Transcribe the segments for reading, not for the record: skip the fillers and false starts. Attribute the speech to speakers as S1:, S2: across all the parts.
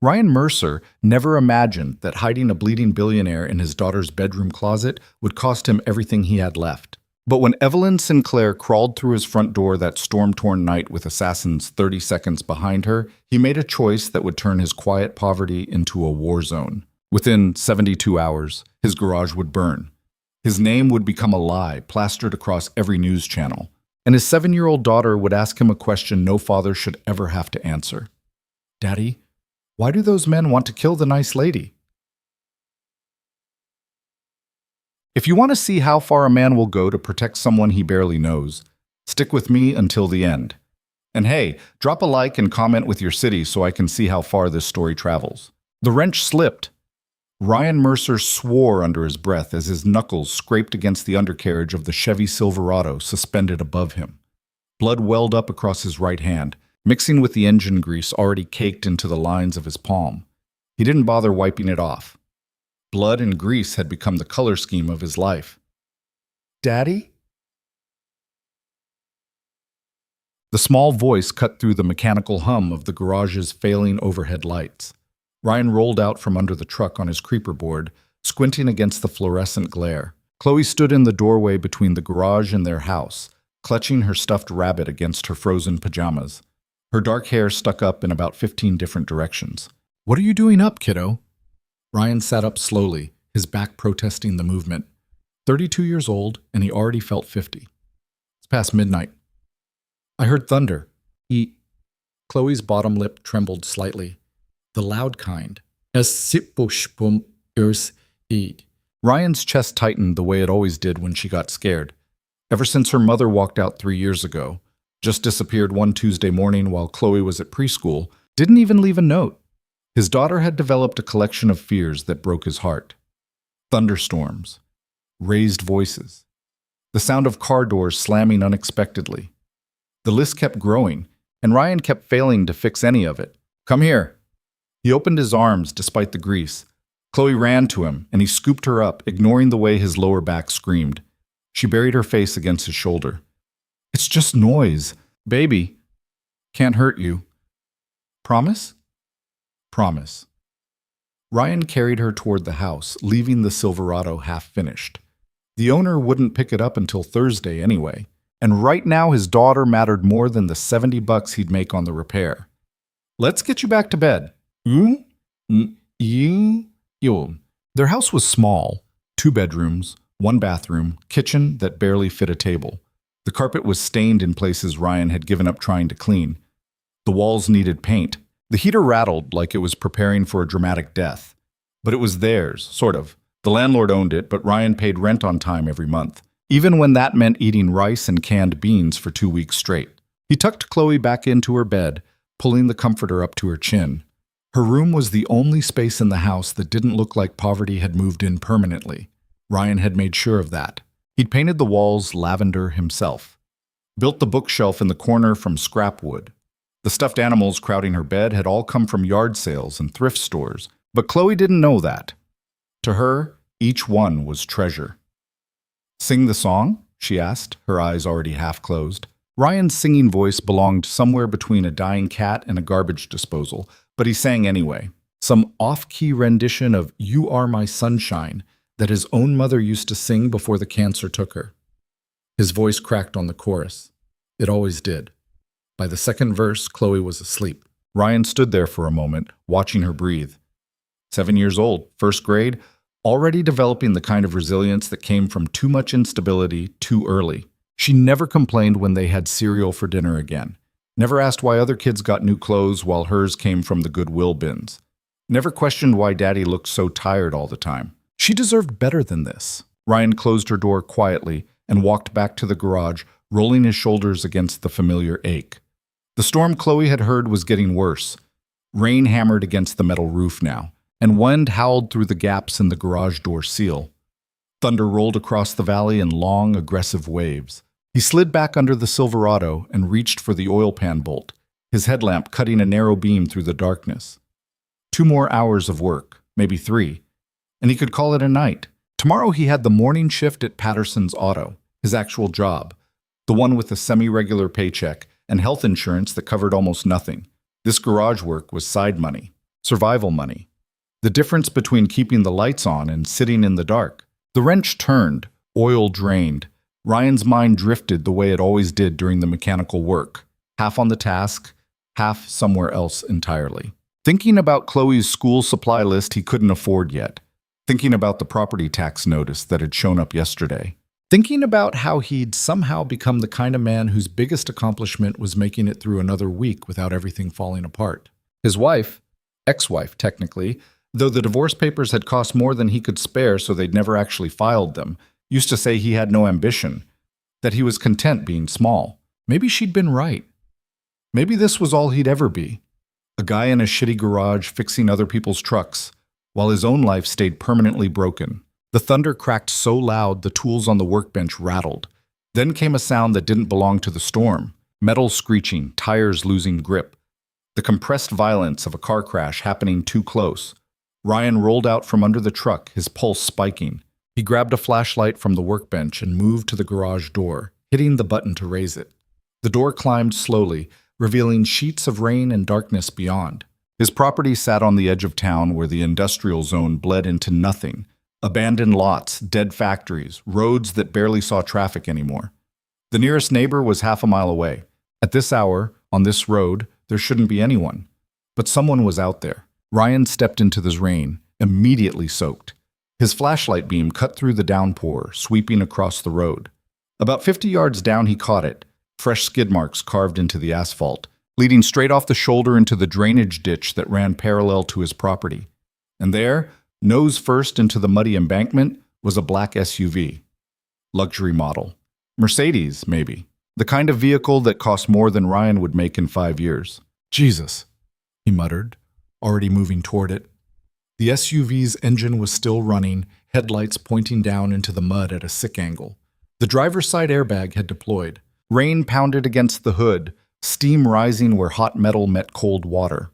S1: Ryan Mercer never imagined that hiding a bleeding billionaire in his daughter's bedroom closet would cost him everything he had left. But when Evelyn Sinclair crawled through his front door that storm-torn night with assassins 30 seconds behind her, he made a choice that would turn his quiet poverty into a war zone. Within 72 hours, his garage would burn. His name would become a lie plastered across every news channel. And his 7-year-old daughter would ask him a question no father should ever have to answer. "Daddy, why do those men want to kill the nice lady?" If you want to see how far a man will go to protect someone he barely knows, stick with me until the end. And hey, drop a like and comment with your city so I can see how far this story travels. The wrench slipped. Ryan Mercer swore under his breath as his knuckles scraped against the undercarriage of the Chevy Silverado suspended above him. Blood welled up across his right hand, mixing with the engine grease already caked into the lines of his palm. He didn't bother wiping it off. Blood and grease had become the color scheme of his life. "Daddy?" The small voice cut through the mechanical hum of the garage's failing overhead lights. Ryan rolled out from under the truck on his creeper board, squinting against the fluorescent glare. Chloe stood in the doorway between the garage and their house, clutching her stuffed rabbit against her frozen pajamas. Her dark hair stuck up in about 15 different directions. "What are you doing up, kiddo?" Ryan sat up slowly, his back protesting the movement. 32 years old, and he already felt 50. It's past midnight. "I heard thunder." Chloe's bottom lip trembled slightly. The loud kind. Ryan's chest tightened the way it always did when she got scared. Ever since her mother walked out 3 years ago, just disappeared one Tuesday morning while Chloe was at preschool, didn't even leave a note. His daughter had developed a collection of fears that broke his heart. Thunderstorms, raised voices, the sound of car doors slamming unexpectedly. The list kept growing, and Ryan kept failing to fix any of it. "Come here." He opened his arms despite the grease. Chloe ran to him, and he scooped her up, ignoring the way his lower back screamed. She buried her face against his shoulder. "It's just noise. Baby, can't hurt you. Promise?" "Promise." Ryan carried her toward the house, leaving the Silverado half-finished. The owner wouldn't pick it up until Thursday anyway, and right now his daughter mattered more than the $70 he'd make on the repair. "Let's get you back to bed." Their house was small, 2 bedrooms, 1 bathroom, kitchen that barely fit a table. The carpet was stained in places Ryan had given up trying to clean. The walls needed paint. The heater rattled like it was preparing for a dramatic death. But it was theirs, sort of. The landlord owned it, but Ryan paid rent on time every month, even when that meant eating rice and canned beans for 2 weeks straight. He tucked Chloe back into her bed, pulling the comforter up to her chin. Her room was the only space in the house that didn't look like poverty had moved in permanently. Ryan had made sure of that. He'd painted the walls lavender himself, built the bookshelf in the corner from scrap wood. The stuffed animals crowding her bed had all come from yard sales and thrift stores, but Chloe didn't know that. To her, each one was treasure. "Sing the song?" she asked, her eyes already half closed. Ryan's singing voice belonged somewhere between a dying cat and a garbage disposal, but he sang anyway. Some off-key rendition of "You Are My Sunshine" that his own mother used to sing before the cancer took her. His voice cracked on the chorus. It always did. By the second verse, Chloe was asleep. Ryan stood there for a moment, watching her breathe. 7 years old, first grade, already developing the kind of resilience that came from too much instability too early. She never complained when they had cereal for dinner again. Never asked why other kids got new clothes while hers came from the Goodwill bins. Never questioned why Daddy looked so tired all the time. She deserved better than this. Ryan closed her door quietly and walked back to the garage, rolling his shoulders against the familiar ache. The storm Chloe had heard was getting worse. Rain hammered against the metal roof now, and wind howled through the gaps in the garage door seal. Thunder rolled across the valley in long, aggressive waves. He slid back under the Silverado and reached for the oil pan bolt, his headlamp cutting a narrow beam through the darkness. 2 more hours of work, maybe 3, and he could call it a night. Tomorrow he had the morning shift at Patterson's Auto, his actual job, the one with a semi-regular paycheck and health insurance that covered almost nothing. This garage work was side money. Survival money. The difference between keeping the lights on and sitting in the dark. The wrench turned, oil drained. Ryan's mind drifted the way it always did during the mechanical work, half on the task, half somewhere else entirely. Thinking about Chloe's school supply list he couldn't afford yet. Thinking about the property tax notice that had shown up yesterday. Thinking about how he'd somehow become the kind of man whose biggest accomplishment was making it through another week without everything falling apart. His wife, ex-wife technically, though the divorce papers had cost more than he could spare so they'd never actually filed them, used to say he had no ambition, that he was content being small. Maybe she'd been right. Maybe this was all he'd ever be. A guy in a shitty garage fixing other people's trucks, while his own life stayed permanently broken. The thunder cracked so loud the tools on the workbench rattled. Then came a sound that didn't belong to the storm. Metal screeching, tires losing grip. The compressed violence of a car crash happening too close. Ryan rolled out from under the truck, his pulse spiking. He grabbed a flashlight from the workbench and moved to the garage door, hitting the button to raise it. The door climbed slowly, revealing sheets of rain and darkness beyond. His property sat on the edge of town where the industrial zone bled into nothing. Abandoned lots, dead factories, roads that barely saw traffic anymore. The nearest neighbor was half a mile away. At this hour, on this road, there shouldn't be anyone. But someone was out there. Ryan stepped into the rain, immediately soaked. His flashlight beam cut through the downpour, sweeping across the road. About 50 yards down he caught it, fresh skid marks carved into the asphalt, leading straight off the shoulder into the drainage ditch that ran parallel to his property. And there, nose first into the muddy embankment, was a black SUV. Luxury model. Mercedes, maybe. The kind of vehicle that cost more than Ryan would make in 5 years. Jesus, he muttered, already moving toward it. The SUV's engine was still running, headlights pointing down into the mud at a sick angle. The driver's side airbag had deployed. Rain pounded against the hood, steam rising where hot metal met cold water.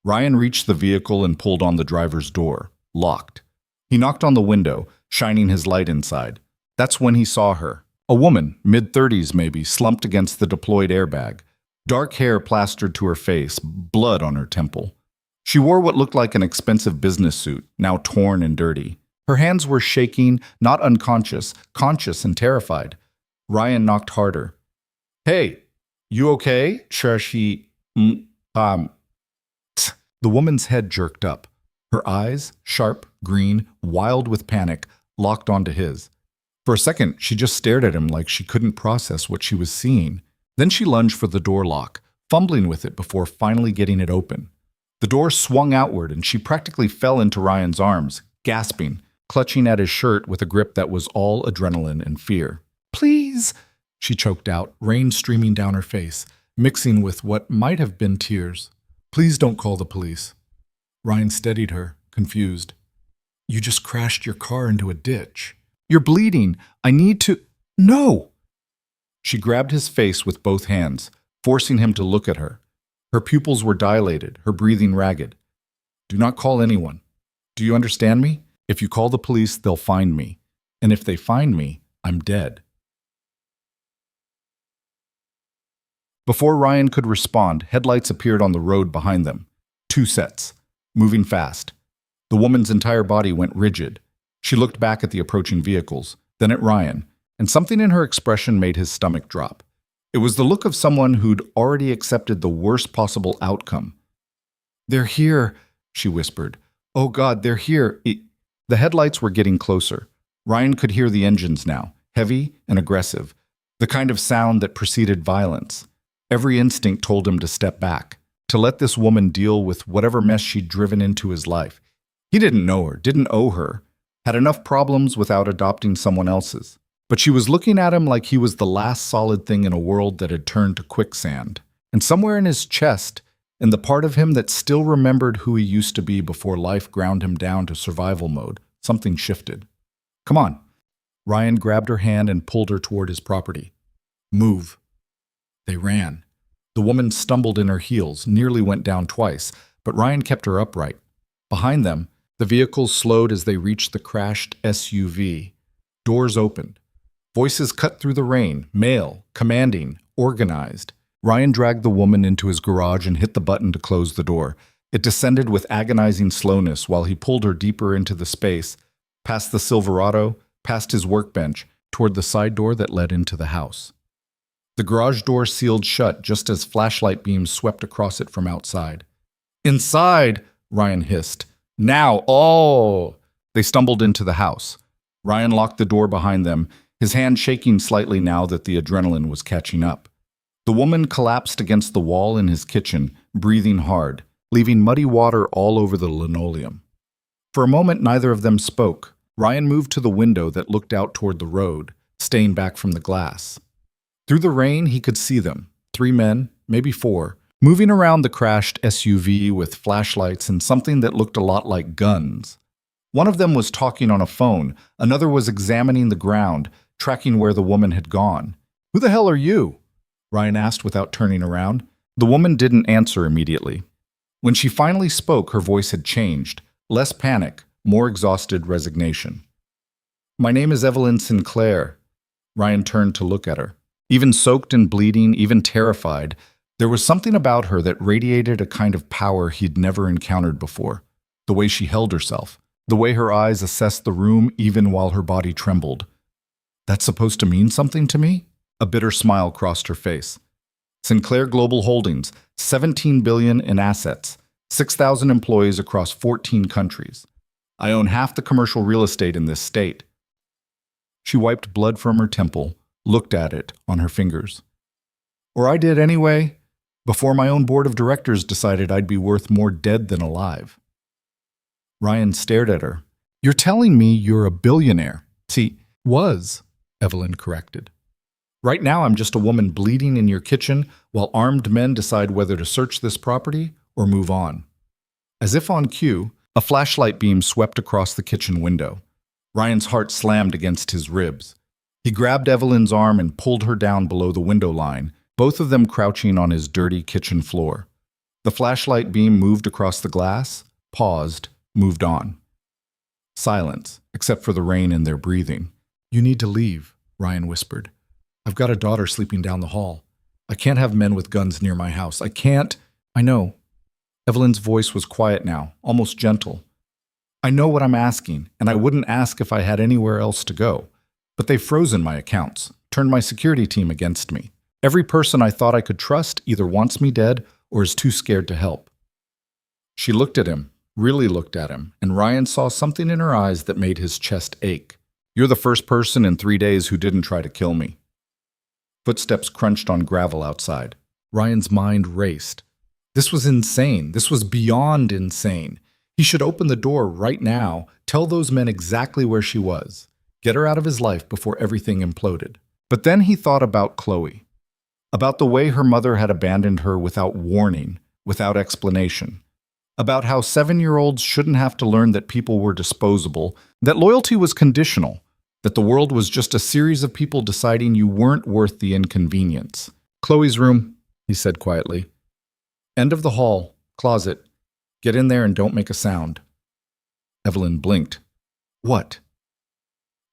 S1: Ryan reached the vehicle and pulled on the driver's door, locked. He knocked on the window, shining his light inside. That's when he saw her. A woman, mid-30s maybe, slumped against the deployed airbag. Dark hair plastered to her face, blood on her temple. She wore what looked like an expensive business suit, now torn and dirty. Her hands were shaking, not unconscious, conscious and terrified. Ryan knocked harder. "Hey, you okay?" The woman's head jerked up. Her eyes, sharp, green, wild with panic, locked onto his. For a second, she just stared at him like she couldn't process what she was seeing. Then she lunged for the door lock, fumbling with it before finally getting it open. The door swung outward and she practically fell into Ryan's arms, gasping, clutching at his shirt with a grip that was all adrenaline and fear. "Please," she choked out, rain streaming down her face, mixing with what might have been tears. "Please don't call the police." Ryan steadied her, confused. "You just crashed your car into a ditch. You're bleeding. I need to—" "No!" She grabbed his face with both hands, forcing him to look at her. Her pupils were dilated, her breathing ragged. "Do not call anyone. Do you understand me? If you call the police, they'll find me. And if they find me, I'm dead." Before Ryan could respond, headlights appeared on the road behind them. 2 sets, moving fast. The woman's entire body went rigid. She looked back at the approaching vehicles, then at Ryan, and something in her expression made his stomach drop. It was the look of someone who'd already accepted the worst possible outcome. "They're here," she whispered. "Oh God, they're here." The headlights were getting closer. Ryan could hear the engines now, heavy and aggressive, the kind of sound that preceded violence. Every instinct told him to step back, to let this woman deal with whatever mess she'd driven into his life. He didn't know her, didn't owe her, had enough problems without adopting someone else's. But she was looking at him like he was the last solid thing in a world that had turned to quicksand. And somewhere in his chest, in the part of him that still remembered who he used to be before life ground him down to survival mode, something shifted. "Come on." Ryan grabbed her hand and pulled her toward his property. "Move." They ran. The woman stumbled in her heels, nearly went down twice, but Ryan kept her upright. Behind them, the vehicles slowed as they reached the crashed SUV. Doors opened. Voices cut through the rain, male, commanding, organized. Ryan dragged the woman into his garage and hit the button to close the door. It descended with agonizing slowness while he pulled her deeper into the space, past the Silverado, past his workbench, toward the side door that led into the house. The garage door sealed shut just as flashlight beams swept across it from outside. "Inside!" Ryan hissed. "Now! Oh!" They stumbled into the house. Ryan locked the door behind them, his hand shaking slightly now that the adrenaline was catching up. The woman collapsed against the wall in his kitchen, breathing hard, leaving muddy water all over the linoleum. For a moment, neither of them spoke. Ryan moved to the window that looked out toward the road, staying back from the glass. Through the rain, he could see them, 3 men, maybe 4, moving around the crashed SUV with flashlights and something that looked a lot like guns. One of them was talking on a phone, another was examining the ground, tracking where the woman had gone. "Who the hell are you?" Ryan asked without turning around. The woman didn't answer immediately. When she finally spoke, her voice had changed. Less panic, more exhausted resignation. "My name is Evelyn Sinclair." Ryan turned to look at her. Even soaked and bleeding, even terrified, there was something about her that radiated a kind of power he'd never encountered before. The way she held herself, the way her eyes assessed the room even while her body trembled. "That's supposed to mean something to me?" A bitter smile crossed her face. "Sinclair Global Holdings, $17 billion in assets, 6,000 employees across 14 countries. I own half the commercial real estate in this state." She wiped blood from her temple, looked at it on her fingers. "Or I did anyway, before my own board of directors decided I'd be worth more dead than alive." Ryan stared at her. "You're telling me you're a billionaire." "See, was," Evelyn corrected. "Right now I'm just a woman bleeding in your kitchen while armed men decide whether to search this property or move on." As if on cue, a flashlight beam swept across the kitchen window. Ryan's heart slammed against his ribs. He grabbed Evelyn's arm and pulled her down below the window line, both of them crouching on his dirty kitchen floor. The flashlight beam moved across the glass, paused, moved on. Silence, except for the rain and their breathing. "You need to leave," Ryan whispered. "I've got a daughter sleeping down the hall. I can't have men with guns near my house. I can't." "I know." Evelyn's voice was quiet now, almost gentle. "I know what I'm asking, and I wouldn't ask if I had anywhere else to go. But they've frozen my accounts, turned my security team against me. Every person I thought I could trust either wants me dead or is too scared to help." She looked at him, really looked at him, and Ryan saw something in her eyes that made his chest ache. "You're the first person in 3 days who didn't try to kill me." Footsteps crunched on gravel outside. Ryan's mind raced. This was insane. This was beyond insane. He should open the door right now, tell those men exactly where she was, get her out of his life before everything imploded. But then he thought about Chloe, about the way her mother had abandoned her without warning, without explanation, about how 7-year-olds shouldn't have to learn that people were disposable, that loyalty was conditional, that the world was just a series of people deciding you weren't worth the inconvenience. "Chloe's room," he said quietly. "End of the hall, closet. Get in there and don't make a sound." Evelyn blinked. "What?"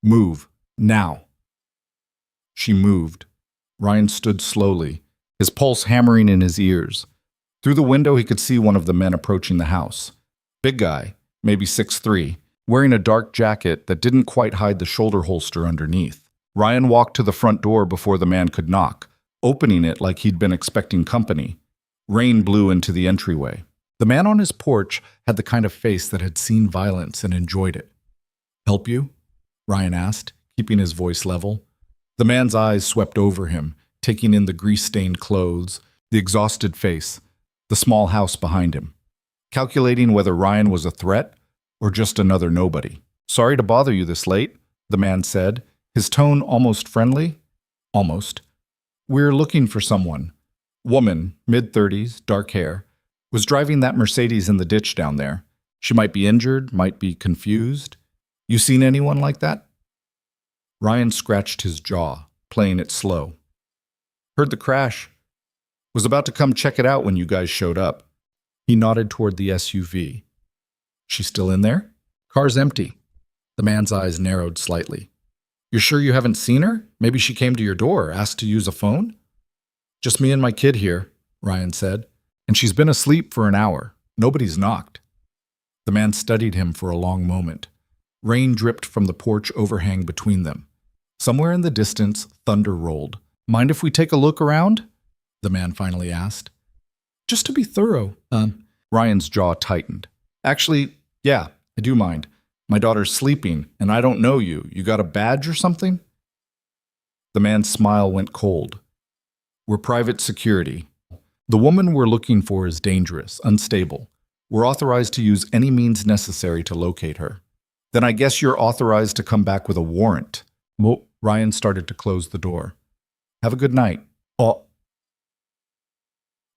S1: "Move. Now." She moved. Ryan stood slowly, his pulse hammering in his ears. Through the window he could see one of the men approaching the house. Big guy, maybe 6'3", wearing a dark jacket that didn't quite hide the shoulder holster underneath. Ryan walked to the front door before the man could knock, opening it like he'd been expecting company. Rain blew into the entryway. The man on his porch had the kind of face that had seen violence and enjoyed it. "Help you?" Ryan asked, keeping his voice level. The man's eyes swept over him, taking in the grease-stained clothes, the exhausted face, the small house behind him, calculating whether Ryan was a threat or just another nobody. "Sorry to bother you this late," the man said, his tone almost friendly. Almost. "We're looking for someone." Woman, mid-30s, dark hair, was driving that Mercedes in the ditch down there. She might be injured, might be confused. "You seen anyone like that?" Ryan scratched his jaw, playing it slow. "Heard the crash. Was about to come check it out when you guys showed up." He nodded toward the SUV. "She's still in there?" "Car's empty." The man's eyes narrowed slightly. "You're sure you haven't seen her? Maybe she came to your door, asked to use a phone?" "Just me and my kid here," Ryan said. "And she's been asleep for an hour. Nobody's knocked. The man studied him for a long moment. Rain dripped from the porch overhang between them. Somewhere in the distance, thunder rolled. Mind if we take a look around? The man finally asked. Just to be thorough. Ryan's jaw tightened. Actually, yeah, I do mind. My daughter's sleeping, and I don't know you. You got a badge or something? The man's smile went cold. We're private security. The woman we're looking for is dangerous, unstable. We're authorized to use any means necessary to locate her. Then I guess you're authorized to come back with a warrant. Ryan started to close the door. Have a good night. Oh.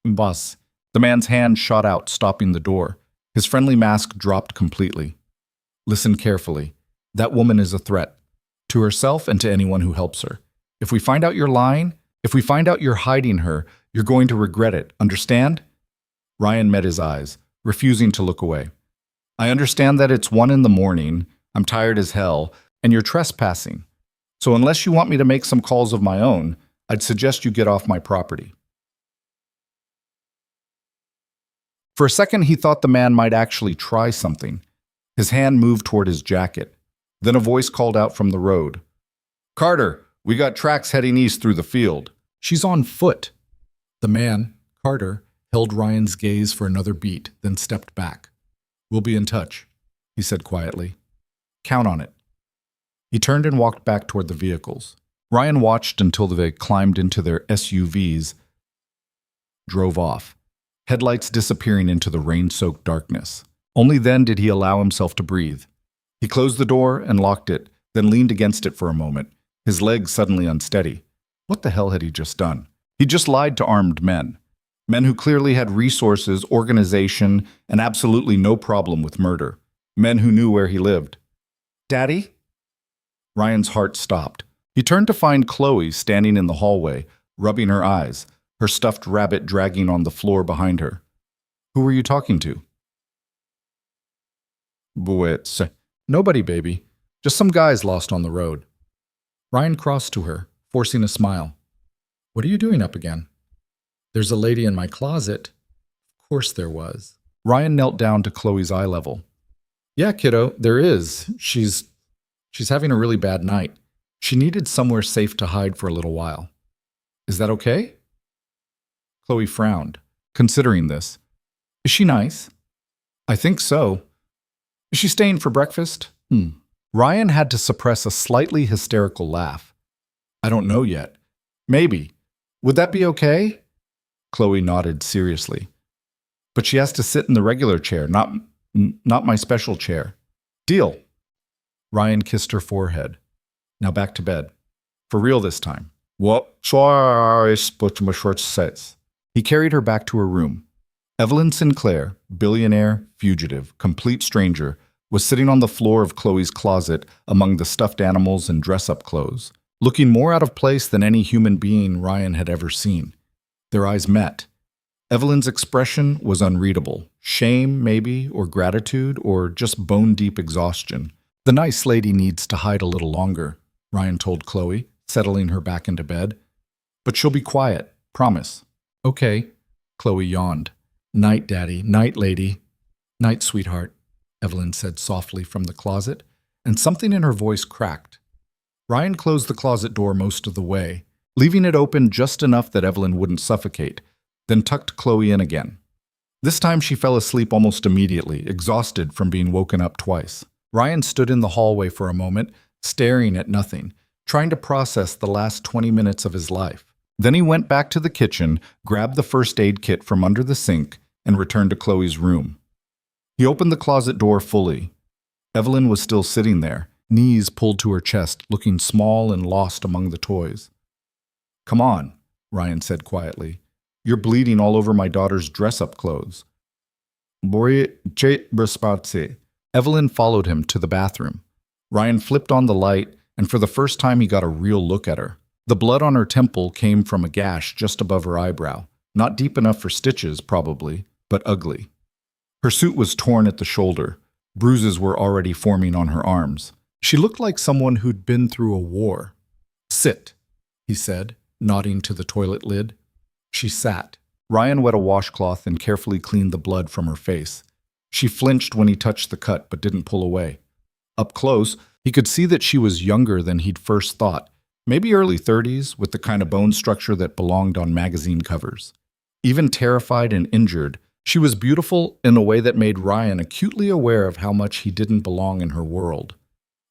S1: Boss. The man's hand shot out, stopping the door. His friendly mask dropped completely. Listen carefully. That woman is a threat. To herself and to anyone who helps her. If we find out you're lying, if we find out you're hiding her, you're going to regret it. Understand? Ryan met his eyes, refusing to look away. I understand that it's 1 a.m. I'm tired as hell, and you're trespassing. So unless you want me to make some calls of my own, I'd suggest you get off my property. For a second, he thought the man might actually try something. His hand moved toward his jacket. Then a voice called out from the road. Carter, we got tracks heading east through the field. She's on foot. The man, Carter, held Ryan's gaze for another beat, then stepped back. We'll be in touch, he said quietly. Count on it. He turned and walked back toward the vehicles. Ryan watched until they climbed into their SUVs, drove off, headlights disappearing into the rain-soaked darkness. Only then did he allow himself to breathe. He closed the door and locked it, then leaned against it for a moment, his legs suddenly unsteady. What the hell had he just done? He just lied to armed men. Men who clearly had resources, organization, and absolutely no problem with murder. Men who knew where he lived. Daddy? Ryan's heart stopped. He turned to find Chloe standing in the hallway, rubbing her eyes, her stuffed rabbit dragging on the floor behind her. Who were you talking to? Buets. Nobody, baby. Just some guys lost on the road. Ryan crossed to her, forcing a smile. What are you doing up again? There's a lady in my closet. Of course there was. Ryan knelt down to Chloe's eye level. Yeah, kiddo, there is. She's having a really bad night. She needed somewhere safe to hide for a little while. Is that okay? Chloe frowned, considering this. Is she nice? I think so. Is she staying for breakfast? Ryan had to suppress a slightly hysterical laugh. I don't know yet. Maybe. Would that be okay? Chloe nodded seriously. But she has to sit in the regular chair, not my special chair. Deal. Ryan kissed her forehead. Now back to bed. For real this time. He carried her back to her room. Evelyn Sinclair, billionaire, fugitive, complete stranger, was sitting on the floor of Chloe's closet among the stuffed animals and dress-up clothes, looking more out of place than any human being Ryan had ever seen. Their eyes met. Evelyn's expression was unreadable. Shame, maybe, or gratitude, or just bone-deep exhaustion. The nice lady needs to hide a little longer, Ryan told Chloe, settling her back into bed. But she'll be quiet, promise. Okay, Chloe yawned. Night, Daddy. Night, lady. Night, sweetheart, Evelyn said softly from the closet, and something in her voice cracked. Ryan closed the closet door most of the way, leaving it open just enough that Evelyn wouldn't suffocate, then tucked Chloe in again. This time she fell asleep almost immediately, exhausted from being woken up twice. Ryan stood in the hallway for a moment, staring at nothing, trying to process the last 20 minutes of his life. Then he went back to the kitchen, grabbed the first aid kit from under the sink, and returned to Chloe's room. He opened the closet door fully. Evelyn was still sitting there, knees pulled to her chest, looking small and lost among the toys. Come on, Ryan said quietly. You're bleeding all over my daughter's dress-up clothes. Evelyn followed him to the bathroom. Ryan flipped on the light, and for the first time he got a real look at her. The blood on her temple came from a gash just above her eyebrow. Not deep enough for stitches, probably, but ugly. Her suit was torn at the shoulder. Bruises were already forming on her arms. She looked like someone who'd been through a war. Sit, he said, nodding to the toilet lid. She sat. Ryan wet a washcloth and carefully cleaned the blood from her face. She flinched when he touched the cut but didn't pull away. Up close, he could see that she was younger than he'd first thought, maybe early 30s, with the kind of bone structure that belonged on magazine covers. Even terrified and injured, she was beautiful in a way that made Ryan acutely aware of how much he didn't belong in her world.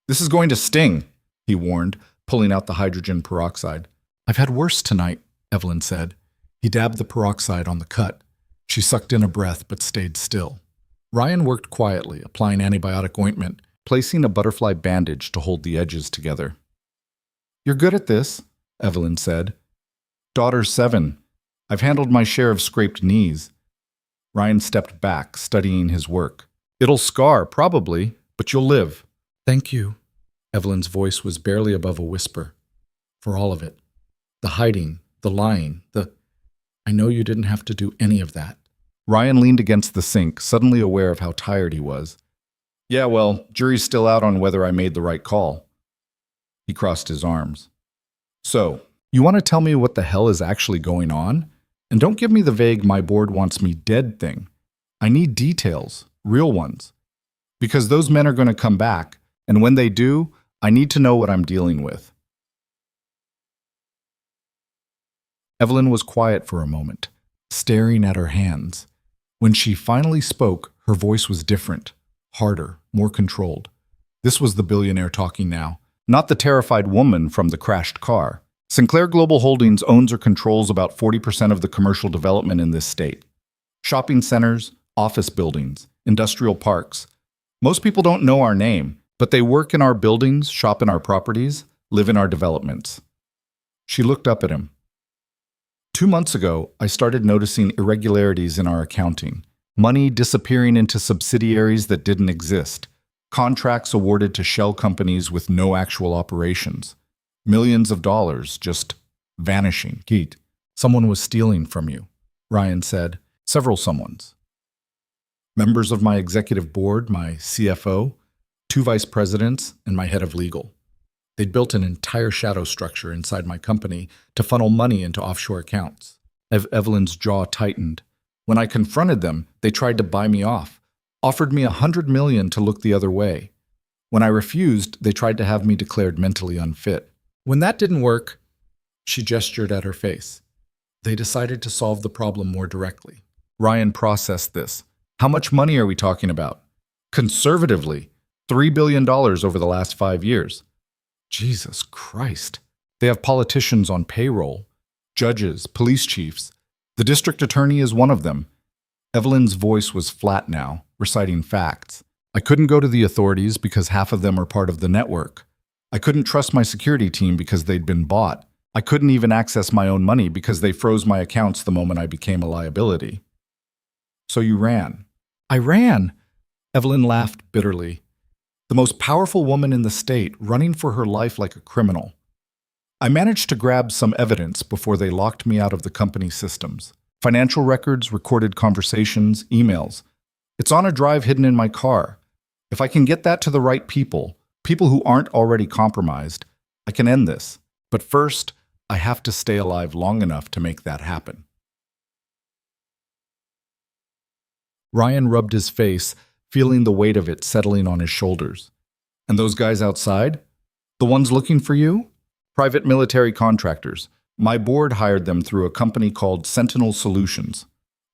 S1: "This is going to sting," he warned, pulling out the hydrogen peroxide. "I've had worse tonight," Evelyn said. He dabbed the peroxide on the cut. She sucked in a breath but stayed still. Ryan worked quietly, applying antibiotic ointment, placing a butterfly bandage to hold the edges together. "You're good at this," Evelyn said. "Daughter's 7. I've handled my share of scraped knees." Ryan stepped back, studying his work. "It'll scar, probably, but you'll live." "Thank you." Evelyn's voice was barely above a whisper. "For all of it. The hiding, the lying, I know you didn't have to do any of that." Ryan leaned against the sink, suddenly aware of how tired he was. "Yeah, well, jury's still out on whether I made the right call." He crossed his arms. "So, you want to tell me what the hell is actually going on? And don't give me the vague 'my board wants me dead' thing. I need details, real ones. Because those men are going to come back, and when they do, I need to know what I'm dealing with." Evelyn was quiet for a moment, staring at her hands. When she finally spoke, her voice was different, harder, more controlled. This was the billionaire talking now, not the terrified woman from the crashed car. Sinclair Global Holdings owns or controls about 40% of the commercial development in this state. Shopping centers, office buildings, industrial parks. Most people don't know our name, but they work in our buildings, shop in our properties, live in our developments. She looked up at him. 2 months ago, I started noticing irregularities in our accounting. Money disappearing into subsidiaries that didn't exist. Contracts awarded to shell companies with no actual operations. Millions of dollars just vanishing. "Keith, someone was stealing from you," Ryan said. "Several someones. Members of my executive board, my CFO, 2 vice presidents, and my head of legal. They'd built an entire shadow structure inside my company to funnel money into offshore accounts." Evelyn's jaw tightened. "When I confronted them, they tried to buy me off, offered me $100 million to look the other way. When I refused, they tried to have me declared mentally unfit. When that didn't work," she gestured at her face, "they decided to solve the problem more directly." Ryan processed this. "How much money are we talking about?" "Conservatively, $3 billion over the last 5 years. Jesus Christ. They have politicians on payroll, judges, police chiefs. The district attorney is one of them." Evelyn's voice was flat now, reciting facts. "I couldn't go to the authorities because half of them are part of the network. I couldn't trust my security team because they'd been bought. I couldn't even access my own money because they froze my accounts the moment I became a liability." "So you ran?" "I ran." Evelyn laughed bitterly. "The most powerful woman in the state, running for her life like a criminal. I managed to grab some evidence before they locked me out of the company systems. Financial records, recorded conversations, emails. It's on a drive hidden in my car. If I can get that to the right people who aren't already compromised, I can end this. But first, I have to stay alive long enough to make that happen." Ryan rubbed his face, feeling the weight of it settling on his shoulders. "And those guys outside? The ones looking for you? Private military contractors. My board hired them through a company called Sentinel Solutions.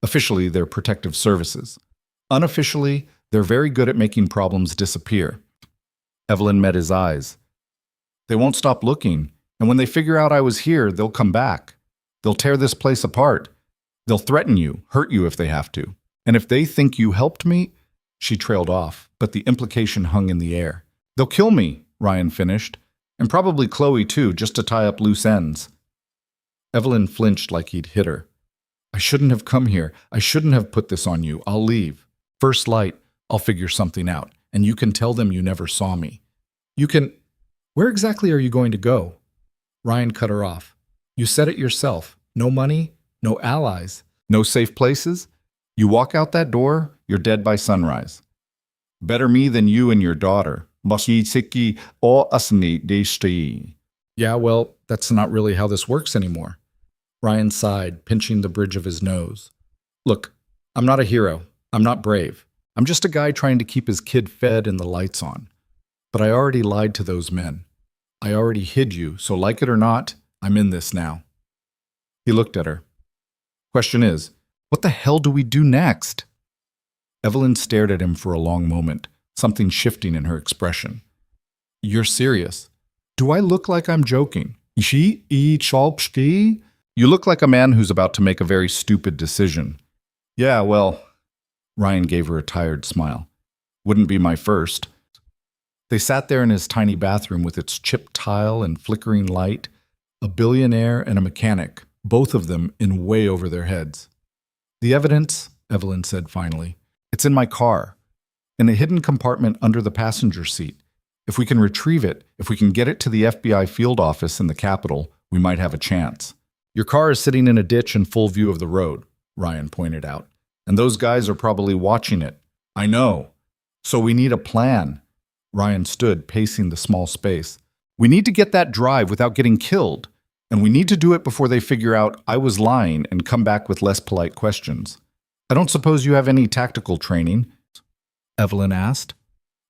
S1: Officially, they're protective services. Unofficially, they're very good at making problems disappear." Evelyn met his eyes. "They won't stop looking, and when they figure out I was here, they'll come back. They'll tear this place apart. They'll threaten you, hurt you if they have to. And if they think you helped me—" She trailed off, but the implication hung in the air. "They'll kill me," Ryan finished, "and probably Chloe too, just to tie up loose ends." Evelyn flinched like he'd hit her. "I shouldn't have come here. I shouldn't have put this on you. I'll leave. First light, I'll figure something out, and you can tell them you never saw me. You can—" "Where exactly are you going to go?" Ryan cut her off. "You said it yourself. No money, no allies, no safe places. You walk out that door, you're dead by sunrise. Better me than you and your daughter. Yeah, well, that's not really how this works anymore." Ryan sighed, pinching the bridge of his nose. Look, I'm not a hero. I'm not brave. I'm just a guy trying to keep his kid fed and the lights on. But I already lied to those men. I already hid you, so like it or not, I'm in this now. He looked at her. Question is, what the hell do we do next? Evelyn stared at him for a long moment, something shifting in her expression. You're serious. Do I look like I'm joking? You look like a man who's about to make a very stupid decision. Yeah, well, Ryan gave her a tired smile. Wouldn't be my first. They sat there in his tiny bathroom with its chipped tile and flickering light, a billionaire and a mechanic, both of them in way over their heads. The evidence, Evelyn said finally, it's in my car, in a hidden compartment under the passenger seat. If we can retrieve it, if we can get it to the FBI field office in the Capitol, we might have a chance. Your car is sitting in a ditch in full view of the road, Ryan pointed out, and those guys are probably watching it. I know. So we need a plan. Ryan stood, pacing the small space. We need to get that drive without getting killed, and we need to do it before they figure out I was lying and come back with less polite questions. I don't suppose you have any tactical training? Evelyn asked.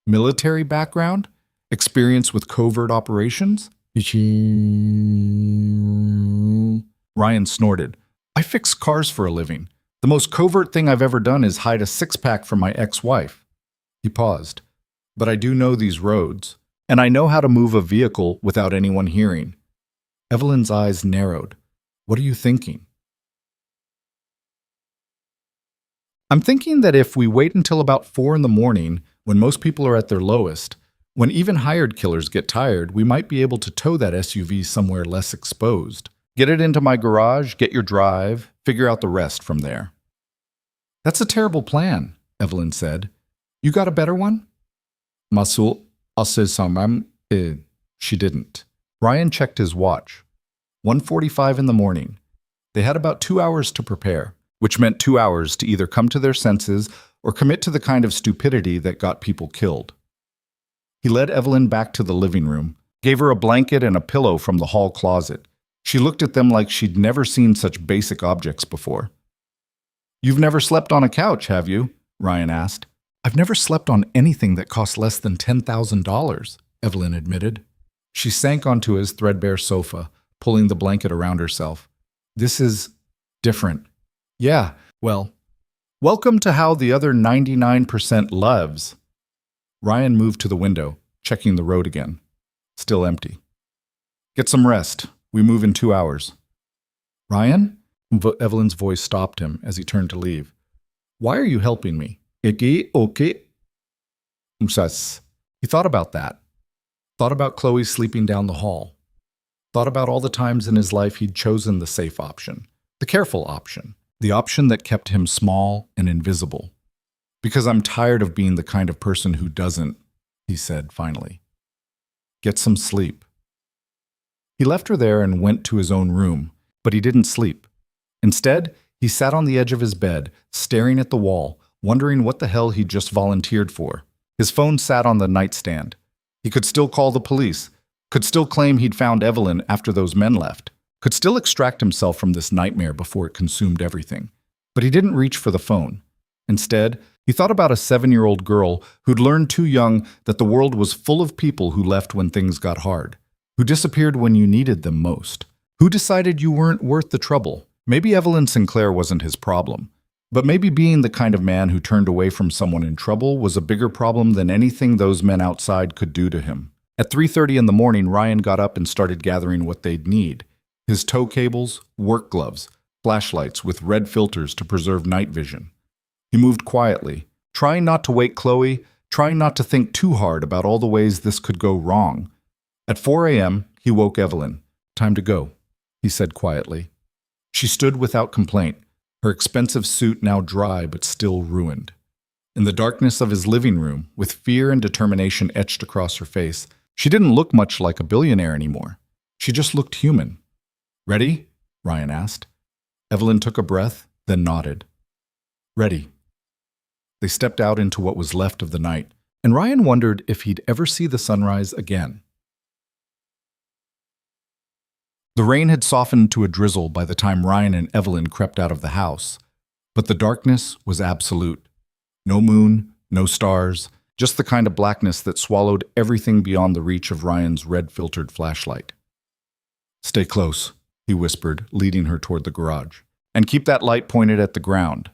S1: Military background? Experience with covert operations? Ryan snorted. I fix cars for a living. The most covert thing I've ever done is hide a six-pack from my ex-wife. He paused. But I do know these roads, and I know how to move a vehicle without anyone hearing. Evelyn's eyes narrowed. What are you thinking? I'm thinking that if we wait until about 4 in the morning, when most people are at their lowest, when even hired killers get tired, we might be able to tow that SUV somewhere less exposed. Get it into my garage, get your drive, figure out the rest from there. That's a terrible plan, Evelyn said. You got a better one? Masul, she didn't. Ryan checked his watch. 1:45 in the morning. They had about 2 hours to prepare, which meant 2 hours to either come to their senses or commit to the kind of stupidity that got people killed. He led Evelyn back to the living room, gave her a blanket and a pillow from the hall closet. She looked at them like she'd never seen such basic objects before. You've never slept on a couch, have you? Ryan asked. I've never slept on anything that cost less than $10,000, Evelyn admitted. She sank onto his threadbare sofa, pulling the blanket around herself. This is different. Yeah, well, welcome to how the other 99% loves. Ryan moved to the window, checking the road again. Still empty. Get some rest. We move in 2 hours. Ryan? Evelyn's voice stopped him as he turned to leave. Why are you helping me? Okay. He thought about that. Thought about Chloe sleeping down the hall. Thought about all the times in his life he'd chosen the safe option, the careful option, the option that kept him small and invisible. Because I'm tired of being the kind of person who doesn't, he said finally. Get some sleep. He left her there and went to his own room, but he didn't sleep. Instead, he sat on the edge of his bed, staring at the wall, wondering what the hell he'd just volunteered for. His phone sat on the nightstand. He could still call the police, could still claim he'd found Evelyn after those men left, could still extract himself from this nightmare before it consumed everything. But he didn't reach for the phone. Instead, he thought about a 7-year-old girl who'd learned too young that the world was full of people who left when things got hard, who disappeared when you needed them most, who decided you weren't worth the trouble. Maybe Evelyn Sinclair wasn't his problem, but maybe being the kind of man who turned away from someone in trouble was a bigger problem than anything those men outside could do to him. At 3:30 in the morning, Ryan got up and started gathering what they'd need. His tow cables, work gloves, flashlights with red filters to preserve night vision. He moved quietly, trying not to wake Chloe, trying not to think too hard about all the ways this could go wrong. At 4 a.m., he woke Evelyn. Time to go, he said quietly. She stood without complaint, her expensive suit now dry but still ruined. In the darkness of his living room, with fear and determination etched across her face, she didn't look much like a billionaire anymore. She just looked human. Ready? Ryan asked. Evelyn took a breath, then nodded. Ready. They stepped out into what was left of the night, and Ryan wondered if he'd ever see the sunrise again. The rain had softened to a drizzle by the time Ryan and Evelyn crept out of the house, but the darkness was absolute. No moon, no stars, just the kind of blackness that swallowed everything beyond the reach of Ryan's red-filtered flashlight. "Stay close," he whispered, leading her toward the garage. "And keep that light pointed at the ground.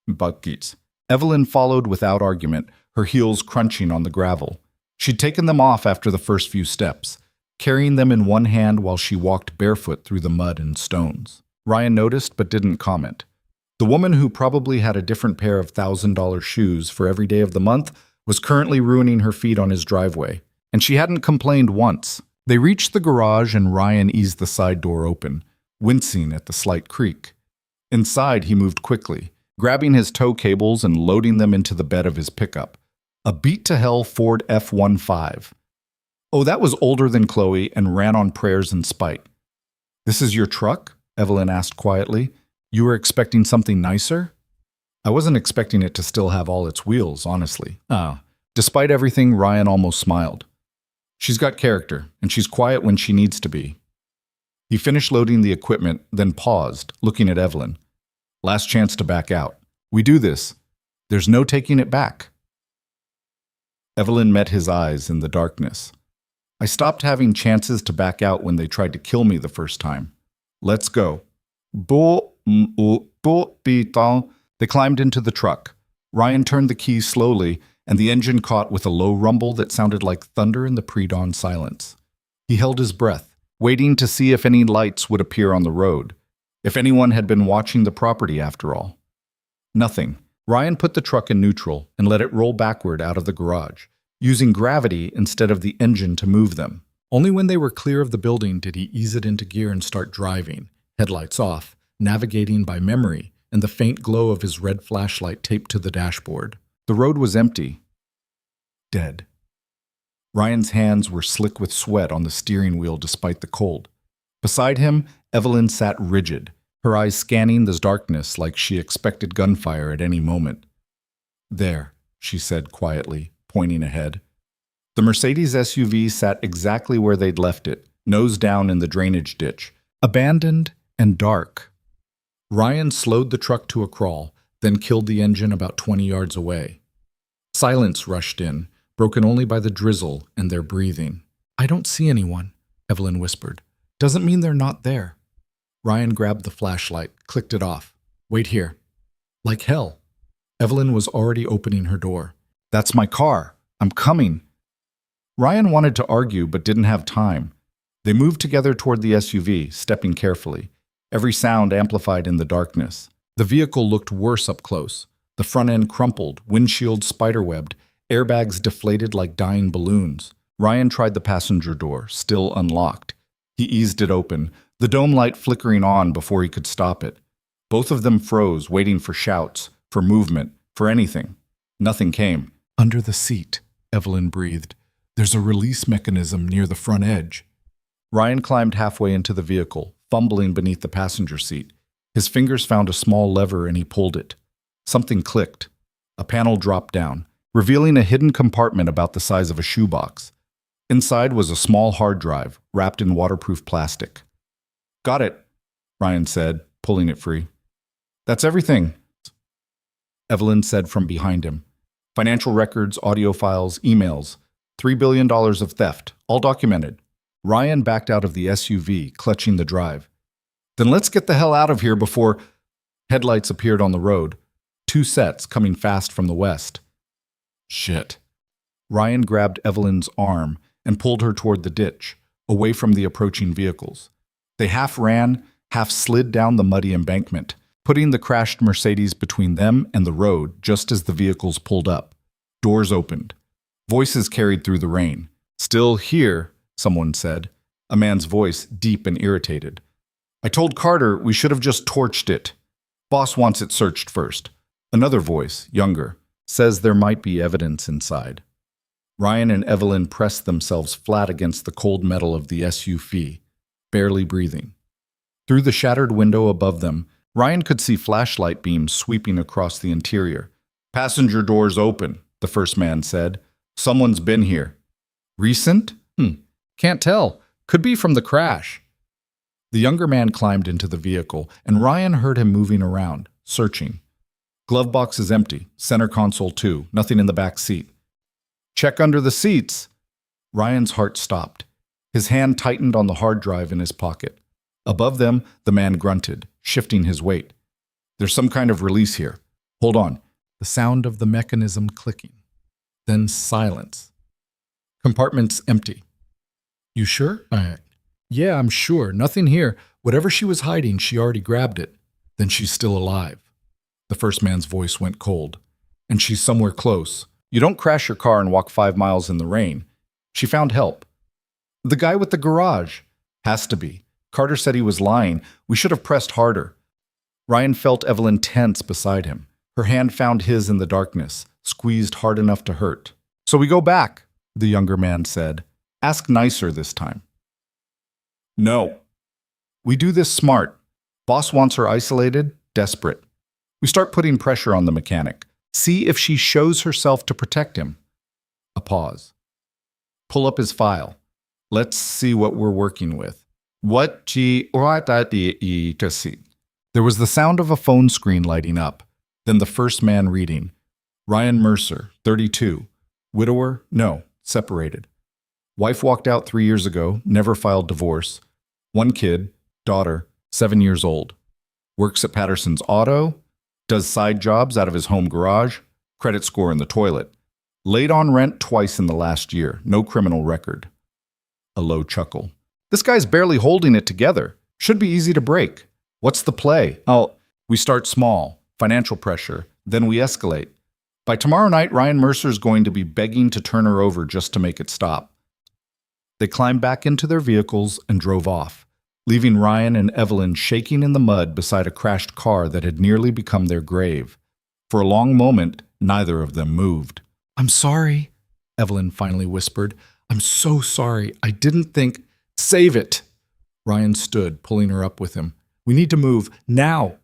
S1: Buckets." Evelyn followed without argument, her heels crunching on the gravel. She'd taken them off after the first few steps, carrying them in one hand while she walked barefoot through the mud and stones. Ryan noticed but didn't comment. The woman who probably had a different pair of $1,000 shoes for every day of the month was currently ruining her feet on his driveway, and she hadn't complained once. They reached the garage and Ryan eased the side door open, wincing at the slight creak. Inside, he moved quickly, grabbing his tow cables and loading them into the bed of his pickup, a beat-to-hell Ford F-15. Oh, that was older than Chloe and ran on prayers and spite. "This is your truck?" Evelyn asked quietly. "You were expecting something nicer?" "I wasn't expecting it to still have all its wheels, honestly." Despite everything, Ryan almost smiled. "She's got character, and she's quiet when she needs to be." He finished loading the equipment, then paused, looking at Evelyn. "Last chance to back out. We do this. There's no taking it back." Evelyn met his eyes in the darkness. "I stopped having chances to back out when they tried to kill me the first time. Let's go." They climbed into the truck. Ryan turned the keys slowly, and the engine caught with a low rumble that sounded like thunder in the pre-dawn silence. He held his breath, waiting to see if any lights would appear on the road, if anyone had been watching the property after all. Nothing. Ryan put the truck in neutral and let it roll backward out of the garage, using gravity instead of the engine to move them. Only when they were clear of the building did he ease it into gear and start driving, headlights off, navigating by memory, and the faint glow of his red flashlight taped to the dashboard. The road was empty. Dead. Ryan's hands were slick with sweat on the steering wheel despite the cold. Beside him, Evelyn sat rigid, her eyes scanning the darkness like she expected gunfire at any moment. "There," she said quietly, pointing ahead. The Mercedes SUV sat exactly where they'd left it, nose down in the drainage ditch, abandoned and dark. Ryan slowed the truck to a crawl, then killed the engine about 20 yards away. Silence rushed in, broken only by the drizzle and their breathing. "I don't see anyone," Evelyn whispered. "Doesn't mean they're not there." Ryan grabbed the flashlight, clicked it off. "Wait here." Like hell. Evelyn was already opening her door. "That's my car. I'm coming." Ryan wanted to argue but didn't have time. They moved together toward the SUV, stepping carefully, every sound amplified in the darkness. The vehicle looked worse up close. The front end crumpled, windshield spiderwebbed, airbags deflated like dying balloons. Ryan tried the passenger door, still unlocked. He eased it open, the dome light flickering on before he could stop it. Both of them froze, waiting for shouts, for movement, for anything. Nothing came. "Under the seat," Evelyn breathed. "There's a release mechanism near the front edge." Ryan climbed halfway into the vehicle, fumbling beneath the passenger seat. His fingers found a small lever and he pulled it. Something clicked. A panel dropped down, revealing a hidden compartment about the size of a shoebox. Inside was a small hard drive, wrapped in waterproof plastic. "Got it," Ryan said, pulling it free. "That's everything," Evelyn said from behind him. "Financial records, audio files, emails. $3 billion of theft, all documented." Ryan backed out of the SUV, clutching the drive. "Then let's get the hell out of here before—" Headlights appeared on the road, 2 sets coming fast from the west. "Shit." Ryan grabbed Evelyn's arm and pulled her toward the ditch, away from the approaching vehicles. They half ran, half slid down the muddy embankment, putting the crashed Mercedes between them and the road just as the vehicles pulled up. Doors opened. Voices carried through the rain. "Still here," someone said, a man's voice deep and irritated. "I told Carter we should have just torched it. Boss wants it searched first." Another voice, younger, says there might be evidence inside. Ryan and Evelyn pressed themselves flat against the cold metal of the SUV, barely breathing. Through the shattered window above them, Ryan could see flashlight beams sweeping across the interior. "Passenger doors open," the first man said. "Someone's been here." "Recent?" Can't tell," Could be from the crash. The younger man climbed into the vehicle, and Ryan heard him moving around, searching. Glove box is empty, center console too, nothing in the back seat. Check under the seats. Ryan's heart stopped. His hand tightened on the hard drive in his pocket. Above them, the man grunted, shifting his weight. There's some kind of release here. Hold on. The sound of the mechanism clicking. Then silence. Compartment's empty. You sure? Yeah, I'm sure. Nothing here. Whatever she was hiding, she already grabbed it. Then she's still alive. The first man's voice went cold. And she's somewhere close. You don't crash your car and walk 5 miles in the rain. She found help. The guy with the garage. Has to be. Carter said he was lying. We should have pressed harder. Ryan felt Evelyn tense beside him. Her hand found his in the darkness, squeezed hard enough to hurt. So we go back, the younger man said. Ask nicer this time. No. We do this smart. Boss wants her isolated, desperate. We start putting pressure on the mechanic. See if she shows herself to protect him. A pause. Pull up his file. Let's see what we're working with. There was the sound of a phone screen lighting up. Then the first man reading. Ryan Mercer, 32. Widower? No, separated. Wife walked out 3 years ago, never filed divorce. 1 kid, daughter, 7 years old. Works at Patterson's Auto. Does side jobs out of his home garage. Credit score in the toilet. Late on rent twice in the last year. No criminal record. A low chuckle. This guy's barely holding it together. Should be easy to break. What's the play? We start small, financial pressure, then we escalate. By tomorrow night, Ryan Mercer's going to be begging to turn her over just to make it stop. They climbed back into their vehicles and drove off, leaving Ryan and Evelyn shaking in the mud beside a crashed car that had nearly become their grave. For a long moment, neither of them moved. I'm sorry, Evelyn finally whispered. I'm so sorry. I didn't think... Save it! Ryan stood, pulling her up with him. We need to move, now!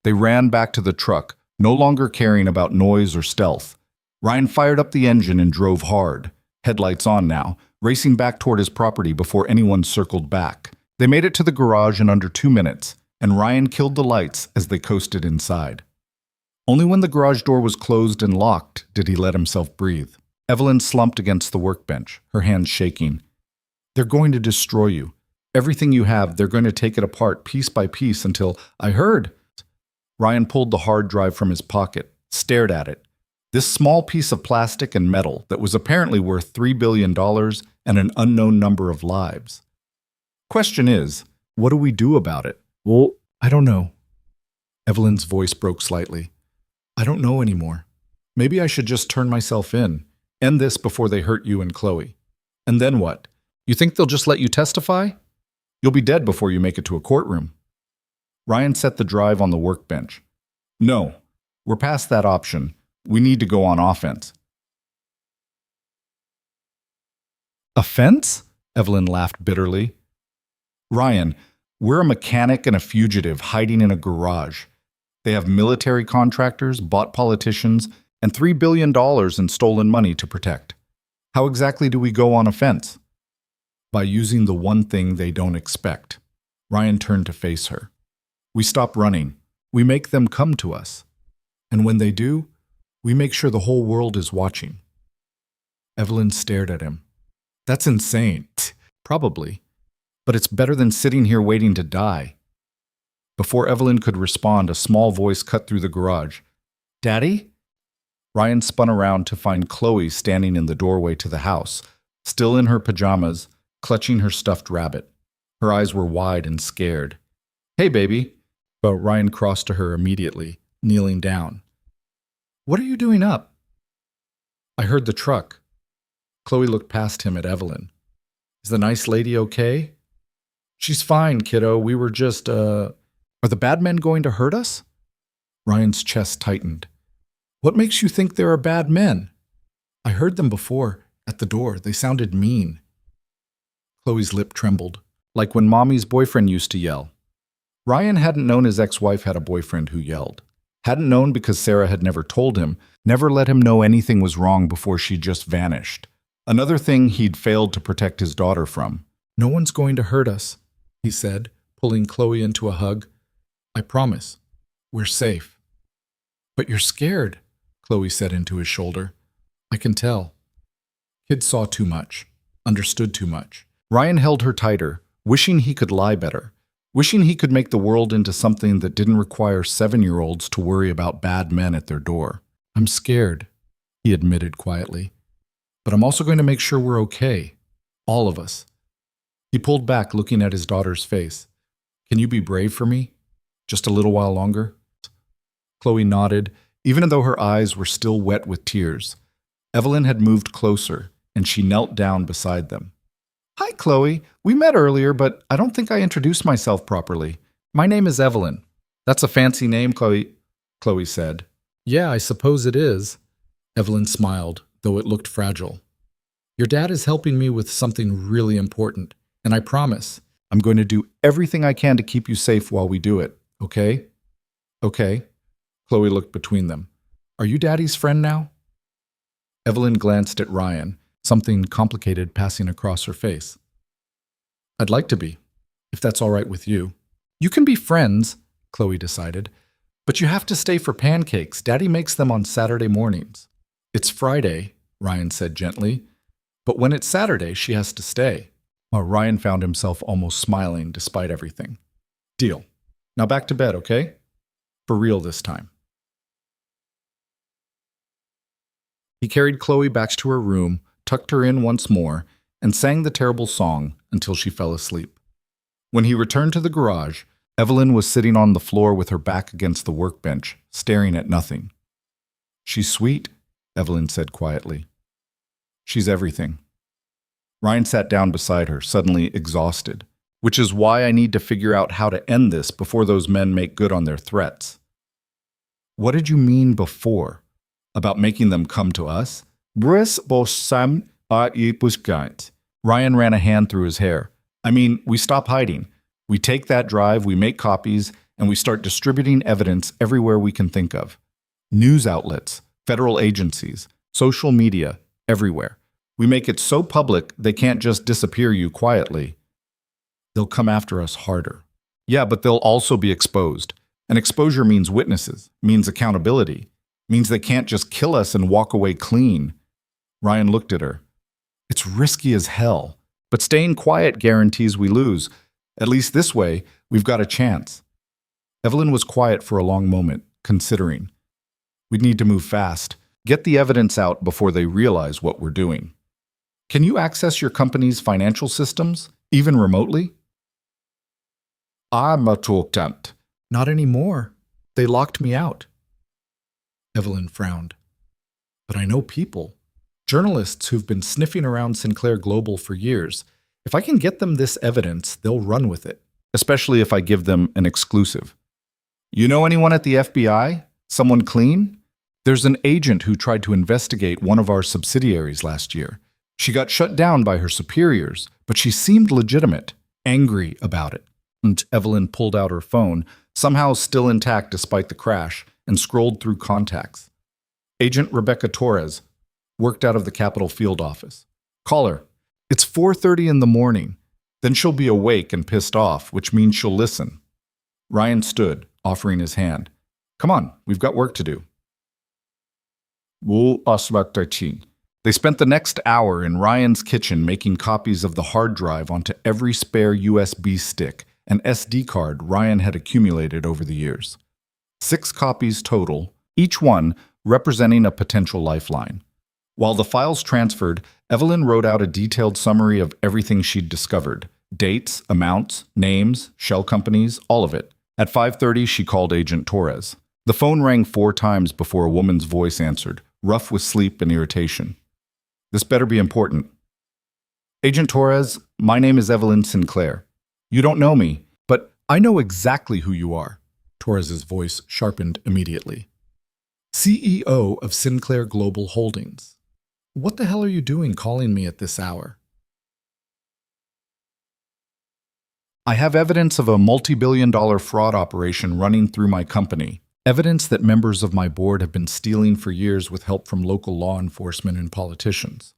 S1: They ran back to the truck, no longer caring about noise or stealth. Ryan fired up the engine and drove hard, headlights on now, racing back toward his property before anyone circled back. They made it to the garage in under 2 minutes, and Ryan killed the lights as they coasted inside. Only when the garage door was closed and locked did he let himself breathe. Evelyn slumped against the workbench, her hands shaking. They're going to destroy you. Everything you have, they're going to take it apart piece by piece until... I heard. Ryan pulled the hard drive from his pocket, stared at it. This small piece of plastic and metal that was apparently worth $3 billion and an unknown number of lives. Question is, what do we do about it? Well, I don't know. Evelyn's voice broke slightly. I don't know anymore. Maybe I should just turn myself in, end this before they hurt you and Chloe. And then what? You think they'll just let you testify? You'll be dead before you make it to a courtroom. Ryan set the drive on the workbench. No, we're past that option. We need to go on offense. Offense? Evelyn laughed bitterly. Ryan, we're a mechanic and a fugitive hiding in a garage. They have military contractors, bought politicians, and $3 billion in stolen money to protect. How exactly do we go on offense? By using the one thing they don't expect. Ryan turned to face her. We stop running. We make them come to us. And when they do, we make sure the whole world is watching. Evelyn stared at him. That's insane. Probably. But it's better than sitting here waiting to die. Before Evelyn could respond, a small voice cut through the garage. Daddy? Ryan spun around to find Chloe standing in the doorway to the house, still in her pajamas, clutching her stuffed rabbit. Her eyes were wide and scared. Hey, baby. But Ryan crossed to her immediately, kneeling down. What are you doing up? I heard the truck. Chloe looked past him at Evelyn. Is the nice lady okay? She's fine, kiddo. We were just, Are the bad men going to hurt us? Ryan's chest tightened. What makes you think there are bad men? I heard them before, at the door. They sounded mean. Chloe's lip trembled, like when Mommy's boyfriend used to yell. Ryan hadn't known his ex-wife had a boyfriend who yelled. Hadn't known because Sarah had never told him, never let him know anything was wrong before she just vanished. Another thing he'd failed to protect his daughter from. No one's going to hurt us, he said, pulling Chloe into a hug. I promise. We're safe. But you're scared, Chloe said into his shoulder. I can tell. Kid saw too much, understood too much. Ryan held her tighter, wishing he could lie better, wishing he could make the world into something that didn't require 7-year-olds to worry about bad men at their door. I'm scared, he admitted quietly. But I'm also going to make sure we're okay. All of us. He pulled back, looking at his daughter's face. Can you be brave for me? Just a little while longer? Chloe nodded, even though her eyes were still wet with tears. Evelyn had moved closer, and she knelt down beside them. Hi, Chloe. We met earlier, but I don't think I introduced myself properly. My name is Evelyn. That's a fancy name, Chloe said. Yeah, I suppose it is. Evelyn smiled, though it looked fragile. Your dad is helping me with something really important, and I promise I'm going to do everything I can to keep you safe while we do it, okay? Okay. Chloe looked between them. Are you Daddy's friend now? Evelyn glanced at Ryan, something complicated passing across her face. I'd like to be, if that's all right with you. You can be friends, Chloe decided, but you have to stay for pancakes. Daddy makes them on Saturday mornings. It's Friday, Ryan said gently, but when it's Saturday, she has to stay. Well, Ryan found himself almost smiling despite everything. Deal. Now back to bed, okay? For real this time. He carried Chloe back to her room, tucked her in once more, and sang the terrible song until she fell asleep. When he returned to the garage, Evelyn was sitting on the floor with her back against the workbench, staring at nothing. She's sweet, Evelyn said quietly. She's everything. Ryan sat down beside her, suddenly exhausted, which is why I need to figure out how to end this before those men make good on their threats. What did you mean before? About making them come to us? Ryan ran a hand through his hair. I mean, we stop hiding. We take that drive, we make copies, and we start distributing evidence everywhere we can think of. News outlets, federal agencies, social media, everywhere. We make it so public they can't just disappear you quietly. They'll come after us harder. Yeah, but they'll also be exposed. And exposure means witnesses, means accountability, means they can't just kill us and walk away clean. Ryan looked at her. It's risky as hell, but staying quiet guarantees we lose. At least this way, we've got a chance. Evelyn was quiet for a long moment, considering. We'd need to move fast, get the evidence out before they realize what we're doing. Can you access your company's financial systems, even remotely? I'm a talktant. Not anymore. They locked me out. Evelyn frowned. But I know people. Journalists who've been sniffing around Sinclair Global for years. If I can get them this evidence, they'll run with it, especially if I give them an exclusive. You know anyone at the FBI? Someone clean? There's an agent who tried to investigate one of our subsidiaries last year. She got shut down by her superiors, but she seemed legitimate, angry about it. And Evelyn pulled out her phone, somehow still intact despite the crash, and scrolled through contacts. Agent Rebecca Torres, worked out of the Capitol Field office. Call her. It's 4:30 in the morning. Then she'll be awake and pissed off, which means she'll listen. Ryan stood, offering his hand. Come on, we've got work to do. They spent the next hour in Ryan's kitchen making copies of the hard drive onto every spare USB stick and SD card Ryan had accumulated over the years. 6 copies total, each one representing a potential lifeline. While the files transferred, Evelyn wrote out a detailed summary of everything she'd discovered. Dates, amounts, names, shell companies, all of it. At 5:30, she called Agent Torres. The phone rang 4 times before a woman's voice answered, rough with sleep and irritation. This better be important. Agent Torres, my name is Evelyn Sinclair. You don't know me, but I know exactly who you are. Torres's voice sharpened immediately. CEO of Sinclair Global Holdings. What the hell are you doing calling me at this hour? I have evidence of a multi-billion-dollar fraud operation running through my company. Evidence that members of my board have been stealing for years with help from local law enforcement and politicians.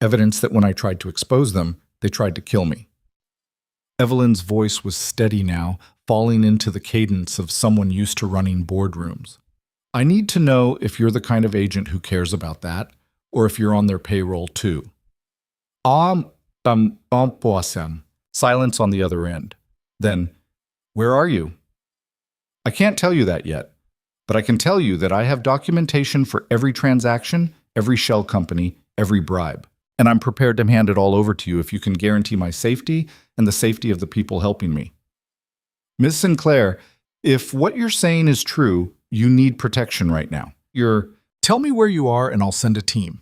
S1: Evidence that when I tried to expose them, they tried to kill me. Evelyn's voice was steady now, falling into the cadence of someone used to running boardrooms. I need to know if you're the kind of agent who cares about that, or if you're on their payroll too. Silence on the other end. Then, where are you? I can't tell you that yet, but I can tell you that I have documentation for every transaction, every shell company, every bribe. And I'm prepared to hand it all over to you if you can guarantee my safety and the safety of the people helping me. Ms. Sinclair, if what you're saying is true, you need protection right now. Tell me where you are and I'll send a team.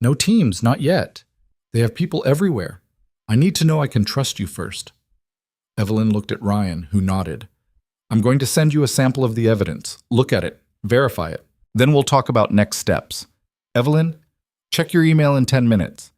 S1: No teams, not yet. They have people everywhere. I need to know I can trust you first. Evelyn looked at Ryan, who nodded. I'm going to send you a sample of the evidence. Look at it. Verify it. Then we'll talk about next steps. Evelyn, check your email in 10 minutes.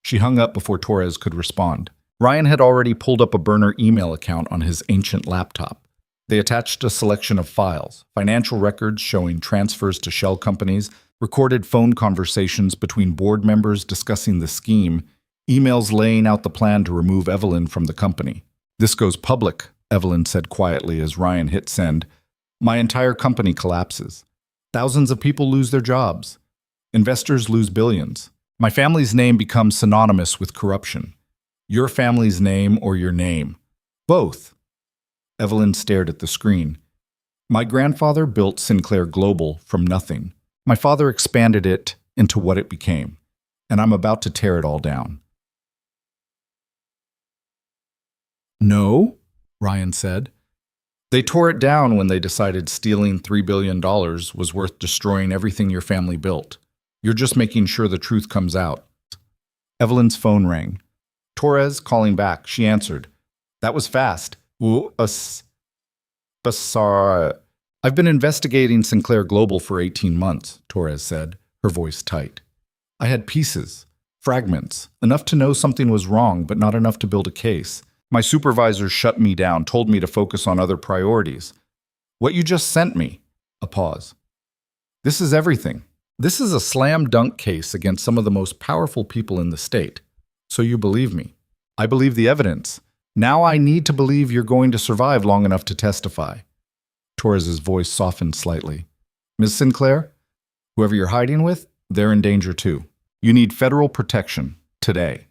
S1: She hung up before Torres could respond. Ryan had already pulled up a burner email account on his ancient laptop. They attached a selection of files, financial records showing transfers to shell companies, recorded phone conversations between board members discussing the scheme, emails laying out the plan to remove Evelyn from the company. This goes public, Evelyn said quietly as Ryan hit send. My entire company collapses. Thousands of people lose their jobs. Investors lose billions. My family's name becomes synonymous with corruption. Your family's name or your name. Both. Evelyn stared at the screen. My grandfather built Sinclair Global from nothing. My father expanded it into what it became, and I'm about to tear it all down. No, Ryan said. They tore it down when they decided stealing $3 billion was worth destroying everything your family built. You're just making sure the truth comes out. Evelyn's phone rang. Torres calling back. She answered. That was fast. I've been investigating Sinclair Global for 18 months, Torres said, her voice tight. I had pieces, fragments, enough to know something was wrong, but not enough to build a case. My supervisor shut me down, told me to focus on other priorities. What you just sent me. A pause. This is everything. This is a slam dunk case against some of the most powerful people in the state. So you believe me. I believe the evidence. Now I need to believe you're going to survive long enough to testify. Torres's voice softened slightly. Ms. Sinclair, whoever you're hiding with, they're in danger too. You need federal protection. Today.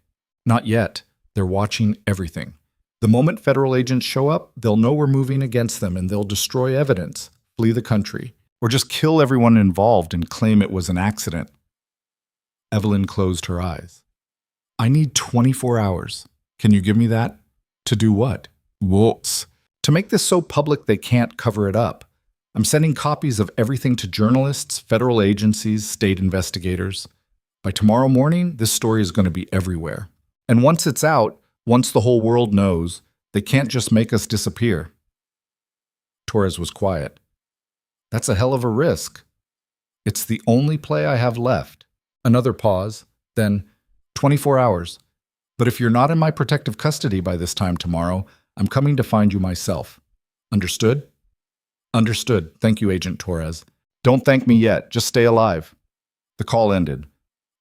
S1: Not yet. They're watching everything. The moment federal agents show up, they'll know we're moving against them and they'll destroy evidence, flee the country, or just kill everyone involved and claim it was an accident. Evelyn closed her eyes. I need 24 hours. Can you give me that? To do what? Whoops. To make this so public they can't cover it up. I'm sending copies of everything to journalists, federal agencies, state investigators. By tomorrow morning, this story is going to be everywhere. And once it's out, once the whole world knows, they can't just make us disappear. Torres was quiet. That's a hell of a risk. It's the only play I have left. Another pause, then 24 hours. But if you're not in my protective custody by this time tomorrow, I'm coming to find you myself. Understood? Understood. Thank you, Agent Torres. Don't thank me yet. Just stay alive. The call ended.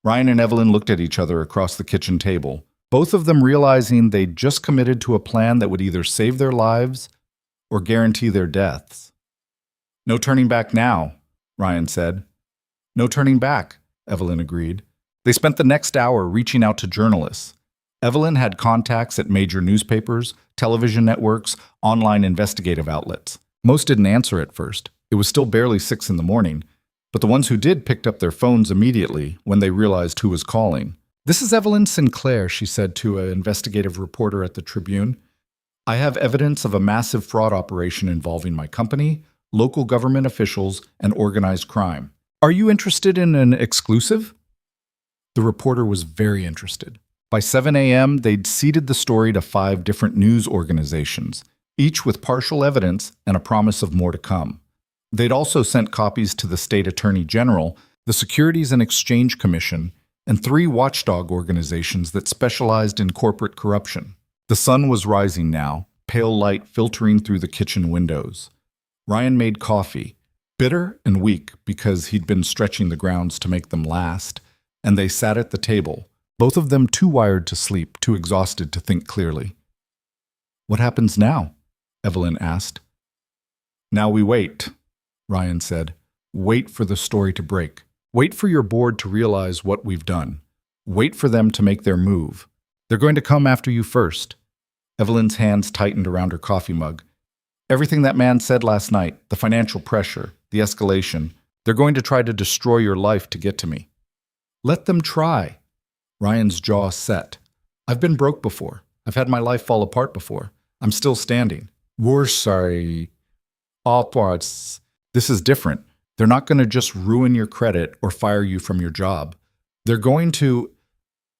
S1: Ryan and Evelyn looked at each other across the kitchen table, both of them realizing they'd just committed to a plan that would either save their lives or guarantee their deaths. No turning back now, Ryan said. No turning back, Evelyn agreed. They spent the next hour reaching out to journalists. Evelyn had contacts at major newspapers, television networks, online investigative outlets. Most didn't answer at first. It was still barely 6 in the morning, but the ones who did picked up their phones immediately when they realized who was calling. This is Evelyn Sinclair, she said to an investigative reporter at the Tribune. I have evidence of a massive fraud operation involving my company, local government officials, and organized crime. Are you interested in an exclusive? The reporter was very interested. By 7 a.m., they'd seeded the story to 5 different news organizations, each with partial evidence and a promise of more to come. They'd also sent copies to the state attorney general, the Securities and Exchange Commission, and 3 watchdog organizations that specialized in corporate corruption. The sun was rising now, pale light filtering through the kitchen windows. Ryan made coffee, bitter and weak because he'd been stretching the grounds to make them last, and they sat at the table, both of them too wired to sleep, too exhausted to think clearly. "What happens now?" Evelyn asked. "Now we wait," Ryan said. "Wait for the story to break. Wait for your board to realize what we've done. Wait for them to make their move. They're going to come after you first." Evelyn's hands tightened around her coffee mug. "Everything that man said last night, the financial pressure, the escalation, they're going to try to destroy your life to get to me." "Let them try." Ryan's jaw set. "I've been broke before. I've had my life fall apart before. I'm still standing." "We're sorry. Upwards." "This is different. They're not going to just ruin your credit or fire you from your job. They're going to—"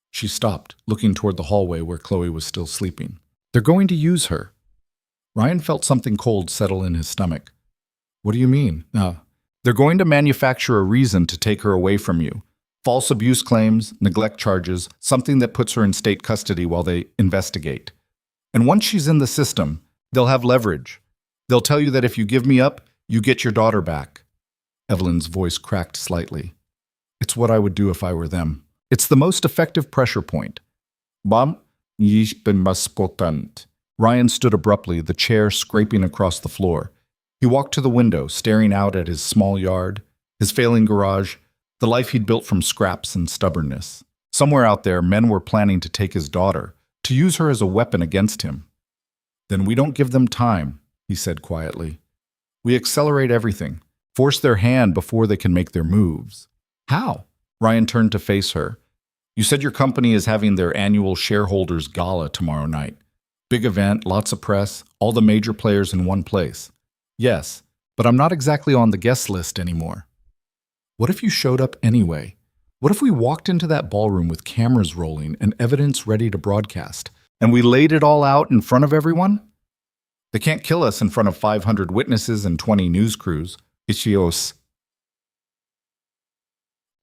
S1: She stopped, looking toward the hallway where Chloe was still sleeping. "They're going to use her." Ryan felt something cold settle in his stomach. "What do you mean?" "They're going to manufacture a reason to take her away from you. False abuse claims, neglect charges, something that puts her in state custody while they investigate. And once she's in the system, they'll have leverage. They'll tell you that if you give me up, you get your daughter back." Evelyn's voice cracked slightly. "It's what I would do if I were them. It's the most effective pressure point." "Bam, ich bin maspotant." Ryan stood abruptly, the chair scraping across the floor. He walked to the window, staring out at his small yard, his failing garage, the life he'd built from scraps and stubbornness. Somewhere out there, men were planning to take his daughter, to use her as a weapon against him. "Then we don't give them time," he said quietly. "We accelerate everything, force their hand before they can make their moves." "How?" Ryan turned to face her. "You said your company is having their annual shareholders gala tomorrow night. Big event, lots of press, all the major players in one place." "Yes, but I'm not exactly on the guest list anymore." "What if you showed up anyway? What if we walked into that ballroom with cameras rolling and evidence ready to broadcast, and we laid it all out in front of everyone?" "They can't kill us in front of 500 witnesses and 20 news crews. Ischios."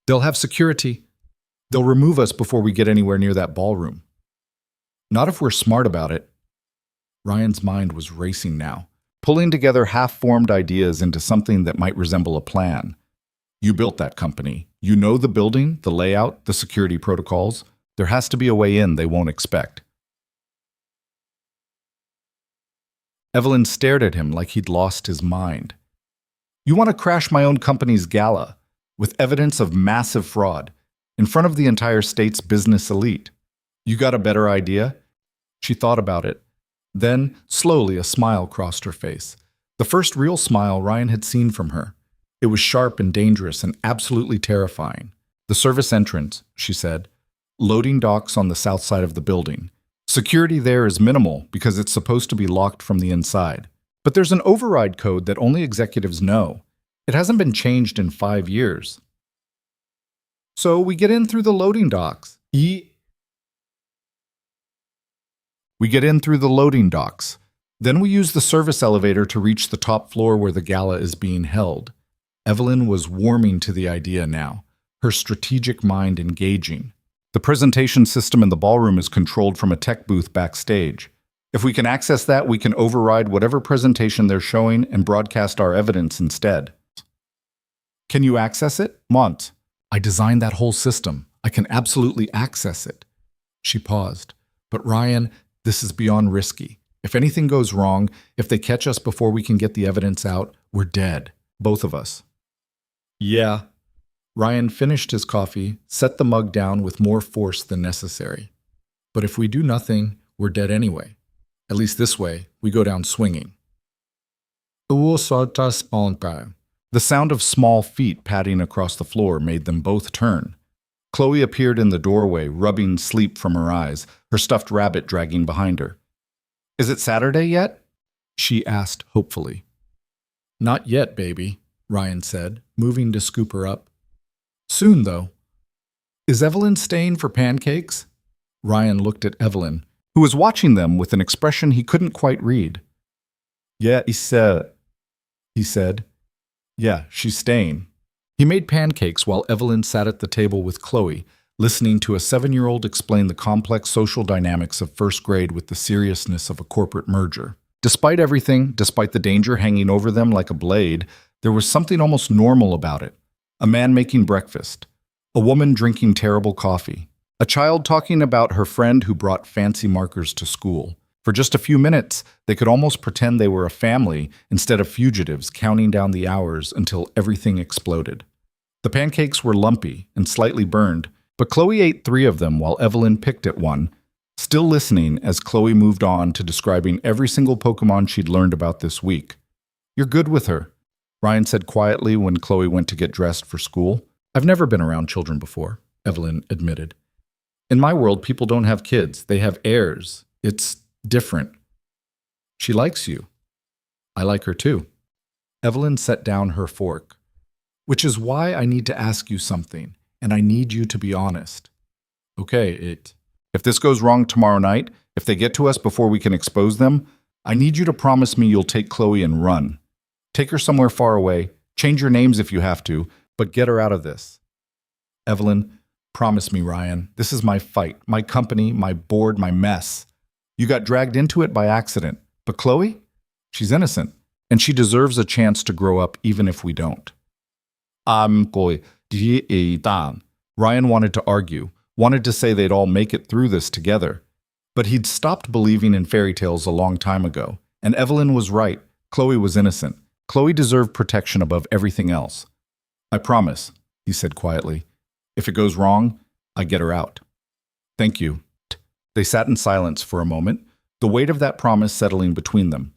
S1: "They'll have security. They'll remove us before we get anywhere near that ballroom." "Not if we're smart about it." Ryan's mind was racing now, pulling together half-formed ideas into something that might resemble a plan. "You built that company. You know the building, the layout, the security protocols. There has to be a way in they won't expect." Evelyn stared at him like he'd lost his mind. "You want to crash my own company's gala, with evidence of massive fraud, in front of the entire state's business elite. You got a better idea?" She thought about it. Then, slowly, a smile crossed her face. The first real smile Ryan had seen from her. It was sharp and dangerous and absolutely terrifying. "The service entrance," she said. "Loading docks on the south side of the building. Security there is minimal because it's supposed to be locked from the inside. But there's an override code that only executives know. It hasn't been changed in 5 years. So we get in through the loading docks. We get in through the loading docks. Then we use the service elevator to reach the top floor where the gala is being held." Evelyn was warming to the idea now, her strategic mind engaging. "The presentation system in the ballroom is controlled from a tech booth backstage. If we can access that, we can override whatever presentation they're showing and broadcast our evidence instead." "Can you access it?" "Mont. I designed that whole system. I can absolutely access it." She paused. "But Ryan, this is beyond risky. If anything goes wrong, if they catch us before we can get the evidence out, we're dead. Both of us." "Yeah." Ryan finished his coffee, set the mug down with more force than necessary. "But if we do nothing, we're dead anyway. At least this way, we go down swinging." The sound of small feet padding across the floor made them both turn. Chloe appeared in the doorway, rubbing sleep from her eyes, her stuffed rabbit dragging behind her. "Is it Saturday yet?" she asked hopefully. "Not yet, baby," Ryan said, moving to scoop her up. "Soon, though." "Is Evelyn staying for pancakes?" Ryan looked at Evelyn, who was watching them with an expression he couldn't quite read. "Yeah, he said. Yeah, she's staying." He made pancakes while Evelyn sat at the table with Chloe, listening to a 7-year-old explain the complex social dynamics of first grade with the seriousness of a corporate merger. Despite everything, despite the danger hanging over them like a blade, there was something almost normal about it. A man making breakfast. A woman drinking terrible coffee. A child talking about her friend who brought fancy markers to school. For just a few minutes, they could almost pretend they were a family instead of fugitives counting down the hours until everything exploded. The pancakes were lumpy and slightly burned, but Chloe ate 3 of them while Evelyn picked at one, still listening as Chloe moved on to describing every single Pokemon she'd learned about this week. "You're good with her," Ryan said quietly when Chloe went to get dressed for school. "I've never been around children before," Evelyn admitted. "In my world, people don't have kids. They have heirs. It's different." "She likes you." "I like her too." Evelyn set down her fork. "Which is why I need to ask you something, and I need you to be honest." "Okay, if this goes wrong tomorrow night, if they get to us before we can expose them, I need you to promise me you'll take Chloe and run. Take her somewhere far away, change your names if you have to, but get her out of this." "Evelyn, promise me, Ryan. This is my fight, my company, my board, my mess. You got dragged into it by accident. But Chloe? She's innocent, and she deserves a chance to grow up even if we don't." Ryan wanted to argue, wanted to say they'd all make it through this together. But he'd stopped believing in fairy tales a long time ago, and Evelyn was right. Chloe was innocent. Chloe deserved protection above everything else. "I promise," he said quietly. "If it goes wrong, I get her out." "Thank you." They sat in silence for a moment, the weight of that promise settling between them.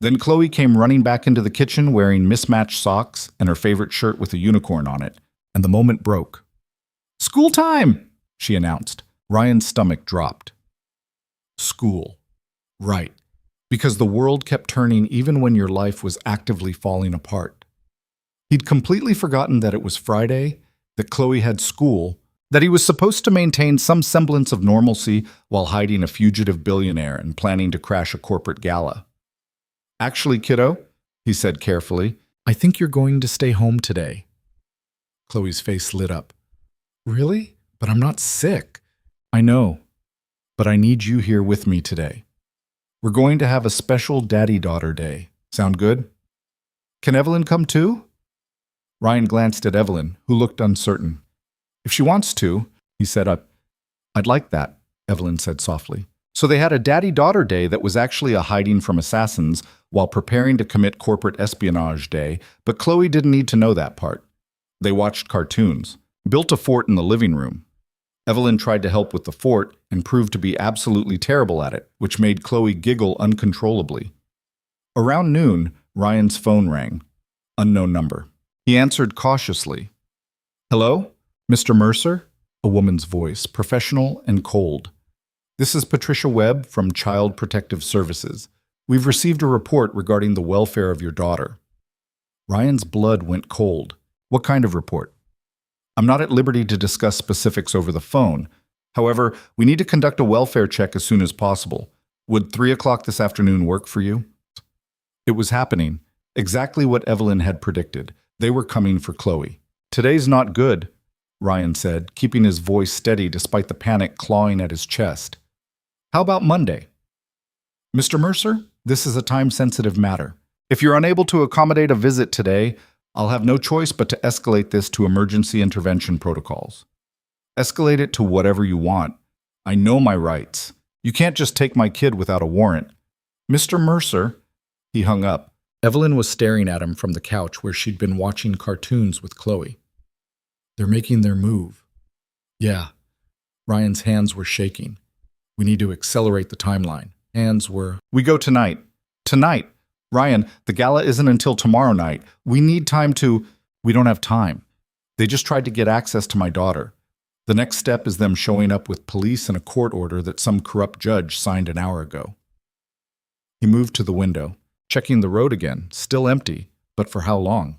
S1: Then Chloe came running back into the kitchen wearing mismatched socks and her favorite shirt with a unicorn on it, and the moment broke. "School time!" she announced. Ryan's stomach dropped. School. Right. Because the world kept turning even when your life was actively falling apart. He'd completely forgotten that it was Friday, that Chloe had school, that he was supposed to maintain some semblance of normalcy while hiding a fugitive billionaire and planning to crash a corporate gala. "Actually, kiddo," he said carefully, "I think you're going to stay home today." Chloe's face lit up. "Really? But I'm not sick." "I know, but I need you here with me today. We're going to have a special daddy-daughter day. Sound good?" "Can Evelyn come too?" Ryan glanced at Evelyn, who looked uncertain. "If she wants to," he said. "I'd like that," Evelyn said softly. So they had a daddy-daughter day that was actually a hiding from assassins while preparing to commit corporate espionage day, but Chloe didn't need to know that part. They watched cartoons, built a fort in the living room. Evelyn tried to help with the fort and proved to be absolutely terrible at it, which made Chloe giggle uncontrollably. Around noon, Ryan's phone rang. Unknown number. He answered cautiously. "Hello? Mr. Mercer?" A woman's voice, professional and cold. "This is Patricia Webb from Child Protective Services. We've received a report regarding the welfare of your daughter." Ryan's blood went cold. "What kind of report?" "I'm not at liberty to discuss specifics over the phone. However, we need to conduct a welfare check as soon as possible. Would 3 o'clock this afternoon work for you?" It was happening. Exactly what Evelyn had predicted. They were coming for Chloe. "Today's not good," Ryan said, keeping his voice steady despite the panic clawing at his chest. "How about Monday?" "Mr. Mercer, this is a time-sensitive matter. If you're unable to accommodate a visit today, I'll have no choice but to escalate this to emergency intervention protocols." "Escalate it to whatever you want. I know my rights. You can't just take my kid without a warrant." "Mr. Mercer," he hung up. Evelyn was staring at him from the couch where she'd been watching cartoons with Chloe. "They're making their move." "Yeah." Ryan's hands were shaking. "We need to accelerate the timeline." Hands were, "We go tonight. Tonight. Ryan, the gala isn't until tomorrow night. We need time to—" "We don't have time. They just tried to get access to my daughter. The next step is them showing up with police and a court order that some corrupt judge signed an hour ago." He moved to the window, checking the road again, still empty, but for how long?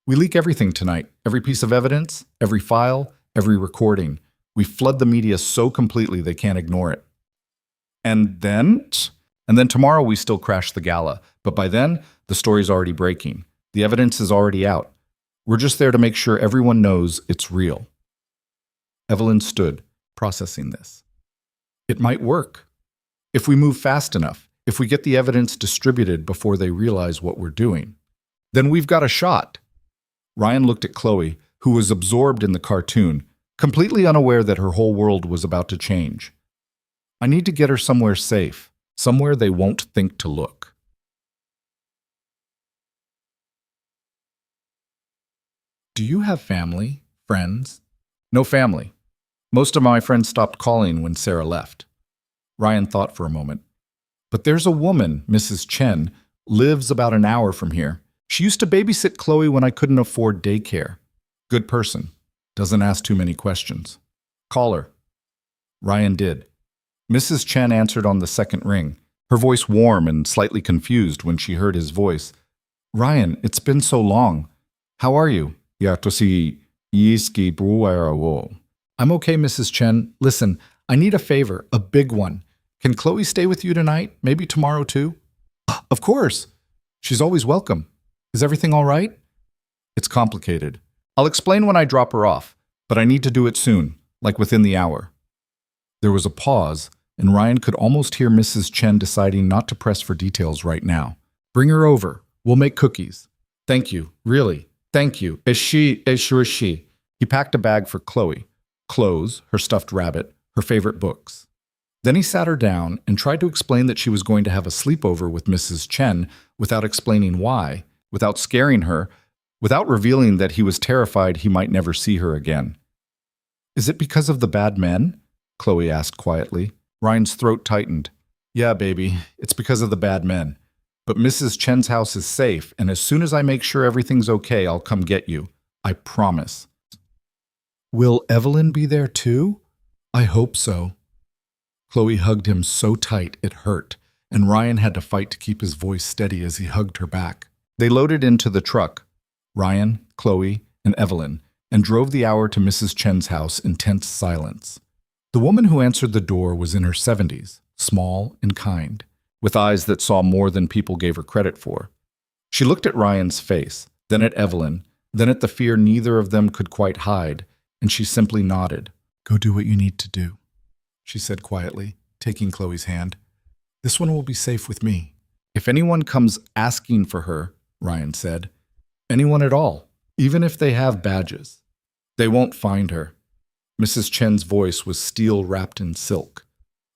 S1: "We leak everything tonight, every piece of evidence, every file, every recording. We flood the media so completely they can't ignore it. And then tomorrow we still crash the gala, but by then, the story's already breaking. The evidence is already out. We're just there to make sure everyone knows it's real." Evelyn stood, processing this. "It might work. If we move fast enough, if we get the evidence distributed before they realize what we're doing, then we've got a shot." Ryan looked at Chloe, who was absorbed in the cartoon. completely unaware that her whole world was about to change. I need to get her somewhere safe, somewhere they won't think to look. Do you have family, friends? No family. Most of my friends stopped calling when Sarah left. Ryan thought for a moment. But there's a woman, Mrs. Chen, lives about an hour from here. She used to babysit Chloe when I couldn't afford daycare. Good person. Doesn't ask too many questions. Call her. Ryan did. Mrs. Chen answered on the second ring, her voice warm and slightly confused when she heard his voice. Ryan, it's been so long. How are you? I'm okay, Mrs. Chen. Listen, I need a favor, a big one. Can Chloe stay with you tonight? Maybe tomorrow too? Of course. She's always welcome. Is everything all right? It's complicated. I'll explain when I drop her off, but I need to do it soon, like within the hour. There was a pause, and Ryan could almost hear Mrs. Chen deciding not to press for details right now. Bring her over. We'll make cookies. Thank you, really. Thank you. Is she? He packed a bag for Chloe. Clothes, her stuffed rabbit, her favorite books. Then he sat her down and tried to explain that she was going to have a sleepover with Mrs. Chen without explaining why, without scaring her, without revealing that he was terrified he might never see her again. Is it because of the bad men? Chloe asked quietly. Ryan's throat tightened. Yeah, baby, it's because of the bad men. But Mrs. Chen's house is safe, and as soon as I make sure everything's okay, I'll come get you. I promise. Will Evelyn be there too? I hope so. Chloe hugged him so tight it hurt, and Ryan had to fight to keep his voice steady as he hugged her back. They loaded into the truck, Ryan, Chloe, and Evelyn, and drove the hour to Mrs. Chen's house in tense silence. The woman who answered the door was in her 70s, small and kind, with eyes that saw more than people gave her credit for. She looked at Ryan's face, then at Evelyn, then at the fear neither of them could quite hide, and she simply nodded. Go do what you need to do, she said quietly, taking Chloe's hand. This one will be safe with me. If anyone comes asking for her, Ryan said, anyone at all, even if they have badges, they won't find her. Mrs. Chen's voice was steel wrapped in silk.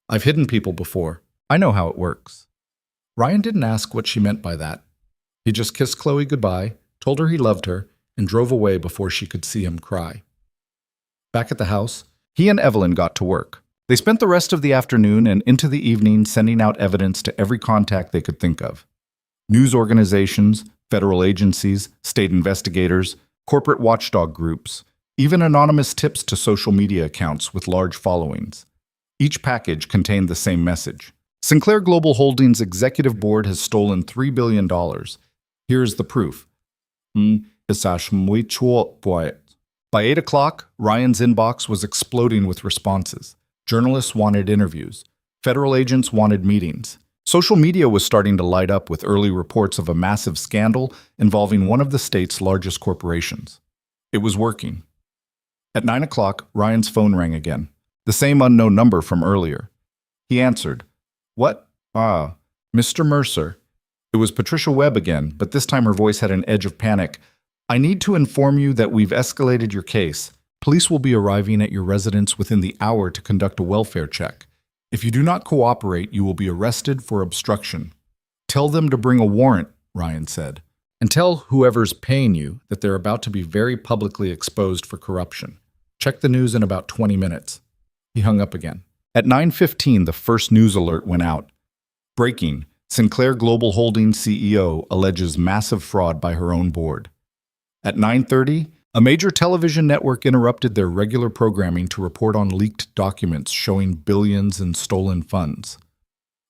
S1: I've hidden people before. I know how it works. Ryan didn't ask what she meant by that. He just kissed Chloe goodbye, told her he loved her, and drove away before she could see him cry. Back at the house, he and Evelyn got to work. They spent the rest of the afternoon and into the evening sending out evidence to every contact they could think of. News organizations, federal agencies, state investigators, corporate watchdog groups, even anonymous tips to social media accounts with large followings. Each package contained the same message. Sinclair Global Holdings' executive board has stolen $3 billion. Here's the proof. By 8 o'clock, Ryan's inbox was exploding with responses. Journalists wanted interviews. Federal agents wanted meetings. Social media was starting to light up with early reports of a massive scandal involving one of the state's largest corporations. It was working. At 9 o'clock, Ryan's phone rang again. The same unknown number from earlier. He answered. What? Mr. Mercer. It was Patricia Webb again, but this time her voice had an edge of panic. I need to inform you that we've escalated your case. Police will be arriving at your residence within the hour to conduct a welfare check. If you do not cooperate, you will be arrested for obstruction. Tell them to bring a warrant, Ryan said, and tell whoever's paying you that they're about to be very publicly exposed for corruption. Check the news in about 20 minutes. He hung up again. At 9:15, the first news alert went out. Breaking, Sinclair Global Holdings CEO alleges massive fraud by her own board. At 9:30, a major television network interrupted their regular programming to report on leaked documents showing billions in stolen funds.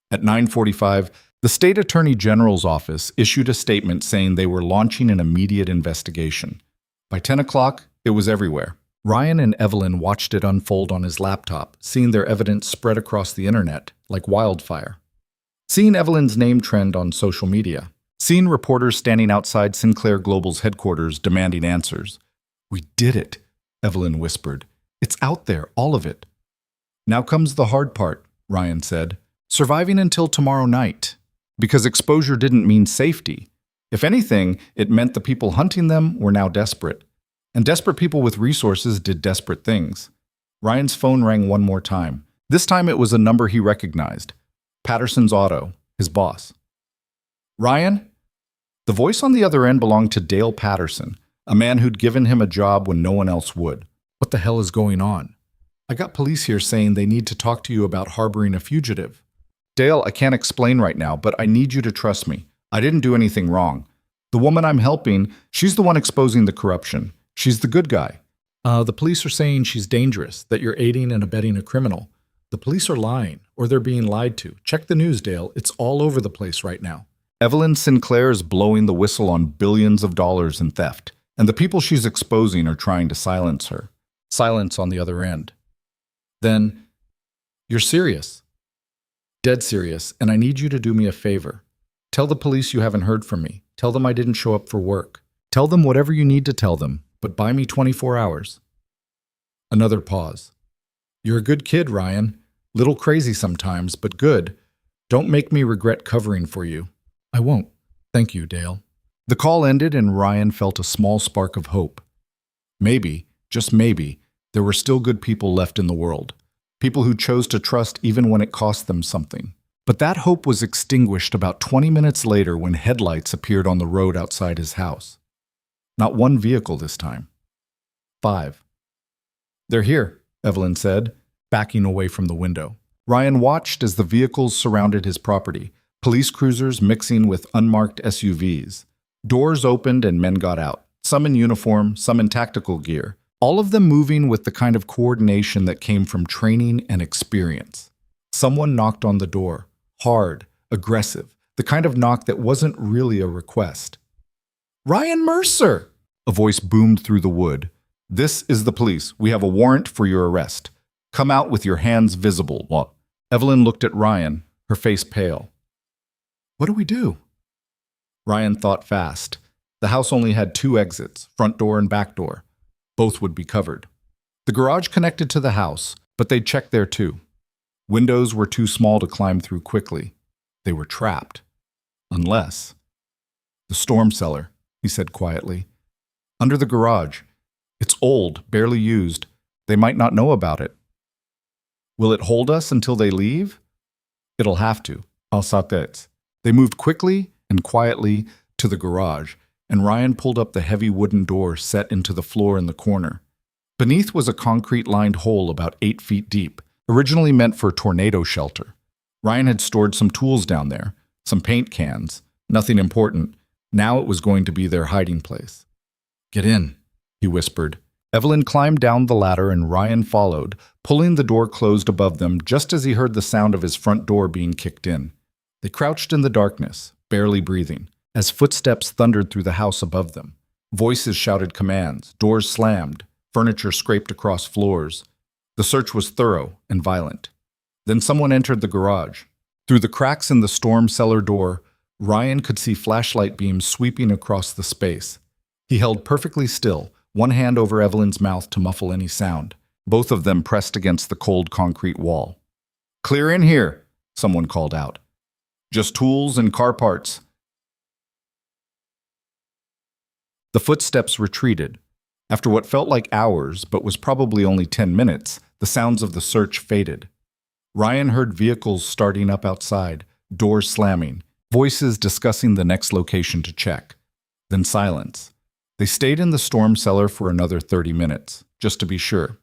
S1: At 9:45, the state attorney general's office issued a statement saying they were launching an immediate investigation. By 10 o'clock, it was everywhere. Ryan and Evelyn watched it unfold on his laptop, seeing their evidence spread across the internet like wildfire. Seeing Evelyn's name trend on social media. Seeing reporters standing outside Sinclair Global's headquarters demanding answers. We did it, Evelyn whispered. It's out there, all of it. Now comes the hard part, Ryan said. Surviving until tomorrow night. Because exposure didn't mean safety. If anything, it meant the people hunting them were now desperate. And desperate people with resources did desperate things. Ryan's phone rang one more time. This time it was a number he recognized. Patterson's Auto, his boss. Ryan? The voice on the other end belonged to Dale Patterson, a man who'd given him a job when no one else would. What the hell is going on? I got police here saying they need to talk to you about harboring a fugitive. Dale, I can't explain right now, but I need you to trust me. I didn't do anything wrong. The woman I'm helping, she's the one exposing the corruption. She's the good guy. The police are saying she's dangerous, that you're aiding and abetting a criminal. The police are lying, or they're being lied to. Check the news, Dale. It's all over the place right now. Evelyn Sinclair is blowing the whistle on billions of dollars in theft, and the people she's exposing are trying to silence her. Silence on the other end. Then, you're serious. Dead serious, and I need you to do me a favor. Tell the police you haven't heard from me. Tell them I didn't show up for work. Tell them whatever you need to tell them, but buy me 24 hours. Another pause. You're a good kid, Ryan. Little crazy sometimes, but good. Don't make me regret covering for you. I won't. Thank you, Dale. The call ended and Ryan felt a small spark of hope. Maybe, just maybe, there were still good people left in the world. People who chose to trust even when it cost them something. But that hope was extinguished about 20 minutes later when headlights appeared on the road outside his house. Not one vehicle this time. 5. They're here, Evelyn said, backing away from the window. Ryan watched as the vehicles surrounded his property, police cruisers mixing with unmarked SUVs. Doors opened and men got out, some in uniform, some in tactical gear, all of them moving with the kind of coordination that came from training and experience. Someone knocked on the door, hard, aggressive, the kind of knock that wasn't really a request. Ryan Mercer! A voice boomed through the wood. This is the police. We have a warrant for your arrest. Come out with your hands visible. Evelyn looked at Ryan, her face pale. What do we do? Ryan thought fast. The house only had 2 exits, front door and back door. Both would be covered. The garage connected to the house, but they'd check there too. Windows were too small to climb through quickly. They were trapped. Unless... The storm cellar, he said quietly. Under the garage. It's old, barely used. They might not know about it. Will it hold us until they leave? It'll have to. Alsates. They moved quickly and quietly to the garage, and Ryan pulled up the heavy wooden door set into the floor in the corner. Beneath was a concrete-lined hole about 8 feet deep, originally meant for tornado shelter. Ryan had stored some tools down there, some paint cans, nothing important. Now it was going to be their hiding place. Get in, he whispered. Evelyn climbed down the ladder and Ryan followed, pulling the door closed above them just as he heard the sound of his front door being kicked in. They crouched in the darkness, barely breathing, as footsteps thundered through the house above them. Voices shouted commands, doors slammed, furniture scraped across floors. The search was thorough and violent. Then someone entered the garage. Through the cracks in the storm cellar door, Ryan could see flashlight beams sweeping across the space. He held perfectly still, one hand over Evelyn's mouth to muffle any sound, both of them pressed against the cold concrete wall. Clear in here, someone called out. Just tools and car parts. The footsteps retreated. After what felt like hours, but was probably only 10 minutes, the sounds of the search faded. Ryan heard vehicles starting up outside, doors slamming, voices discussing the next location to check. Then silence. They stayed in the storm cellar for another 30 minutes, just to be sure.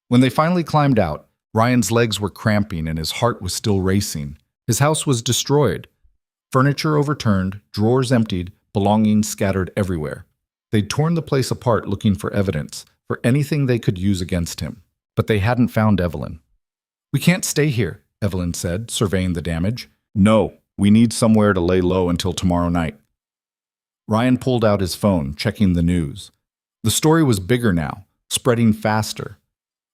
S1: When they finally climbed out, Ryan's legs were cramping and his heart was still racing. His house was destroyed. Furniture overturned, drawers emptied, belongings scattered everywhere. They'd torn the place apart looking for evidence, for anything they could use against him. But they hadn't found Evelyn. We can't stay here, Evelyn said, surveying the damage. No, we need somewhere to lay low until tomorrow night. Ryan pulled out his phone, checking the news. The story was bigger now, spreading faster.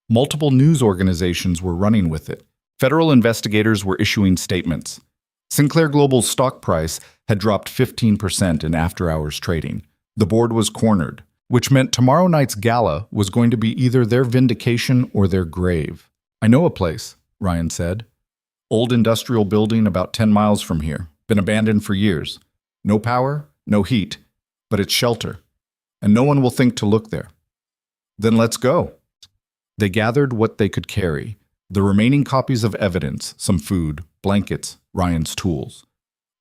S1: Multiple news organizations were running with it. Federal investigators were issuing statements. Sinclair Global's stock price had dropped 15% in after-hours trading. The board was cornered, which meant tomorrow night's gala was going to be either their vindication or their grave. I know a place, Ryan said. Old industrial building about 10 miles from here. Been abandoned for years. No power, no heat, but it's shelter. And no one will think to look there. Then let's go. They gathered what they could carry, the remaining copies of evidence, some food, blankets, Ryan's tools.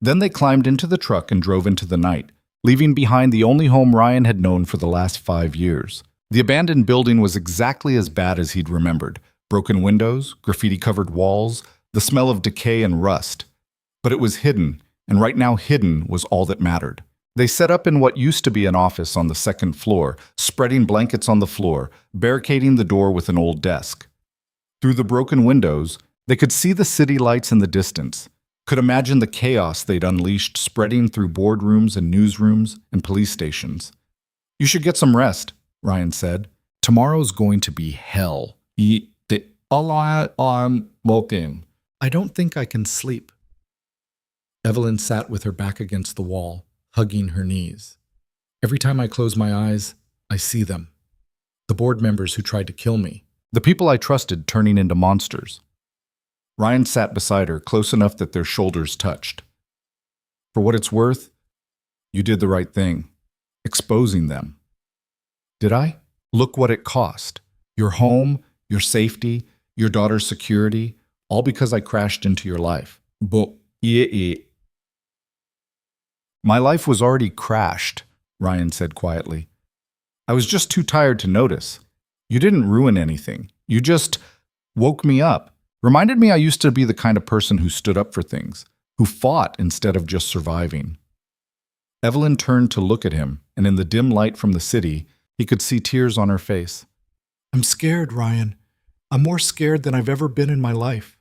S1: Then they climbed into the truck and drove into the night, leaving behind the only home Ryan had known for the last 5 years. The abandoned building was exactly as bad as he'd remembered. Broken windows, graffiti-covered walls, the smell of decay and rust. But it was hidden, and right now hidden was all that mattered. They set up in what used to be an office on the second floor, spreading blankets on the floor, barricading the door with an old desk. Through the broken windows, they could see the city lights in the distance, could imagine the chaos they'd unleashed spreading through boardrooms and newsrooms and police stations. You should get some rest, Ryan said. Tomorrow's going to be hell. I'm looking. I don't think I can sleep. Evelyn sat with her back against the wall, hugging her knees. Every time I close my eyes, I see them. The board members who tried to kill me. The people I trusted turning into monsters. Ryan sat beside her, close enough that their shoulders touched. For what it's worth, you did the right thing, exposing them. Did I? Look what it cost. Your home, your safety, your daughter's security, all because I crashed into your life. But yeah. My life was already crashed, Ryan said quietly. I was just too tired to notice. You didn't ruin anything. You just woke me up. Reminded me I used to be the kind of person who stood up for things, who fought instead of just surviving. Evelyn turned to look at him, and in the dim light from the city, he could see tears on her face. I'm scared, Ryan. I'm more scared than I've ever been in my life.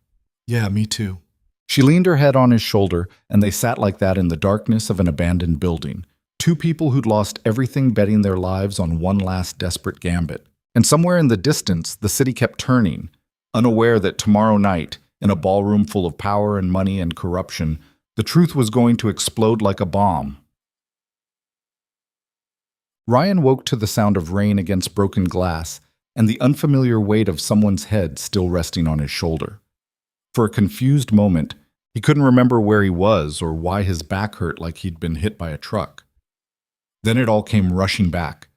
S1: Yeah, me too. She leaned her head on his shoulder, and they sat like that in the darkness of an abandoned building. Two people who'd lost everything betting their lives on one last desperate gambit. And somewhere in the distance, the city kept turning, unaware that tomorrow night, in a ballroom full of power and money and corruption, the truth was going to explode like a bomb. Ryan woke to the sound of rain against broken glass and the unfamiliar weight of someone's head still resting on his shoulder. For a confused moment, he couldn't remember where he was or why his back hurt like he'd been hit by a truck. Then it all came rushing back.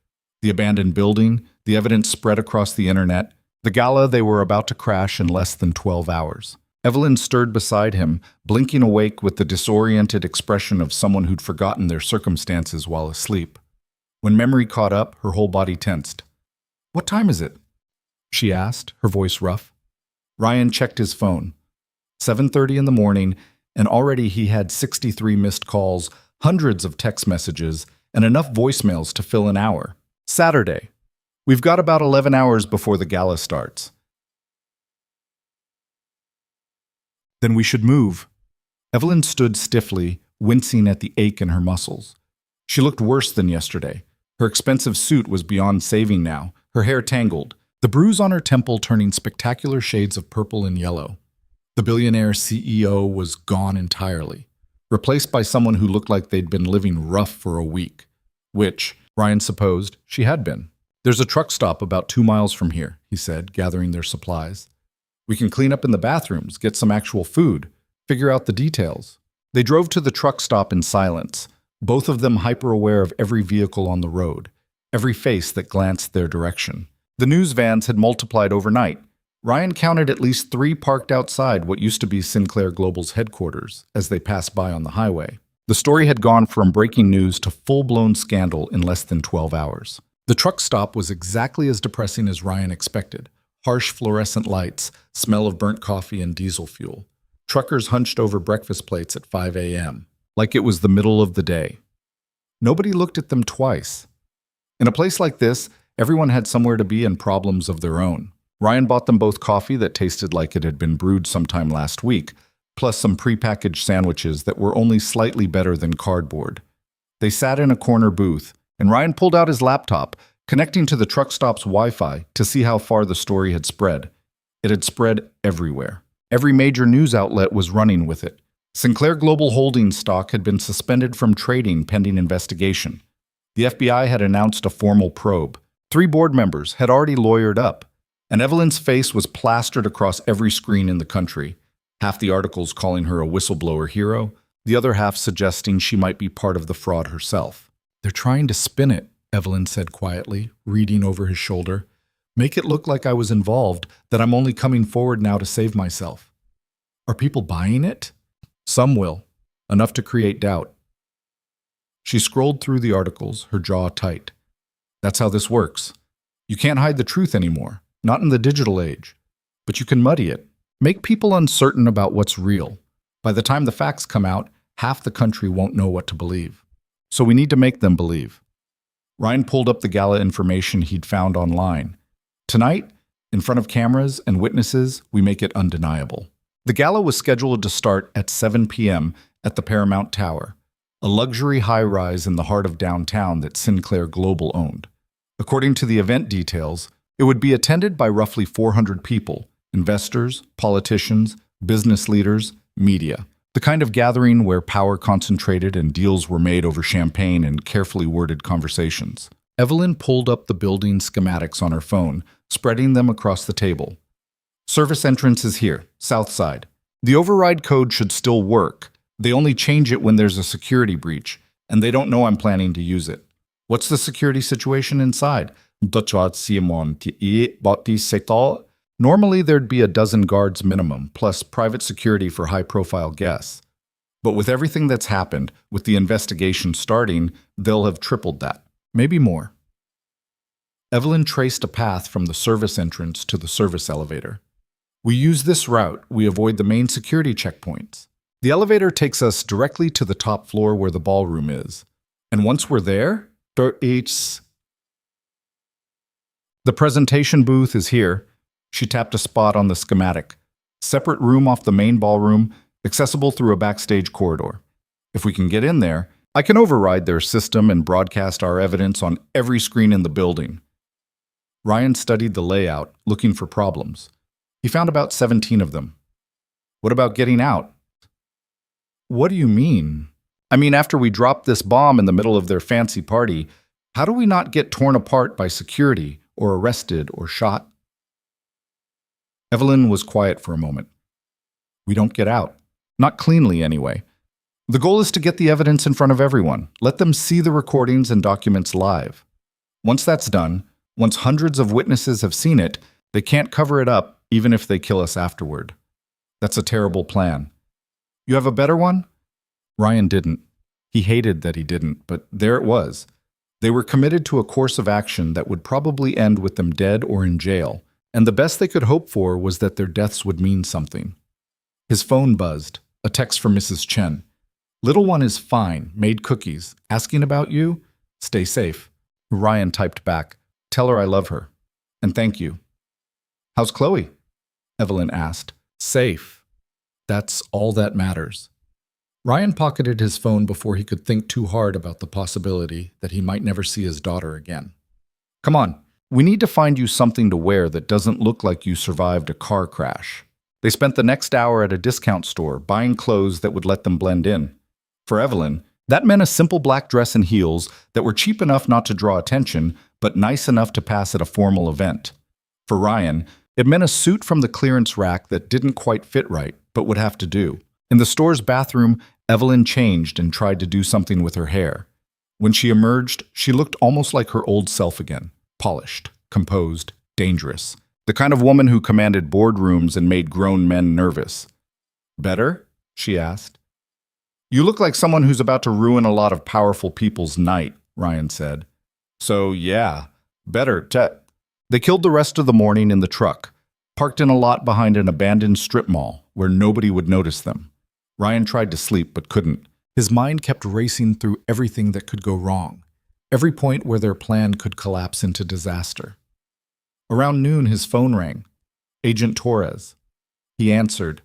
S1: The abandoned building, the evidence spread across the internet, the gala they were about to crash in less than 12 hours. Evelyn stirred beside him, blinking awake with the disoriented expression of someone who'd forgotten their circumstances while asleep. When memory caught up, her whole body tensed. What time is it? She asked, her voice rough. Ryan checked his phone. 7:30 in the morning, and already he had 63 missed calls, hundreds of text messages, and enough voicemails to fill an hour. Saturday. We've got about 11 hours before the gala starts. Then we should move. Evelyn stood stiffly, wincing at the ache in her muscles. She looked worse than yesterday. Her expensive suit was beyond saving now, her hair tangled, the bruise on her temple turning spectacular shades of purple and yellow. The Billionaire CEO was gone entirely, replaced by someone who looked like they'd been living rough for a week, which, Ryan supposed, she had been. There's a truck stop about 2 miles from here, he said, gathering their supplies. We can clean up in the bathrooms, get some actual food, figure out the details. They drove to the truck stop in silence, both of them hyper-aware of every vehicle on the road, every face that glanced their direction. The news vans had multiplied overnight. Ryan counted at least 3 parked outside what used to be Sinclair Global's headquarters as they passed by on the highway. The story had gone from breaking news to full-blown scandal in less than 12 hours. The truck stop was exactly as depressing as Ryan expected. Harsh fluorescent lights, smell of burnt coffee and diesel fuel. Truckers hunched over breakfast plates at 5 a.m., like it was the middle of the day. Nobody looked at them twice. In a place like this, everyone had somewhere to be and problems of their own. Ryan bought them both coffee that tasted like it had been brewed sometime last week, plus some prepackaged sandwiches that were only slightly better than cardboard. They sat in a corner booth, and Ryan pulled out his laptop, connecting to the truck stop's Wi-Fi to see how far the story had spread. It had spread everywhere. Every major news outlet was running with it. Sinclair Global Holdings stock had been suspended from trading pending investigation. The FBI had announced a formal probe. 3 board members had already lawyered up, and Evelyn's face was plastered across every screen in the country, half the articles calling her a whistleblower hero, the other half suggesting she might be part of the fraud herself. They're trying to spin it, Evelyn said quietly, reading over his shoulder. Make it look like I was involved, that I'm only coming forward now to save myself. Are people buying it? Some will, enough to create doubt. She scrolled through the articles, her jaw tight. That's how this works. You can't hide the truth anymore, not in the digital age. But you can muddy it, make people uncertain about what's real. By the time the facts come out, half the country won't know what to believe. So we need to make them believe. Ryan pulled up the gala information he'd found online. Tonight, in front of cameras and witnesses, we make it undeniable. The gala was scheduled to start at 7 p.m. at the Paramount Tower, a luxury high-rise in the heart of downtown that Sinclair Global owned. According to the event details, it would be attended by roughly 400 people, investors, politicians, business leaders, media. The kind of gathering where power concentrated and deals were made over champagne and carefully worded conversations. Evelyn pulled up the building schematics on her phone, spreading them across the table. Service entrance is here, south side. The override code should still work. They only change it when there's a security breach, and they don't know I'm planning to use it. What's the security situation inside? Normally there'd be a dozen guards minimum, plus private security for high-profile guests. But with everything that's happened, with the investigation starting, they'll have tripled that. Maybe more. Evelyn traced a path from the service entrance to the service elevator. We use this route, we avoid the main security checkpoints. The elevator takes us directly to the top floor where the ballroom is. And once we're there, the presentation booth is here. She tapped a spot on the schematic. Separate room off the main ballroom, accessible through a backstage corridor. If we can get in there, I can override their system and broadcast our evidence on every screen in the building. Ryan studied the layout, looking for problems. He found about 17 of them. What about getting out? What do you mean? I mean, after we drop this bomb in the middle of their fancy party, how do we not get torn apart by security or arrested or shot? Evelyn was quiet for a moment. We don't get out. Not cleanly, anyway. The goal is to get the evidence in front of everyone. Let them see the recordings and documents live. Once that's done, once hundreds of witnesses have seen it, they can't cover it up even if they kill us afterward. That's a terrible plan. You have a better one? Ryan didn't. He hated that he didn't, but there it was. They were committed to a course of action that would probably end with them dead or in jail, and the best they could hope for was that their deaths would mean something. His phone buzzed, a text from Mrs. Chen. Little one is fine, made cookies. Asking about you? Stay safe. Ryan typed back, tell her I love her. And thank you. How's Chloe? Evelyn asked. Safe. That's all that matters. Ryan pocketed his phone before he could think too hard about the possibility that he might never see his daughter again. Come on, we need to find you something to wear that doesn't look like you survived a car crash. They spent the next hour at a discount store buying clothes that would let them blend in. For Evelyn, that meant a simple black dress and heels that were cheap enough not to draw attention, but nice enough to pass at a formal event. For Ryan, it meant a suit from the clearance rack that didn't quite fit right, but would have to do. In the store's bathroom, Evelyn changed and tried to do something with her hair. When she emerged, she looked almost like her old self again, polished, composed, dangerous. The kind of woman who commanded boardrooms and made grown men nervous. Better? She asked. You look like someone who's about to ruin a lot of powerful people's night, Ryan said. So, yeah, better. They killed the rest of the morning in the truck, parked in a lot behind an abandoned strip mall where nobody would notice them. Ryan tried to sleep but couldn't. His mind kept racing through everything that could go wrong, every point where their plan could collapse into disaster. Around noon, his phone rang. Agent Torres. He answered.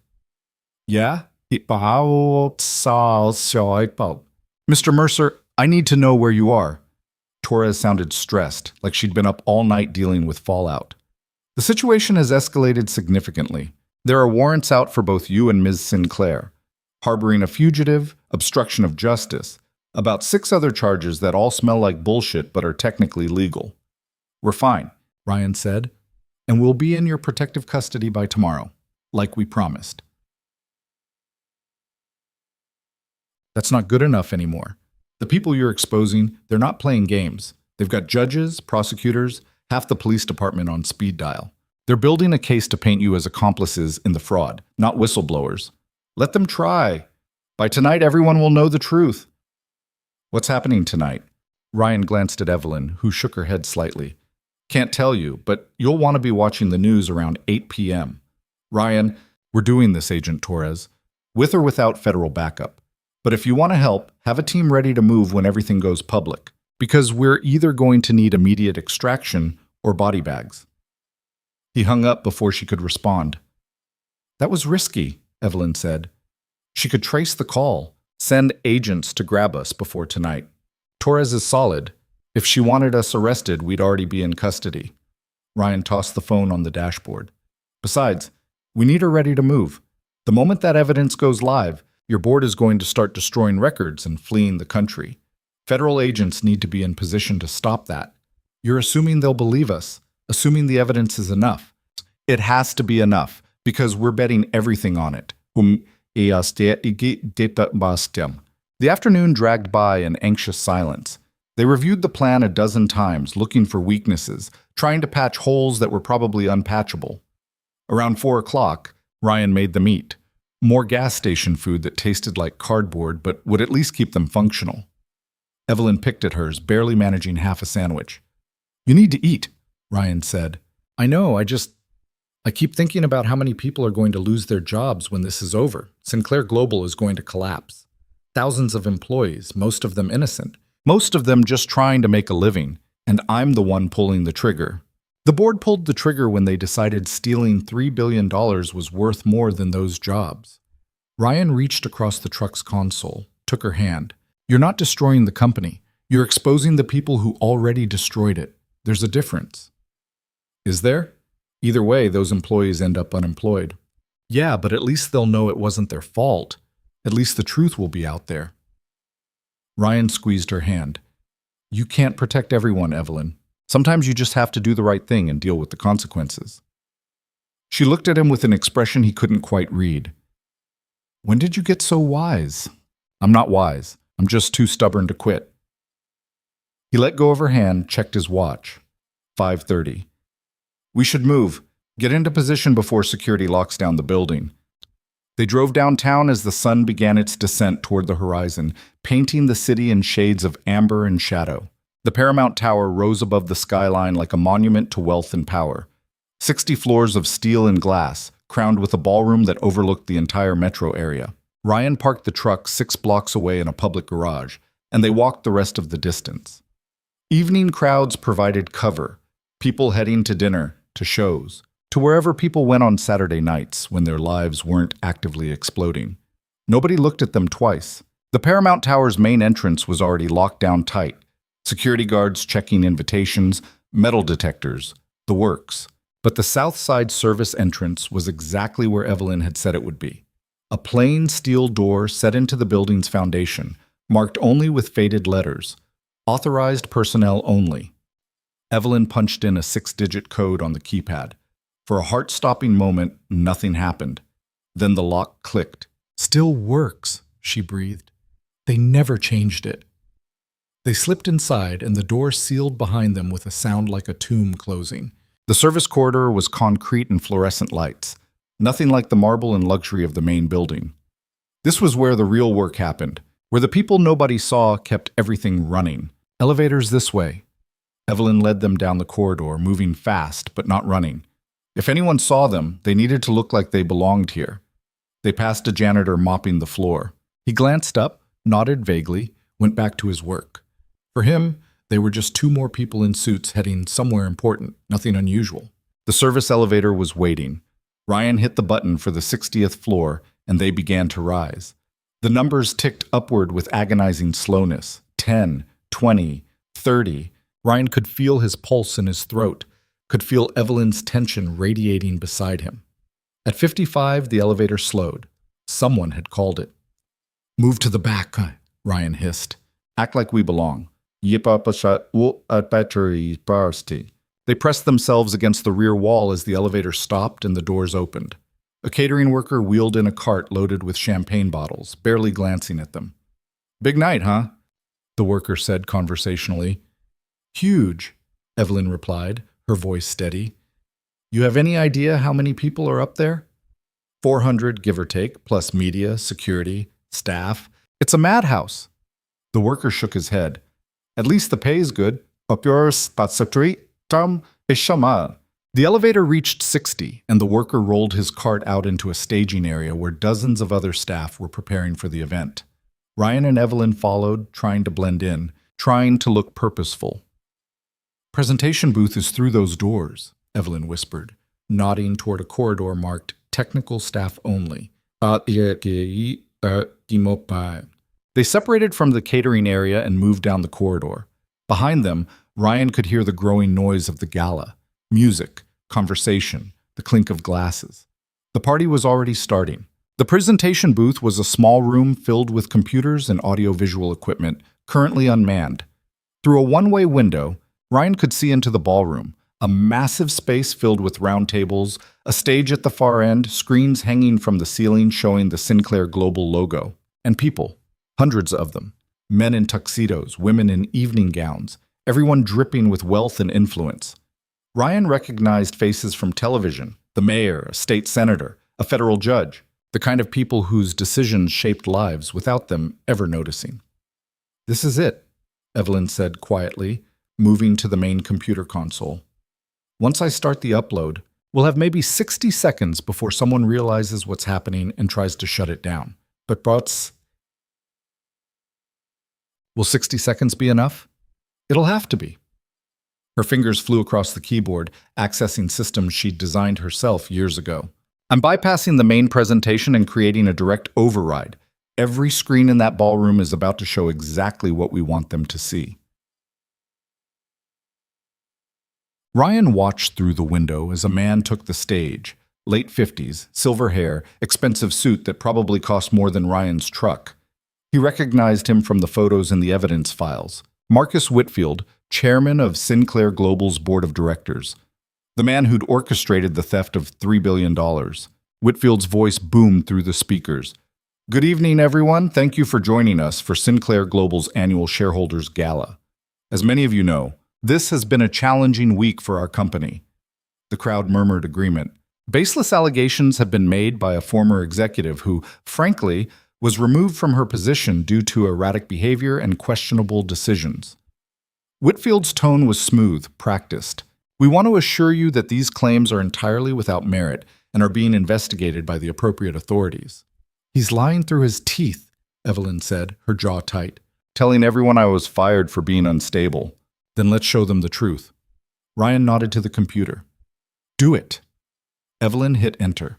S1: Yeah? Mr. Mercer, I need to know where you are. Torres sounded stressed, like she'd been up all night dealing with fallout. The situation has escalated significantly. There are warrants out for both you and Ms. Sinclair. Harboring a fugitive, obstruction of justice, about 6 other charges that all smell like bullshit but are technically legal. We're fine, Ryan said, and we'll be in your protective custody by tomorrow, like we promised. That's not good enough anymore. The people you're exposing, they're not playing games. They've got judges, prosecutors, half the police department on speed dial. They're building a case to paint you as accomplices in the fraud, not whistleblowers. Let them try. By tonight, everyone will know the truth. What's happening tonight? Ryan glanced at Evelyn, who shook her head slightly. Can't tell you, but you'll want to be watching the news around 8 p.m. Ryan, we're doing this, Agent Torres, with or without federal backup. But if you want to help, have a team ready to move when everything goes public, because we're either going to need immediate extraction or body bags. He hung up before she could respond. That was risky, Evelyn said. She could trace the call, send agents to grab us before tonight. Torres is solid. If she wanted us arrested, we'd already be in custody. Ryan tossed the phone on the dashboard. Besides, we need her ready to move. The moment that evidence goes live, your board is going to start destroying records and fleeing the country. Federal agents need to be in position to stop that. You're assuming they'll believe us, assuming the evidence is enough. It has to be enough, because we're betting everything on it. The afternoon dragged by in anxious silence. They reviewed the plan a dozen times, looking for weaknesses, trying to patch holes that were probably unpatchable. Around 4 o'clock, Ryan made them eat. More gas station food that tasted like cardboard but would at least keep them functional. Evelyn picked at hers, barely managing half a sandwich. You need to eat, Ryan said. I know, I keep thinking about how many people are going to lose their jobs when this is over. Sinclair Global is going to collapse. Thousands of employees, most of them innocent. Most of them just trying to make a living, and I'm the one pulling the trigger. The board pulled the trigger when they decided stealing $3 billion was worth more than those jobs. Ryan reached across the truck's console, took her hand. You're not destroying the company. You're exposing the people who already destroyed it. There's a difference. Is there? Either way, those employees end up unemployed. Yeah, but at least they'll know it wasn't their fault. At least the truth will be out there. Ryan squeezed her hand. You can't protect everyone, Evelyn. Sometimes you just have to do the right thing and deal with the consequences. She looked at him with an expression he couldn't quite read. When did you get so wise? I'm not wise. I'm just too stubborn to quit. He let go of her hand, checked his watch. 5:30. We should move. Get into position before security locks down the building. They drove downtown as the sun began its descent toward the horizon, painting the city in shades of amber and shadow. The Paramount Tower rose above the skyline like a monument to wealth and power. 60 floors of steel and glass, crowned with a ballroom that overlooked the entire metro area. Ryan parked the truck 6 blocks away in a public garage, and they walked the rest of the distance. Evening crowds provided cover, people heading to dinner, to shows, to wherever people went on Saturday nights when their lives weren't actively exploding. Nobody looked at them twice. The Paramount Tower's main entrance was already locked down tight. Security guards checking invitations, metal detectors, the works. But the South Side service entrance was exactly where Evelyn had said it would be. A plain steel door set into the building's foundation, marked only with faded letters. Authorized personnel only. Evelyn punched in a 6-digit code on the keypad. For a heart-stopping moment, nothing happened. Then the lock clicked. Still works, she breathed. They never changed it. They slipped inside, and the door sealed behind them with a sound like a tomb closing. The service corridor was concrete and fluorescent lights, nothing like the marble and luxury of the main building. This was where the real work happened, where the people nobody saw kept everything running. Elevators this way. Evelyn led them down the corridor, moving fast but not running. If anyone saw them, they needed to look like they belonged here. They passed a janitor mopping the floor. He glanced up, nodded vaguely, went back to his work. For him, they were just 2 more people in suits heading somewhere important, nothing unusual. The service elevator was waiting. Ryan hit the button for the 60th floor, and they began to rise. The numbers ticked upward with agonizing slowness. 10, 20, 30. Ryan could feel his pulse in his throat, could feel Evelyn's tension radiating beside him. At 55, the elevator slowed. Someone had called it. Move to the back, Ryan hissed. Act like we belong. They pressed themselves against the rear wall as the elevator stopped and the doors opened. A catering worker wheeled in a cart loaded with champagne bottles, barely glancing at them. Big night, huh? The worker said conversationally. Huge, Evelyn replied, her voice steady. You have any idea how many people are up there? 400, give or take, plus media, security, staff. It's a madhouse. The worker shook his head. At least the pay is good. The elevator reached 60, and the worker rolled his cart out into a staging area where dozens of other staff were preparing for the event. Ryan and Evelyn followed, trying to blend in, trying to look purposeful. Presentation booth is through those doors, Evelyn whispered, nodding toward a corridor marked Technical Staff Only. They separated from the catering area and moved down the corridor. Behind them, Ryan could hear the growing noise of the gala. Music, conversation, the clink of glasses. The party was already starting. The presentation booth was a small room filled with computers and audiovisual equipment, currently unmanned. Through a one-way window, Ryan could see into the ballroom, a massive space filled with round tables, a stage at the far end, screens hanging from the ceiling showing the Sinclair Global logo, and people, hundreds of them, men in tuxedos, women in evening gowns, everyone dripping with wealth and influence. Ryan recognized faces from television, the mayor, a state senator, a federal judge, the kind of people whose decisions shaped lives without them ever noticing. This is it, Evelyn said quietly, moving to the main computer console. Once I start the upload, we'll have maybe 60 seconds before someone realizes what's happening and tries to shut it down. But will 60 seconds be enough? It'll have to be. Her fingers flew across the keyboard, accessing systems she'd designed herself years ago. I'm bypassing the main presentation and creating a direct override. Every screen in that ballroom is about to show exactly what we want them to see. Ryan watched through the window as a man took the stage. Late 50s, silver hair, expensive suit that probably cost more than Ryan's truck. He recognized him from the photos in the evidence files. Marcus Whitfield, chairman of Sinclair Global's board of directors. The man who'd orchestrated the theft of $3 billion. Whitfield's voice boomed through the speakers. Good evening, everyone. Thank you for joining us for Sinclair Global's annual shareholders gala. As many of you know, this has been a challenging week for our company. The crowd murmured agreement. Baseless allegations have been made by a former executive who, frankly, was removed from her position due to erratic behavior and questionable decisions. Whitfield's tone was smooth, practiced. We want to assure you that these claims are entirely without merit and are being investigated by the appropriate authorities. He's lying through his teeth, Evelyn said, her jaw tight, telling everyone I was fired for being unstable. Then let's show them the truth. Ryan nodded to the computer. Do it. Evelyn hit enter.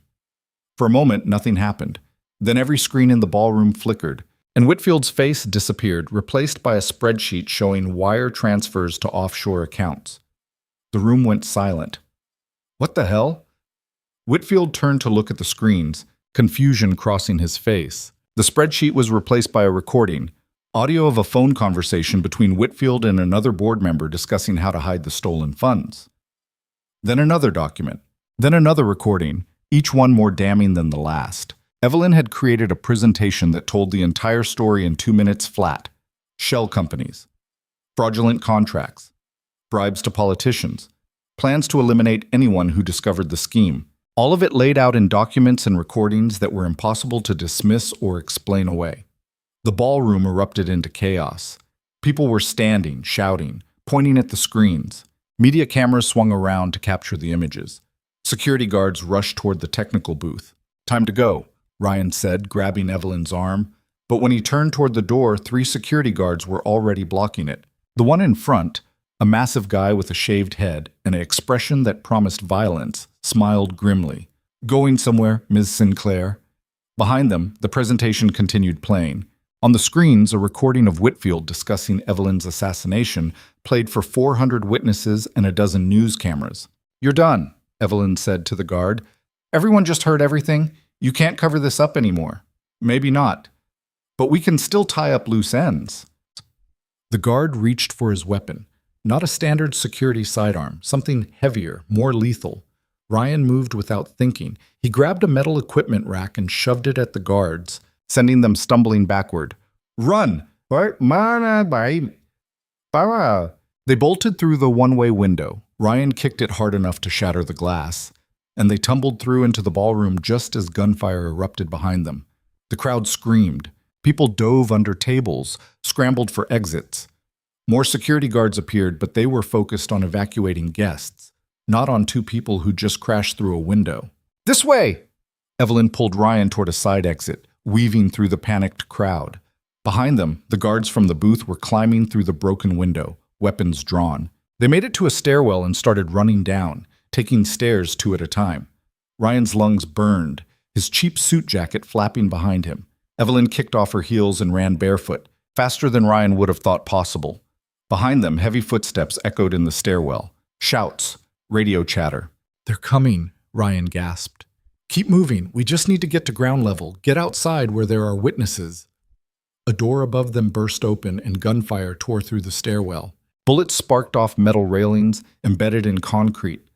S1: For a moment, nothing happened. Then every screen in the ballroom flickered, and Whitfield's face disappeared, replaced by a spreadsheet showing wire transfers to offshore accounts. The room went silent. What the hell? Whitfield turned to look at the screens, confusion crossing his face. The spreadsheet was replaced by a recording, audio of a phone conversation between Whitfield and another board member discussing how to hide the stolen funds. Then another document. Then another recording, each one more damning than the last. Evelyn had created a presentation that told the entire story in 2 minutes flat. Shell companies, fraudulent contracts, bribes to politicians, plans to eliminate anyone who discovered the scheme. All of it laid out in documents and recordings that were impossible to dismiss or explain away. The ballroom erupted into chaos. People were standing, shouting, pointing at the screens. Media cameras swung around to capture the images. Security guards rushed toward the technical booth. Time to go, Ryan said, grabbing Evelyn's arm. But when he turned toward the door, 3 security guards were already blocking it. The one in front, a massive guy with a shaved head and an expression that promised violence, smiled grimly. Going somewhere, Ms. Sinclair. Behind them, the presentation continued playing. On the screens, a recording of Whitfield discussing Evelyn's assassination played for 400 witnesses and a dozen news cameras. You're done, Evelyn said to the guard. Everyone just heard everything. You can't cover this up anymore. Maybe not. But we can still tie up loose ends. The guard reached for his weapon. Not a standard security sidearm, something heavier, more lethal. Ryan moved without thinking. He grabbed a metal equipment rack and shoved it at the guards, sending them stumbling backward. Run! They bolted through the one-way window. Ryan kicked it hard enough to shatter the glass, and they tumbled through into the ballroom just as gunfire erupted behind them. The crowd screamed. People dove under tables, scrambled for exits. More security guards appeared, but they were focused on evacuating guests, not on two people who just crashed through a window. "This way!" Evelyn pulled Ryan toward a side exit, weaving through the panicked crowd. Behind them, the guards from the booth were climbing through the broken window, weapons drawn. They made it to a stairwell and started running down, taking stairs two at a time. Ryan's lungs burned, his cheap suit jacket flapping behind him. Evelyn kicked off her heels and ran barefoot, faster than Ryan would have thought possible. Behind them, heavy footsteps echoed in the stairwell. Shouts, radio chatter. "They're coming," Ryan gasped. "Keep moving. We just need to get to ground level. Get outside where there are witnesses." A door above them burst open and gunfire tore through the stairwell. Bullets sparked off metal railings, embedded in concrete.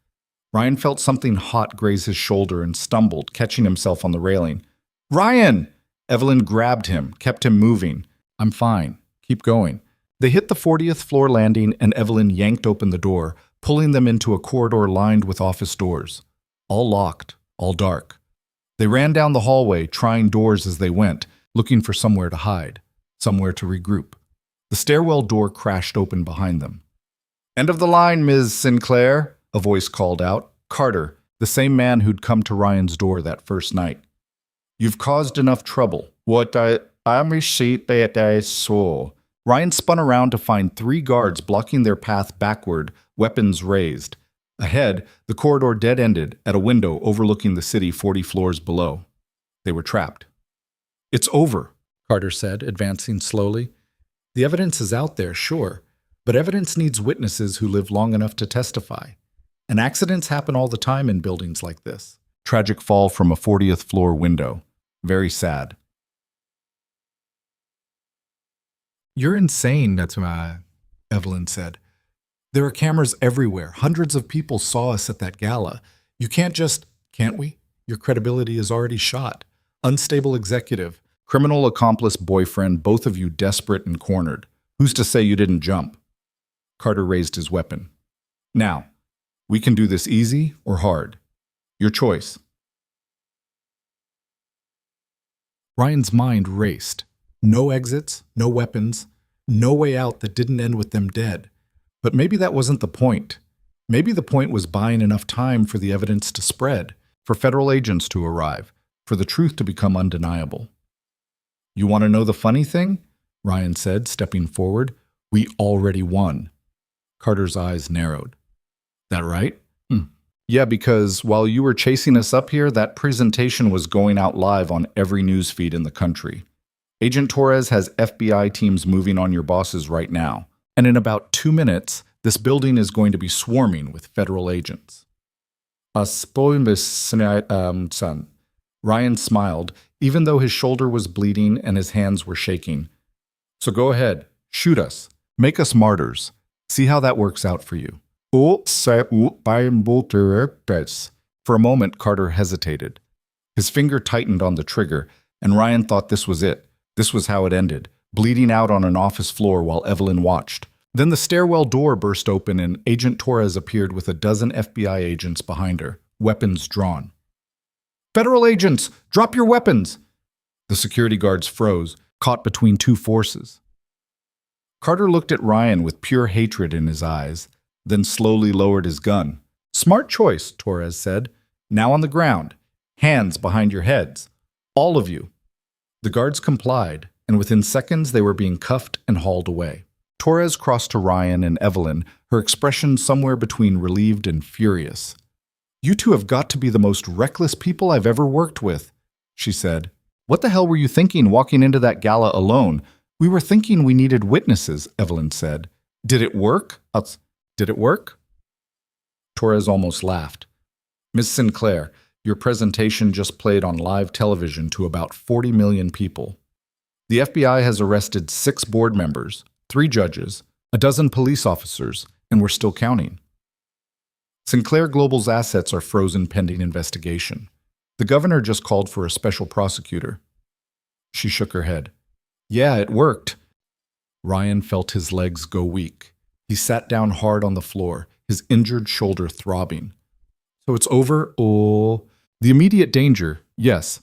S1: Ryan felt something hot graze his shoulder and stumbled, catching himself on the railing. "Ryan!" Evelyn grabbed him, kept him moving. "I'm fine. Keep going." They hit the 40th floor landing and Evelyn yanked open the door, pulling them into a corridor lined with office doors. All locked, all dark. They ran down the hallway, trying doors as they went, looking for somewhere to hide, somewhere to regroup. The stairwell door crashed open behind them. "End of the line, Ms. Sinclair," a voice called out. Carter, the same man who'd come to Ryan's door that first night. "You've caused enough trouble." I'm receipt that I saw." Ryan spun around to find 3 guards blocking their path backward, weapons raised. Ahead, the corridor dead-ended at a window overlooking the city 40 floors below. They were trapped. "It's over," Carter said, advancing slowly. "The evidence is out there, sure, but evidence needs witnesses who live long enough to testify. And accidents happen all the time in buildings like this." Tragic fall from a 40th floor window. Very sad. "You're insane, Natuma," Evelyn said. "There are cameras everywhere. Hundreds of people saw us at that gala. You can't just, can't we? Your credibility is already shot. Unstable executive, criminal accomplice boyfriend, both of you desperate and cornered. Who's to say you didn't jump?" Carter raised his weapon. "Now, we can do this easy or hard. Your choice." Ryan's mind raced. No exits, no weapons, no way out that didn't end with them dead. But maybe that wasn't the point. Maybe the point was buying enough time for the evidence to spread, for federal agents to arrive, for the truth to become undeniable. "You want to know the funny thing?" Ryan said, stepping forward. "We already won." Carter's eyes narrowed. "That right?" "Yeah, because while you were chasing us up here, that presentation was going out live on every news feed in the country. Agent Torres has FBI teams moving on your bosses right now. And in about 2 minutes, this building is going to be swarming with federal agents." Son. Ryan smiled, even though his shoulder was bleeding and his hands were shaking. "So go ahead, shoot us, make us martyrs. See how that works out for you." For a moment, Carter hesitated. His finger tightened on the trigger, and Ryan thought this was it. This was how it ended, bleeding out on an office floor while Evelyn watched. Then the stairwell door burst open and Agent Torres appeared with a dozen FBI agents behind her, weapons drawn. "Federal agents, drop your weapons!" The security guards froze, caught between 2 forces. Carter looked at Ryan with pure hatred in his eyes, then slowly lowered his gun. "Smart choice," Torres said. "Now on the ground. Hands behind your heads. All of you." The guards complied, and within seconds they were being cuffed and hauled away. Torres crossed to Ryan and Evelyn, her expression somewhere between relieved and furious. "You two have got to be the most reckless people I've ever worked with," she said. "What the hell were you thinking walking into that gala alone?" "We were thinking we needed witnesses," Evelyn said. "Did it work?" "Did it work?" Torres almost laughed. "Miss Sinclair, your presentation just played on live television to about 40 million people. The FBI has arrested 6 board members, 3 judges, a dozen police officers, and we're still counting. Sinclair Global's assets are frozen pending investigation. The governor just called for a special prosecutor." She shook her head. "Yeah, it worked." Ryan felt his legs go weak. He sat down hard on the floor, his injured shoulder throbbing. So it's over? Oh, the immediate danger, yes.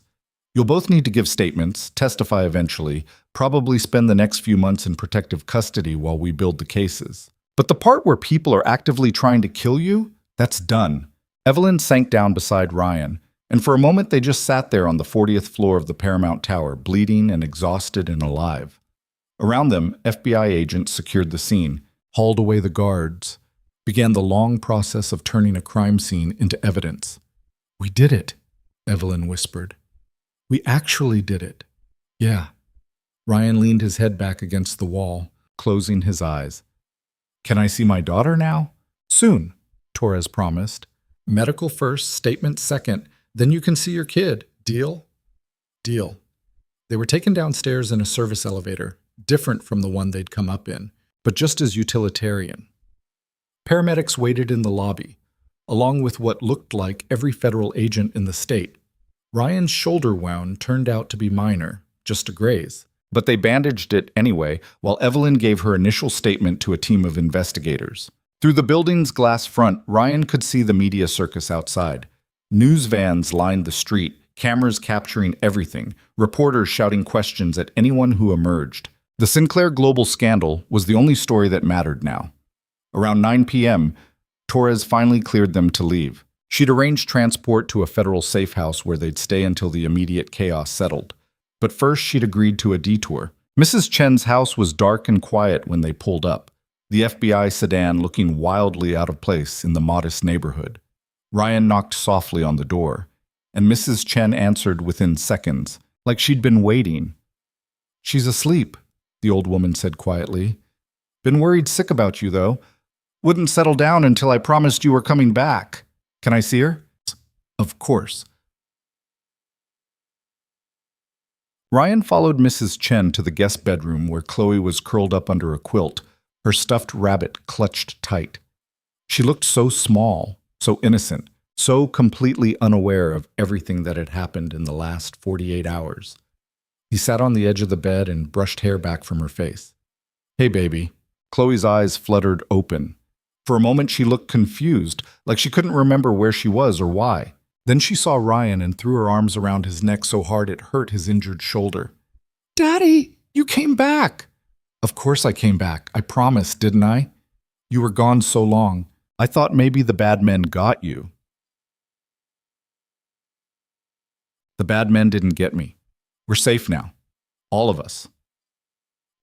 S1: You'll both need to give statements, testify eventually, probably spend the next few months in protective custody while we build the cases. But the part where people are actively trying to kill you, that's done. Evelyn sank down beside Ryan, and for a moment they just sat there on the 40th floor of the Paramount Tower, bleeding and exhausted and alive. Around them, FBI agents secured the scene, hauled away the guards, began the long process of turning a crime scene into evidence. "We did it," Evelyn whispered. "We actually did it." "Yeah." Ryan leaned his head back against the wall, closing his eyes. "Can I see my daughter now?" "Soon," Torres promised. "Medical first, statement second, then you can see your kid. Deal?" "Deal." They were taken downstairs in a service elevator, different from the one they'd come up in, but just as utilitarian. Paramedics waited in the lobby, along with what looked like every federal agent in the state. Ryan's shoulder wound turned out to be minor, just a graze. But they bandaged it anyway, while Evelyn gave her initial statement to a team of investigators. Through the building's glass front, Ryan could see the media circus outside. News vans lined the street, cameras capturing everything, reporters shouting questions at anyone who emerged. The Sinclair Global scandal was the only story that mattered now. Around 9 p.m., Torres finally cleared them to leave. She'd arranged transport to a federal safe house where they'd stay until the immediate chaos settled. But first, she'd agreed to a detour. Mrs. Chen's house was dark and quiet when they pulled up, the FBI sedan looking wildly out of place in the modest neighborhood. Ryan knocked softly on the door, and Mrs. Chen answered within seconds, like she'd been waiting. "She's asleep," the old woman said quietly. "Been worried sick about you, though. Wouldn't settle down until I promised you were coming back. Can I see her?" "Of course." Ryan followed Mrs. Chen to the guest bedroom where Chloe was curled up under a quilt, her stuffed rabbit clutched tight. She looked so small, so innocent, so completely unaware of everything that had happened in the last 48 hours. He sat on the edge of the bed and brushed hair back from her face. "Hey, baby." Chloe's eyes fluttered open. For a moment she looked confused, like she couldn't remember where she was or why. Then she saw Ryan and threw her arms around his neck so hard it hurt his injured shoulder. "Daddy, you came back!" "Of course I came back. I promised, didn't I? You were gone so long. I thought maybe the bad men got you." "The bad men didn't get me. We're safe now. All of us."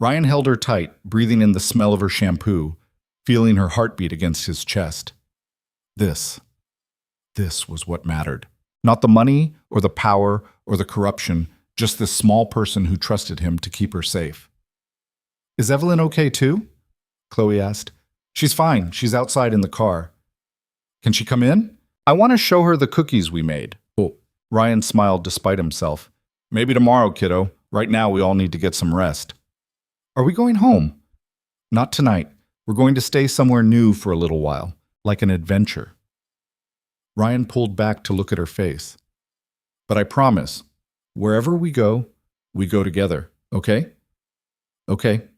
S1: Ryan held her tight, breathing in the smell of her shampoo, feeling her heartbeat against his chest. This was what mattered. Not the money or the power or the corruption, just this small person who trusted him to keep her safe. "Is Evelyn okay too?" Chloe asked. "She's fine. She's outside in the car." "Can she come in? I want to show her the cookies we made." "Oh." Ryan smiled despite himself. "Maybe tomorrow, kiddo. Right now we all need to get some rest." "Are we going home?" "Not tonight. We're going to stay somewhere new for a little while, like an adventure." Ryan pulled back to look at her face. "But I promise, wherever we go together, okay?" "Okay."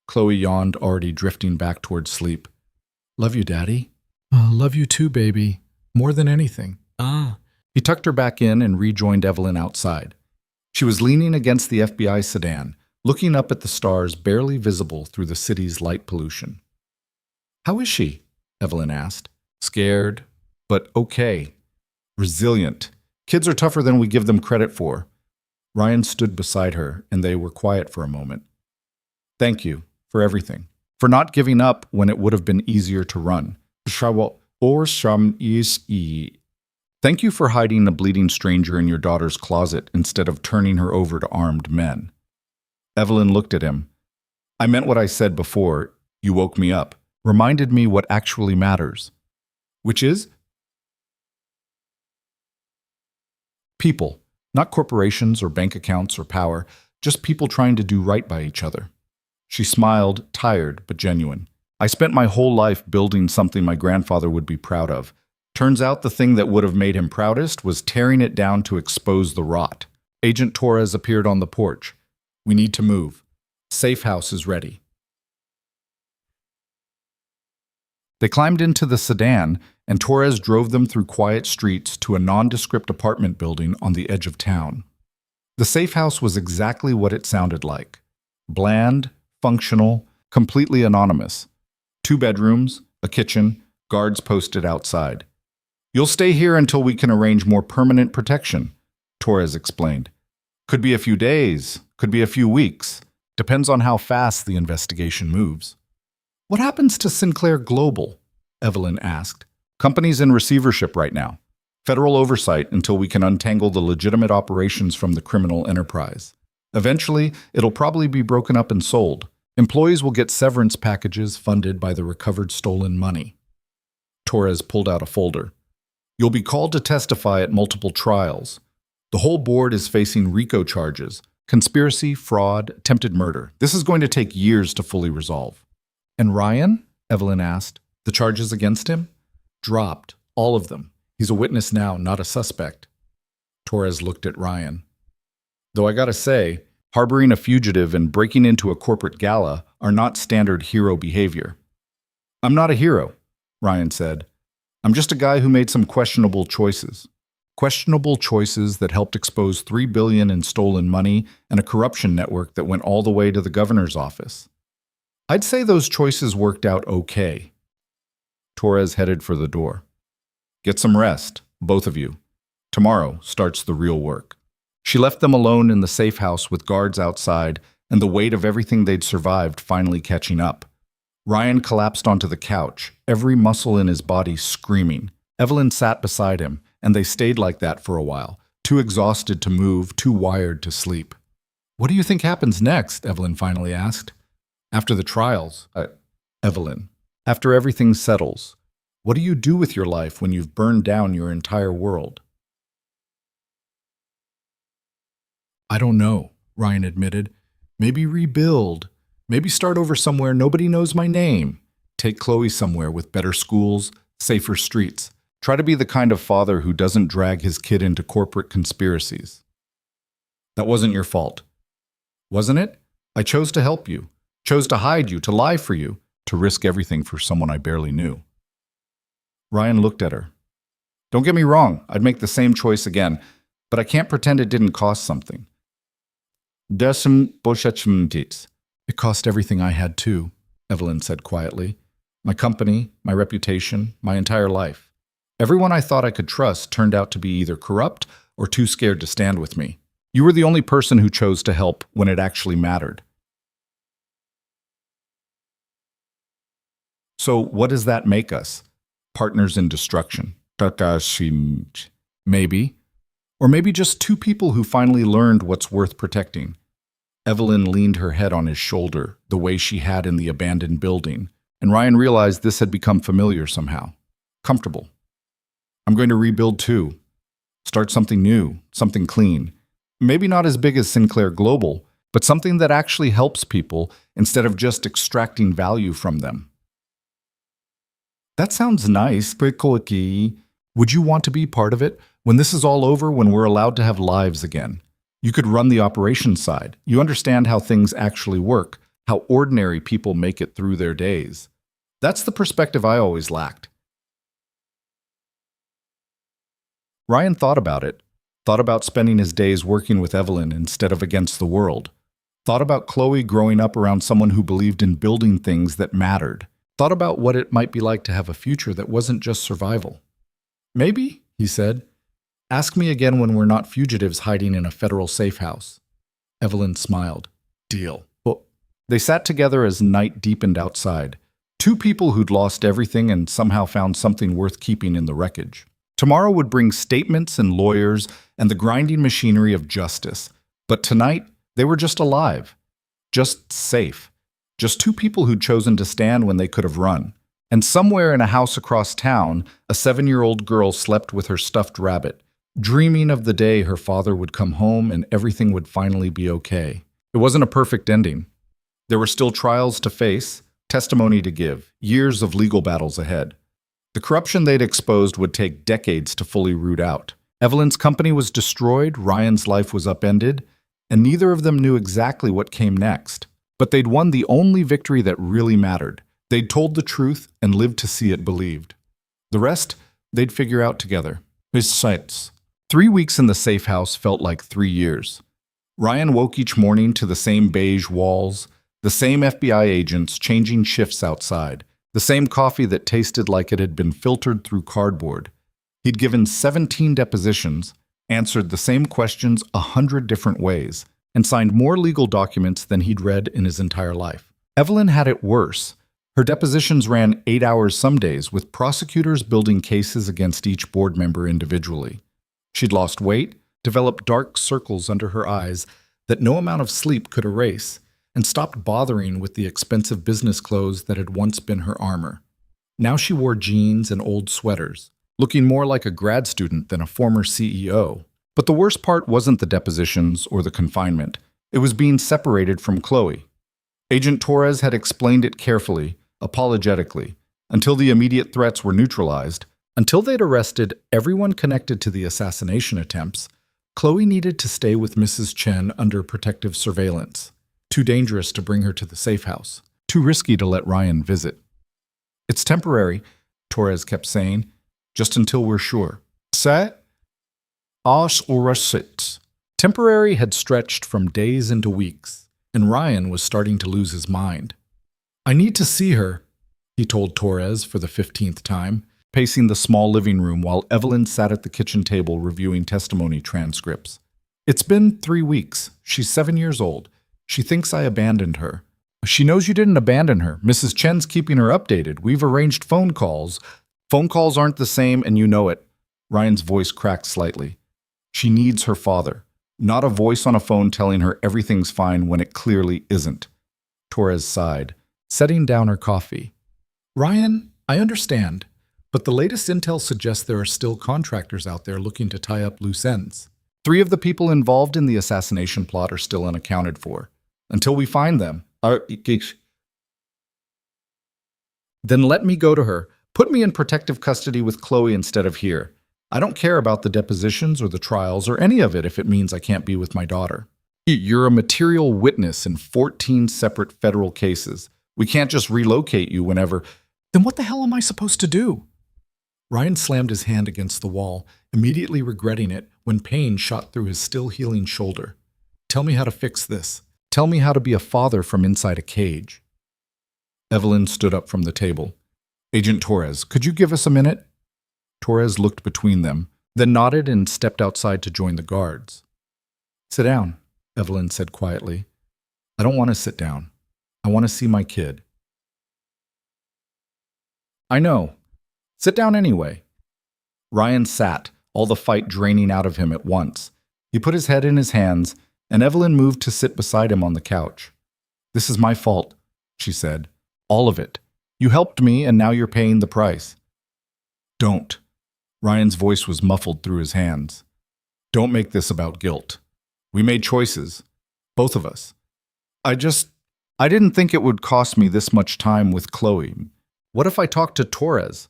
S1: Chloe yawned, already drifting back towards sleep. "Love you, Daddy." "Love you too, baby. More than anything." He tucked her back in and rejoined Evelyn outside. She was leaning against the FBI sedan, looking up at the stars barely visible through the city's light pollution. "How is she?" Evelyn asked. "Scared, but okay. Resilient. Kids are tougher than we give them credit for." Ryan stood beside her, and they were quiet for a moment. "Thank you for everything. For not giving up when it would have been easier to run. Thank you for hiding a bleeding stranger in your daughter's closet instead of turning her over to armed men." Evelyn looked at him. "I meant what I said before. You woke me up. Reminded me what actually matters." "Which is?" "People. Not corporations or bank accounts or power. Just people trying to do right by each other." She smiled, tired but genuine. "I spent my whole life building something my grandfather would be proud of. Turns out the thing that would have made him proudest was tearing it down to expose the rot." Agent Torres appeared on the porch. "We need to move. Safe house is ready." They climbed into the sedan, and Torres drove them through quiet streets to a nondescript apartment building on the edge of town. The safe house was exactly what it sounded like. Bland, functional, completely anonymous. 2 bedrooms, a kitchen, guards posted outside. "You'll stay here until we can arrange more permanent protection," Torres explained. "Could be a few days, could be a few weeks. Depends on how fast the investigation moves." "What happens to Sinclair Global?" Evelyn asked. "Company's in receivership right now. Federal oversight until we can untangle the legitimate operations from the criminal enterprise. Eventually, it'll probably be broken up and sold. Employees will get severance packages funded by the recovered stolen money." Torres pulled out a folder. "You'll be called to testify at multiple trials. The whole board is facing RICO charges, conspiracy, fraud, attempted murder. This is going to take years to fully resolve." "And Ryan?" Evelyn asked. "The charges against him?" "Dropped. All of them. He's a witness now, not a suspect." Torres looked at Ryan. "Though I gotta say, harboring a fugitive and breaking into a corporate gala are not standard hero behavior." "I'm not a hero," Ryan said. "I'm just a guy who made some questionable choices. Questionable choices that helped expose $3 billion in stolen money and a corruption network that went all the way to the governor's office. I'd say those choices worked out okay." Torres headed for the door. "Get some rest, both of you. Tomorrow starts the real work." She left them alone in the safe house with guards outside and the weight of everything they'd survived finally catching up. Ryan collapsed onto the couch, every muscle in his body screaming. Evelyn sat beside him, and they stayed like that for a while, too exhausted to move, too wired to sleep. "What do you think happens next?" Evelyn finally asked. "After the trials." Evelyn, "After everything settles. What do you do with your life when you've burned down your entire world?" "I don't know," Ryan admitted. "Maybe rebuild. Maybe start over somewhere nobody knows my name. Take Chloe somewhere with better schools, safer streets. Try to be the kind of father who doesn't drag his kid into corporate conspiracies." "That wasn't your fault." "Wasn't it? I chose to help you. Chose to hide you, to lie for you, to risk everything for someone I barely knew." Ryan looked at her. "Don't get me wrong, I'd make the same choice again, but I can't pretend it didn't cost something." "It cost everything I had too," Evelyn said quietly. "My company, my reputation, my entire life. Everyone I thought I could trust turned out to be either corrupt or too scared to stand with me. You were the only person who chose to help when it actually mattered." "So what does that make us? Partners in destruction?" "Maybe. Or maybe just 2 people who finally learned what's worth protecting." Evelyn leaned her head on his shoulder, the way she had in the abandoned building, and Ryan realized this had become familiar somehow. Comfortable. "I'm going to rebuild too. Start something new, something clean. Maybe not as big as Sinclair Global, but something that actually helps people instead of just extracting value from them." "That sounds nice, Prikoki. Would you want to be part of it? When this is all over, when we're allowed to have lives again? You could run the operations side. You understand how things actually work, how ordinary people make it through their days. That's the perspective I always lacked." Ryan thought about it. Thought about spending his days working with Evelyn instead of against the world. Thought about Chloe growing up around someone who believed in building things that mattered. Thought about what it might be like to have a future that wasn't just survival. "Maybe," he said. "Ask me again when we're not fugitives hiding in a federal safe house." Evelyn smiled. "Deal." Well, they sat together as night deepened outside. 2 people who'd lost everything and somehow found something worth keeping in the wreckage. Tomorrow would bring statements and lawyers and the grinding machinery of justice. But tonight, they were just alive. Just safe. Just 2 people who'd chosen to stand when they could have run. And somewhere in a house across town, a 7-year-old girl slept with her stuffed rabbit, dreaming of the day her father would come home and everything would finally be okay. It wasn't a perfect ending. There were still trials to face, testimony to give, years of legal battles ahead. The corruption they'd exposed would take decades to fully root out. Evelyn's company was destroyed, Ryan's life was upended, and neither of them knew exactly what came next. But they'd won the only victory that really mattered. They'd told the truth and lived to see it believed. The rest, they'd figure out together. Besides, 3 weeks in the safe house felt like 3 years. Ryan woke each morning to the same beige walls, the same FBI agents changing shifts outside, the same coffee that tasted like it had been filtered through cardboard. He'd given 17 depositions, answered the same questions 100 different ways, and signed more legal documents than he'd read in his entire life. Evelyn had it worse. Her depositions ran 8 hours some days, with prosecutors building cases against each board member individually. She'd lost weight, developed dark circles under her eyes that no amount of sleep could erase, and stopped bothering with the expensive business clothes that had once been her armor. Now she wore jeans and old sweaters, looking more like a grad student than a former CEO. But the worst part wasn't the depositions or the confinement. It was being separated from Chloe. Agent Torres had explained it carefully, apologetically, until the immediate threats were neutralized. Until they'd arrested everyone connected to the assassination attempts, Chloe needed to stay with Mrs. Chen under protective surveillance. Too dangerous to bring her to the safe house. Too risky to let Ryan visit. It's temporary, Torres kept saying, just until we're sure. Set? Os or sits. Temporary had stretched from days into weeks, and Ryan was starting to lose his mind. I need to see her, he told Torres for the 15th time, pacing the small living room while Evelyn sat at the kitchen table reviewing testimony transcripts. It's been 3 weeks. She's 7 years old. She thinks I abandoned her. She knows you didn't abandon her. Mrs. Chen's keeping her updated. We've arranged phone calls. Phone calls aren't the same, and you know it. Ryan's voice cracked slightly. She needs her father, not a voice on a phone telling her everything's fine when it clearly isn't. Torres sighed, setting down her coffee. Ryan, I understand, but the latest intel suggests there are still contractors out there looking to tie up loose ends. 3 of the people involved in the assassination plot are still unaccounted for. Until we find them, then let me go to her. Put me in protective custody with Chloe instead of here. I don't care about the depositions or the trials or any of it if it means I can't be with my daughter. You're a material witness in 14 separate federal cases. We can't just relocate you whenever. Then what the hell am I supposed to do? Ryan slammed his hand against the wall, immediately regretting it when pain shot through his still healing shoulder. Tell me how to fix this. Tell me how to be a father from inside a cage. Evelyn stood up from the table. Agent Torres, could you give us a minute? Torres looked between them, then nodded and stepped outside to join the guards. Sit down, Evelyn said quietly. I don't want to sit down. I want to see my kid. I know. Sit down anyway. Ryan sat, all the fight draining out of him at once. He put his head in his hands, and Evelyn moved to sit beside him on the couch. This is my fault, she said. All of it. You helped me, and now you're paying the price. Don't. Ryan's voice was muffled through his hands. Don't make this about guilt. We made choices. Both of us. I didn't think it would cost me this much time with Chloe. What if I talked to Torres?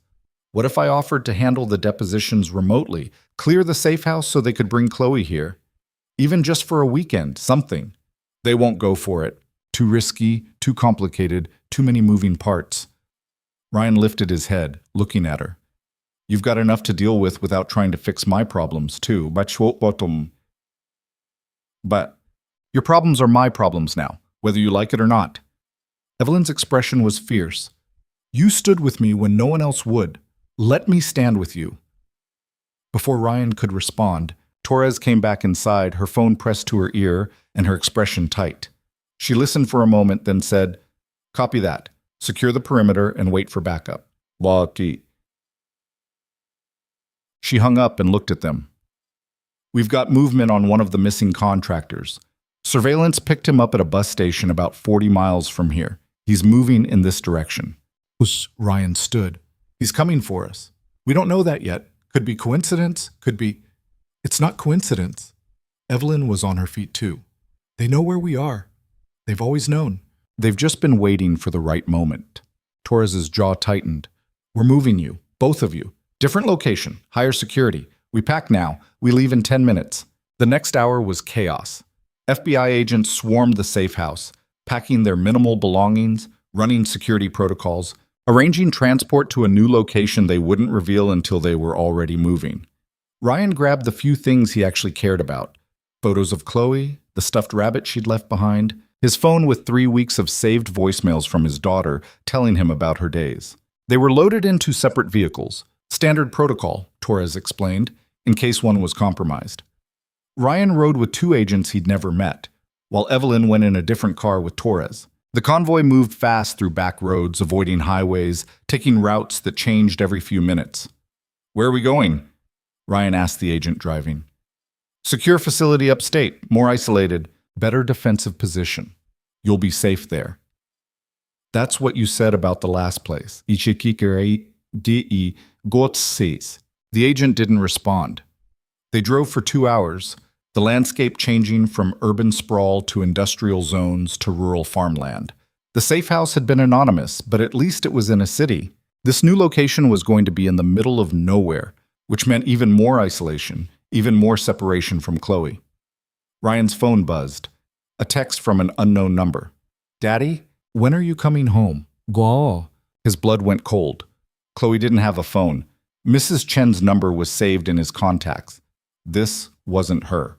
S1: What if I offered to handle the depositions remotely, clear the safe house so they could bring Chloe here? Even just for a weekend, something. They won't go for it. Too risky, too complicated, too many moving parts. Ryan lifted his head, looking at her. You've got enough to deal with without trying to fix my problems, too. But your problems are my problems now, whether you like it or not. Evelyn's expression was fierce. You stood with me when no one else would. Let me stand with you. Before Ryan could respond, Torres came back inside, her phone pressed to her ear and her expression tight. She listened for a moment, then said, Copy that. Secure the perimeter and wait for backup. She hung up and looked at them. We've got movement on one of the missing contractors. Surveillance picked him up at a bus station about 40 miles from here. He's moving in this direction. Ryan stood. He's coming for us. We don't know that yet. Could be coincidence, could be... It's not coincidence. Evelyn was on her feet too. They know where we are. They've always known. They've just been waiting for the right moment. Torres's jaw tightened. We're moving you, both of you. Different location, higher security. We pack now. We leave in 10 minutes. The next hour was chaos. FBI agents swarmed the safe house, packing their minimal belongings, running security protocols, arranging transport to a new location they wouldn't reveal until they were already moving. Ryan grabbed the few things he actually cared about: photos of Chloe, the stuffed rabbit she'd left behind, his phone with 3 weeks of saved voicemails from his daughter telling him about her days. They were loaded into separate vehicles. Standard protocol, Torres explained, in case one was compromised. Ryan rode with 2 agents he'd never met, while Evelyn went in a different car with Torres. The convoy moved fast through back roads, avoiding highways, taking routes that changed every few minutes. "Where are we going?" Ryan asked the agent driving. "Secure facility upstate, more isolated, better defensive position. You'll be safe there." "That's what you said about the last place." The agent didn't respond. They drove for 2 hours, the landscape changing from urban sprawl to industrial zones to rural farmland. The safe house had been anonymous, but at least it was in a city. This new location was going to be in the middle of nowhere, which meant even more isolation, even more separation from Chloe. Ryan's phone buzzed. A text from an unknown number. "Daddy, when are you coming home?" "Go." His blood went cold. Chloe didn't have a phone. Mrs. Chen's number was saved in his contacts. This wasn't her.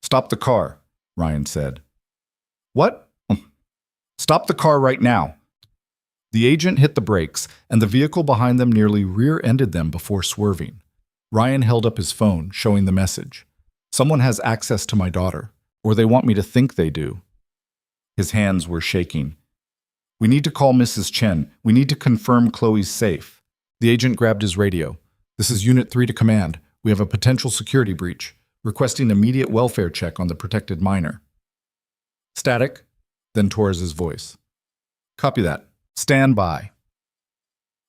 S1: "Stop the car," Ryan said. "What?" "Stop the car right now." The agent hit the brakes, and the vehicle behind them nearly rear-ended them before swerving. Ryan held up his phone, showing the message. "Someone has access to my daughter, or they want me to think they do." His hands were shaking. "We need to call Mrs. Chen. We need to confirm Chloe's safe." The agent grabbed his radio. "This is Unit 3 to command. We have a potential security breach. Requesting immediate welfare check on the protected minor." "Static." Then Torres's voice. "Copy that. Stand by."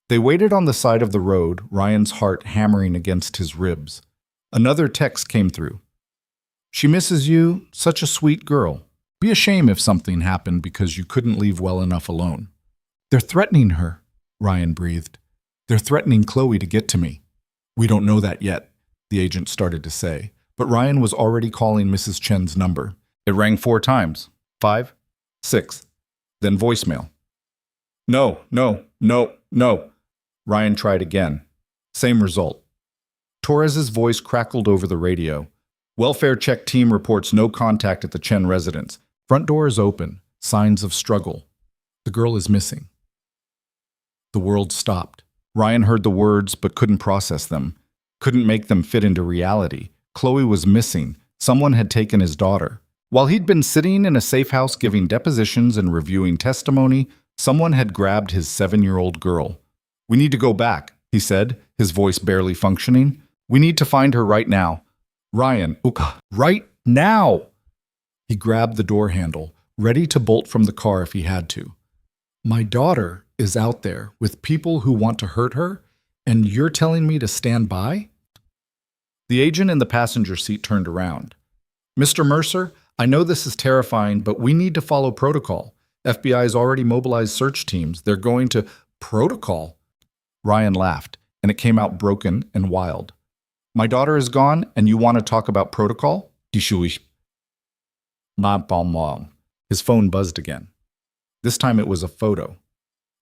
S1: They waited on the side of the road, Ryan's heart hammering against his ribs. Another text came through. "She misses you, such a sweet girl. Be a shame if something happened because you couldn't leave well enough alone." "They're threatening her," Ryan breathed. "They're threatening Chloe to get to me." "We don't know that yet," the agent started to say, but Ryan was already calling Mrs. Chen's number. It rang 4 times. 5, 6, then voicemail. "No, no, no, no." Ryan tried again. Same result. Torres's voice crackled over the radio. "Welfare check team reports no contact at the Chen residence. Front door is open. Signs of struggle. The girl is missing." The world stopped. Ryan heard the words but couldn't process them, couldn't make them fit into reality. Chloe was missing. Someone had taken his daughter. While he'd been sitting in a safe house giving depositions and reviewing testimony, someone had grabbed his 7-year-old girl. "We need to go back," he said, his voice barely functioning. "We need to find her right now." "Ryan, right now!" He grabbed the door handle, ready to bolt from the car if he had to. "My daughter is out there with people who want to hurt her, and you're telling me to stand by?" The agent in the passenger seat turned around. "Mr. Mercer, I know this is terrifying, but we need to follow protocol. FBI's already mobilized search teams. They're going to..." "Protocol?" Ryan laughed, and it came out broken and wild. "My daughter is gone, and you want to talk about protocol?" His phone buzzed again. This time it was a photo.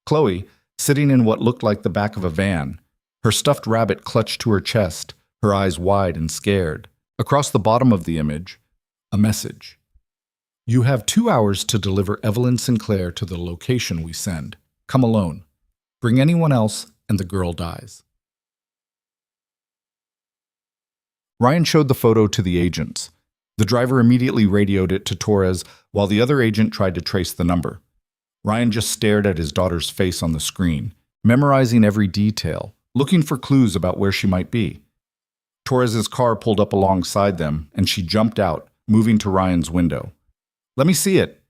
S1: Chloe, sitting in what looked like the back of a van, her stuffed rabbit clutched to her chest, her eyes wide and scared. Across the bottom of the image, a message. "You have 2 hours to deliver Evelyn Sinclair to the location we send. Come alone. Bring anyone else, and the girl dies." Ryan showed the photo to the agents. The driver immediately radioed it to Torres while the other agent tried to trace the number. Ryan just stared at his daughter's face on the screen, memorizing every detail, looking for clues about where she might be. Torres's car pulled up alongside them, and she jumped out, moving to Ryan's window. "Let me see it."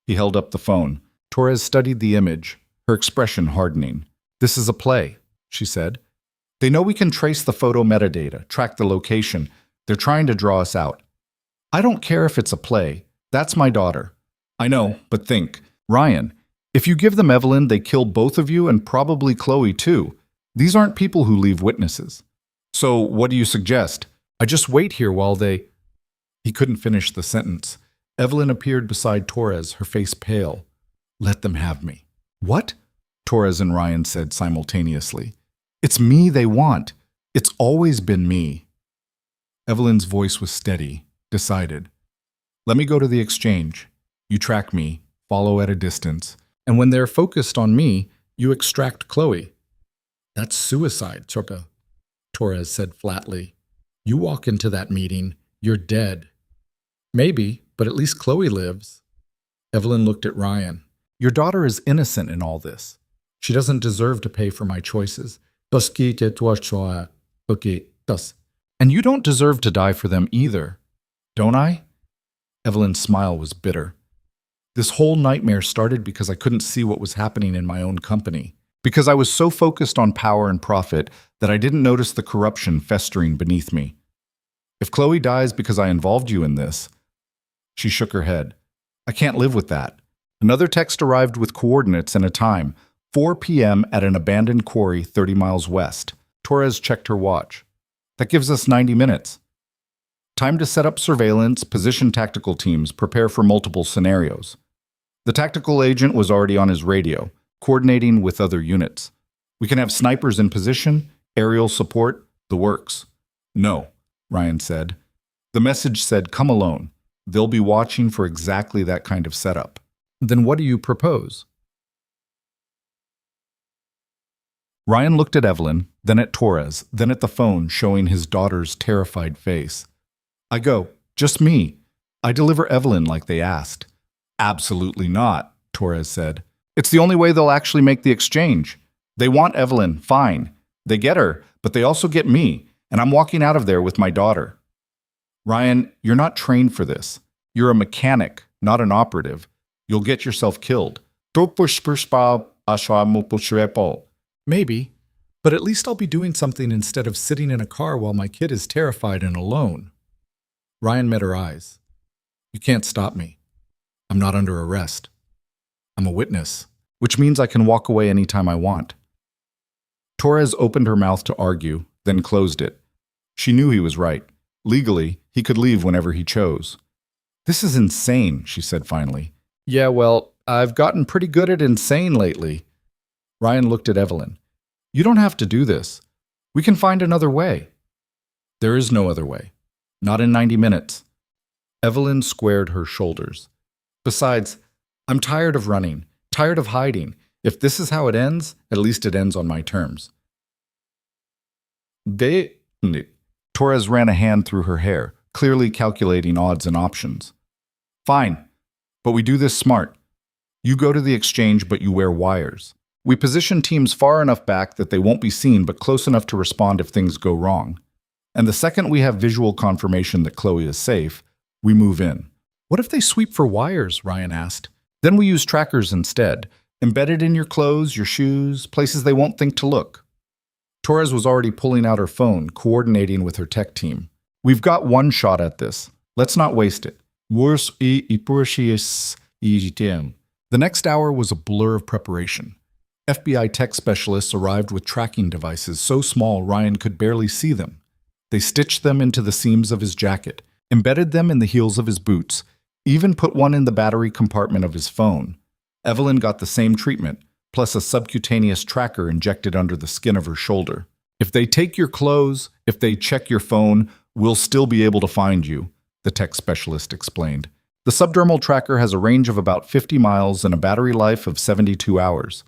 S1: He held up the phone. Torres studied the image, her expression hardening. "This is a play," she said. "They know we can trace the photo metadata, track the location. They're trying to draw us out." "I don't care if it's a play. That's my daughter." "I know, but think. Ryan, if you give them Evelyn, they kill both of you and probably Chloe too. These aren't people who leave witnesses. So what do you suggest? I just wait here while they..." He couldn't finish the sentence. Evelyn appeared beside Torres, her face pale. "Let them have me." What? Torres and Ryan said simultaneously. It's me they want. It's always been me. Evelyn's voice was steady, decided. Let me go to the exchange. You track me, follow at a distance, and when they're focused on me, you extract Chloe. That's suicide, Choka, Torres said flatly. You walk into that meeting, you're dead. Maybe, but at least Chloe lives. Evelyn looked at Ryan. Your daughter is innocent in all this. She doesn't deserve to pay for my choices. And you don't deserve to die for them either, don't I? Evelyn's smile was bitter. This whole nightmare started because I couldn't see what was happening in my own company, because I was so focused on power and profit that I didn't notice the corruption festering beneath me. If Chloe dies because I involved you in this, she shook her head. I can't live with that. Another text arrived with coordinates and a time, 4 p.m. at an abandoned quarry 30 miles west. Torres checked her watch. That gives us 90 minutes. Time to set up surveillance, position tactical teams, prepare for multiple scenarios. The tactical agent was already on his radio, coordinating with other units. We can have snipers in position, aerial support, the works. No, Ryan said. The message said, come alone. They'll be watching for exactly that kind of setup. Then what do you propose? Ryan looked at Evelyn, then at Torres, then at the phone, showing his daughter's terrified face. I go, just me. I deliver Evelyn like they asked. Absolutely not, Torres said. It's the only way they'll actually make the exchange. They want Evelyn, fine. They get her, but they also get me, and I'm walking out of there with my daughter. Ryan, you're not trained for this. You're a mechanic, not an operative. You'll get yourself killed. Maybe, but at least I'll be doing something instead of sitting in a car while my kid is terrified and alone. Ryan met her eyes. You can't stop me. I'm not under arrest. I'm a witness, which means I can walk away anytime I want. Torres opened her mouth to argue, then closed it. She knew he was right. Legally, he could leave whenever he chose. This is insane, she said finally. Yeah, well, I've gotten pretty good at insane lately. Ryan looked at Evelyn. You don't have to do this. We can find another way. There is no other way. Not in 90 minutes. Evelyn squared her shoulders. Besides, I'm tired of running, tired of hiding. If this is how it ends, at least it ends on my terms. Torres ran a hand through her hair, clearly calculating odds and options. Fine, but we do this smart. You go to the exchange, but you wear wires. We position teams far enough back that they won't be seen, but close enough to respond if things go wrong. And the second we have visual confirmation that Chloe is safe, we move in. What if they sweep for wires? Ryan asked. Then we use trackers instead, embedded in your clothes, your shoes, places they won't think to look. Torres was already pulling out her phone, coordinating with her tech team. We've got one shot at this. Let's not waste it. The next hour was a blur of preparation. FBI tech specialists arrived with tracking devices so small Ryan could barely see them. They stitched them into the seams of his jacket, embedded them in the heels of his boots, even put one in the battery compartment of his phone. Evelyn got the same treatment, plus a subcutaneous tracker injected under the skin of her shoulder. If they take your clothes, if they check your phone, we'll still be able to find you, the tech specialist explained. The subdermal tracker has a range of about 50 miles and a battery life of 72 hours.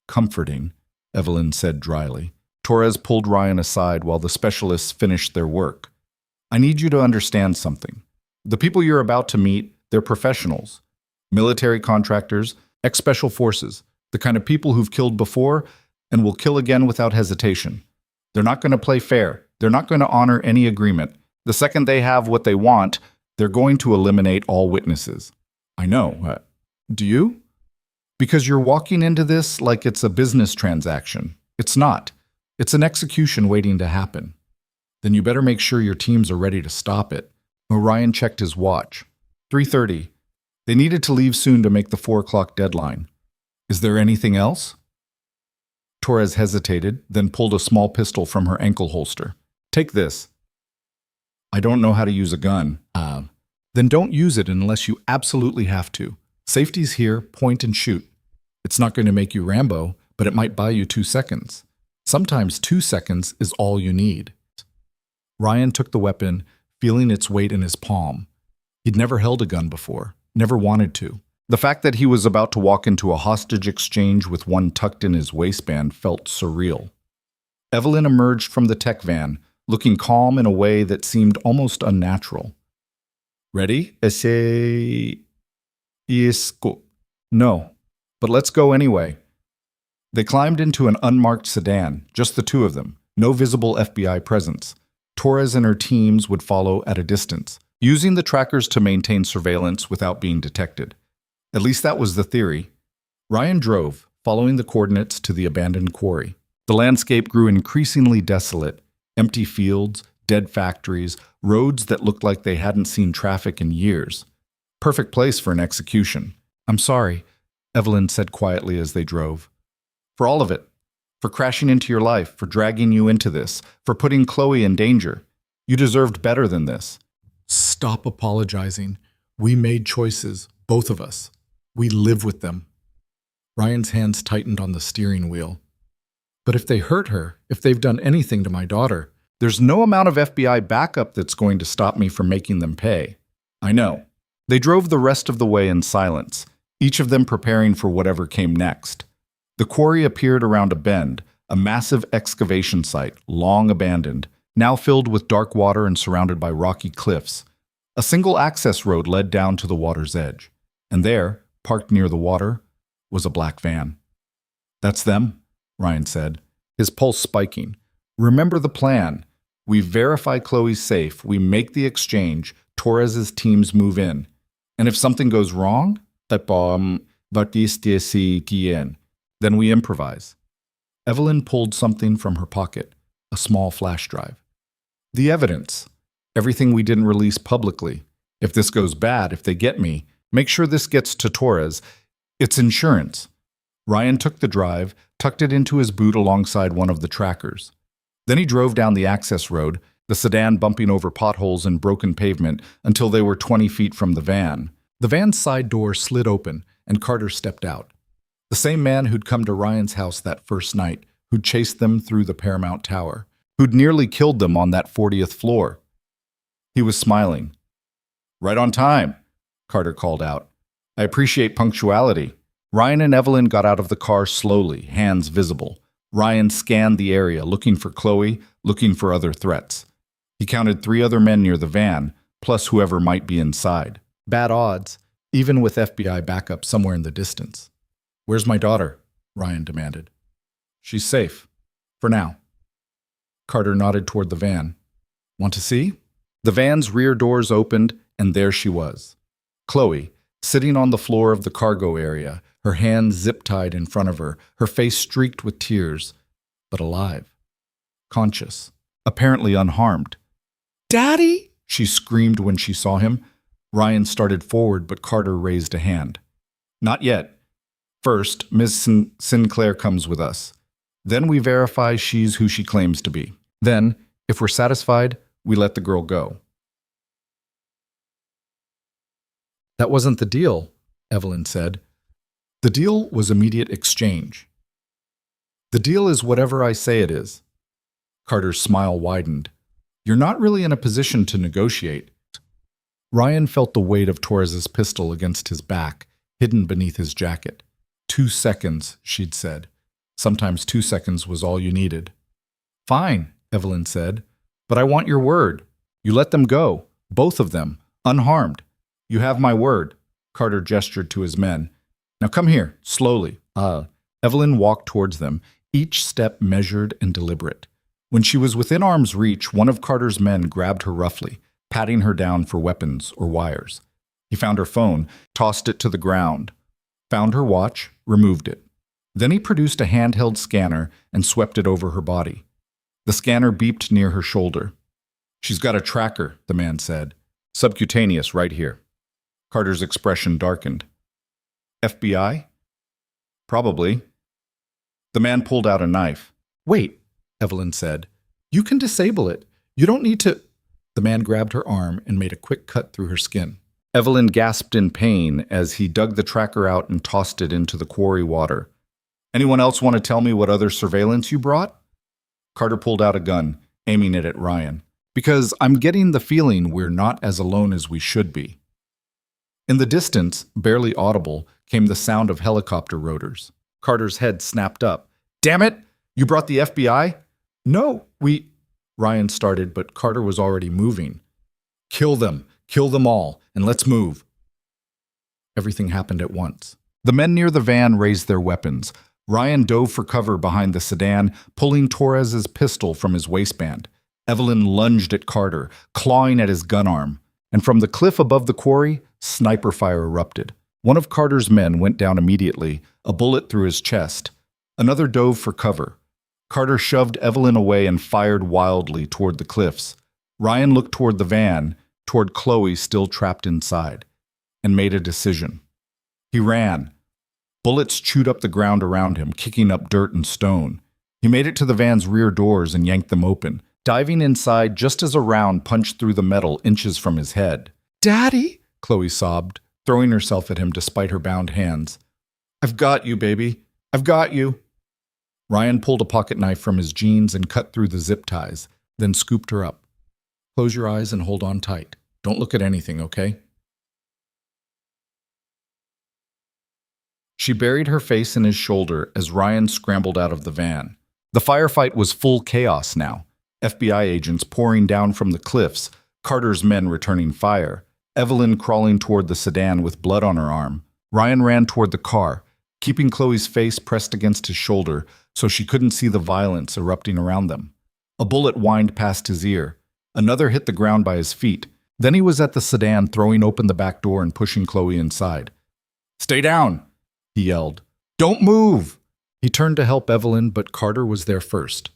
S1: Comforting, Evelyn said dryly. Torres pulled Ryan aside while the specialists finished their work. I need you to understand something. The people you're about to meet, they're professionals. Military contractors, ex-special forces, the kind of people who've killed before and will kill again without hesitation. They're not going to play fair. They're not going to honor any agreement. The second they have what they want, they're going to eliminate all witnesses. I know. Do you? Because you're walking into this like it's a business transaction. It's not. It's an execution waiting to happen. Then you better make sure your teams are ready to stop it. Orion checked his watch. 3:30. They needed to leave soon to make the 4 o'clock deadline. Is there anything else? Torres hesitated, then pulled a small pistol from her ankle holster. Take this. I don't know how to use a gun. Then don't use it unless you absolutely have to. Safety's here, point and shoot. It's not going to make you Rambo, but it might buy you 2 seconds. Sometimes 2 seconds is all you need. Ryan took the weapon, feeling its weight in his palm. He'd never held a gun before, never wanted to. The fact that he was about to walk into a hostage exchange with one tucked in his waistband felt surreal. Evelyn emerged from the tech van, looking calm in a way that seemed almost unnatural. Ready? Ese... Isco. No, but let's go anyway. They climbed into an unmarked sedan, just the two of them, no visible FBI presence. Torres and her teams would follow at a distance, using the trackers to maintain surveillance without being detected. At least that was the theory. Ryan drove, following the coordinates to the abandoned quarry. The landscape grew increasingly desolate. Empty fields, dead factories, roads that looked like they hadn't seen traffic in years. Perfect place for an execution. I'm sorry, Evelyn said quietly as they drove. For all of it. For crashing into your life, for dragging you into this, for putting Chloe in danger. You deserved better than this. Stop apologizing. We made choices, both of us. We live with them. Ryan's hands tightened on the steering wheel. But if they hurt her, if they've done anything to my daughter, there's no amount of FBI backup that's going to stop me from making them pay. I know. They drove the rest of the way in silence, each of them preparing for whatever came next. The quarry appeared around a bend, a massive excavation site, long abandoned, now filled with dark water and surrounded by rocky cliffs. A single access road led down to the water's edge, and there, parked near the water, was a black van. That's them, Ryan said, his pulse spiking. Remember the plan. We verify Chloe's safe, we make the exchange, Torres's teams move in. And if something goes wrong, then we improvise. Evelyn pulled something from her pocket, a small flash drive. The evidence. Everything we didn't release publicly. If this goes bad, if they get me, make sure this gets to Torres. It's insurance. Ryan took the drive, tucked it into his boot alongside one of the trackers. Then he drove down the access road, the sedan bumping over potholes and broken pavement until they were 20 feet from the van. The van's side door slid open, and Carter stepped out. The same man who'd come to Ryan's house that first night, who'd chased them through the Paramount Tower, who'd nearly killed them on that 40th floor. He was smiling. Right on time, Carter called out. I appreciate punctuality. Ryan and Evelyn got out of the car slowly, hands visible. Ryan scanned the area, looking for Chloe, looking for other threats. He counted 3 other men near the van, plus whoever might be inside. Bad odds, even with FBI backup somewhere in the distance. Where's my daughter? Ryan demanded. She's safe. For now. Carter nodded toward the van. Want to see? The van's rear doors opened, and there she was. Chloe, sitting on the floor of the cargo area, her hands zip-tied in front of her, her face streaked with tears, but alive. Conscious. Apparently unharmed. Daddy! She screamed when she saw him. Ryan started forward, but Carter raised a hand. Not yet. First, Ms. Sinclair comes with us. Then we verify she's who she claims to be. Then, if we're satisfied, we let the girl go. That wasn't the deal, Evelyn said. The deal was immediate exchange. The deal is whatever I say it is. Carter's smile widened. You're not really in a position to negotiate. Ryan felt the weight of Torres's pistol against his back, hidden beneath his jacket. 2 seconds, she'd said. Sometimes 2 seconds was all you needed. Fine, Evelyn said, but I want your word. You let them go, both of them, unharmed. You have my word. Carter gestured to his men. Now come here, slowly. Evelyn walked towards them, each step measured and deliberate. When she was within arm's reach, one of Carter's men grabbed her roughly, patting her down for weapons or wires. He found her phone, tossed it to the ground, found her watch, removed it. Then he produced a handheld scanner and swept it over her body. The scanner beeped near her shoulder. She's got a tracker, the man said. Subcutaneous right here. Carter's expression darkened. FBI? Probably. The man pulled out a knife. Wait, Evelyn said. You can disable it. You don't need to... The man grabbed her arm and made a quick cut through her skin. Evelyn gasped in pain as he dug the tracker out and tossed it into the quarry water. Anyone else want to tell me what other surveillance you brought? Carter pulled out a gun, aiming it at Ryan. Because I'm getting the feeling we're not as alone as we should be. In the distance, barely audible, came the sound of helicopter rotors. Carter's head snapped up. Damn it! You brought the FBI? No, Ryan started, but Carter was already moving. Kill them all, and let's move. Everything happened at once. The men near the van raised their weapons. Ryan dove for cover behind the sedan, pulling Torres's pistol from his waistband. Evelyn lunged at Carter, clawing at his gun arm. And from the cliff above the quarry, sniper fire erupted. One of Carter's men went down immediately, a bullet through his chest. Another dove for cover. Carter shoved Evelyn away and fired wildly toward the cliffs. Ryan looked toward the van, toward Chloe still trapped inside, and made a decision. He ran. Bullets chewed up the ground around him, kicking up dirt and stone. He made it to the van's rear doors and yanked them open, diving inside just as a round punched through the metal inches from his head. Daddy, Chloe sobbed, throwing herself at him despite her bound hands. I've got you, baby. I've got you. Ryan pulled a pocket knife from his jeans and cut through the zip ties, then scooped her up. Close your eyes and hold on tight. Don't look at anything, okay? She buried her face in his shoulder as Ryan scrambled out of the van. The firefight was full chaos now. FBI agents pouring down from the cliffs, Carter's men returning fire, Evelyn crawling toward the sedan with blood on her arm. Ryan ran toward the car, keeping Chloe's face pressed against his shoulder so she couldn't see the violence erupting around them. A bullet whined past his ear. Another hit the ground by his feet. Then he was at the sedan, throwing open the back door and pushing Chloe inside. Stay down, he yelled. Don't move! He turned to help Evelyn, but Carter was there first.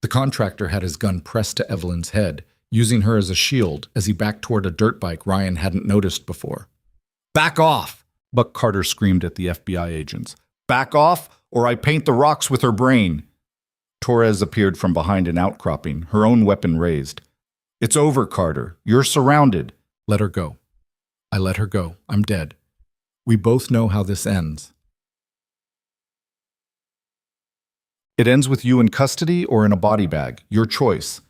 S1: The contractor had his gun pressed to Evelyn's head, using her as a shield as he backed toward a dirt bike Ryan hadn't noticed before. Back off! Buck Carter screamed at the FBI agents. Back off, or I paint the rocks with her brain! Torres appeared from behind an outcropping, her own weapon raised. It's over, Carter. You're surrounded. Let her go. I let her go. I'm dead. We both know how this ends. It ends with you in custody or in a body bag. Your choice.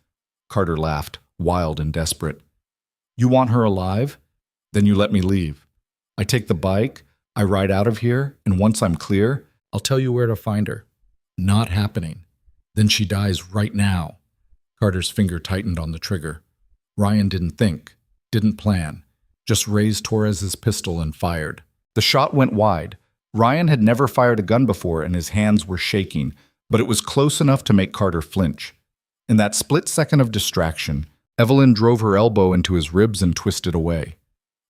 S1: Carter laughed, wild and desperate. You want her alive? Then you let me leave. I take the bike, I ride out of here, and once I'm clear, I'll tell you where to find her. Not happening. Then she dies right now. Carter's finger tightened on the trigger. Ryan didn't think, didn't plan, just raised Torres's pistol and fired. The shot went wide. Ryan had never fired a gun before and his hands were shaking, but it was close enough to make Carter flinch. In that split second of distraction, Evelyn drove her elbow into his ribs and twisted away.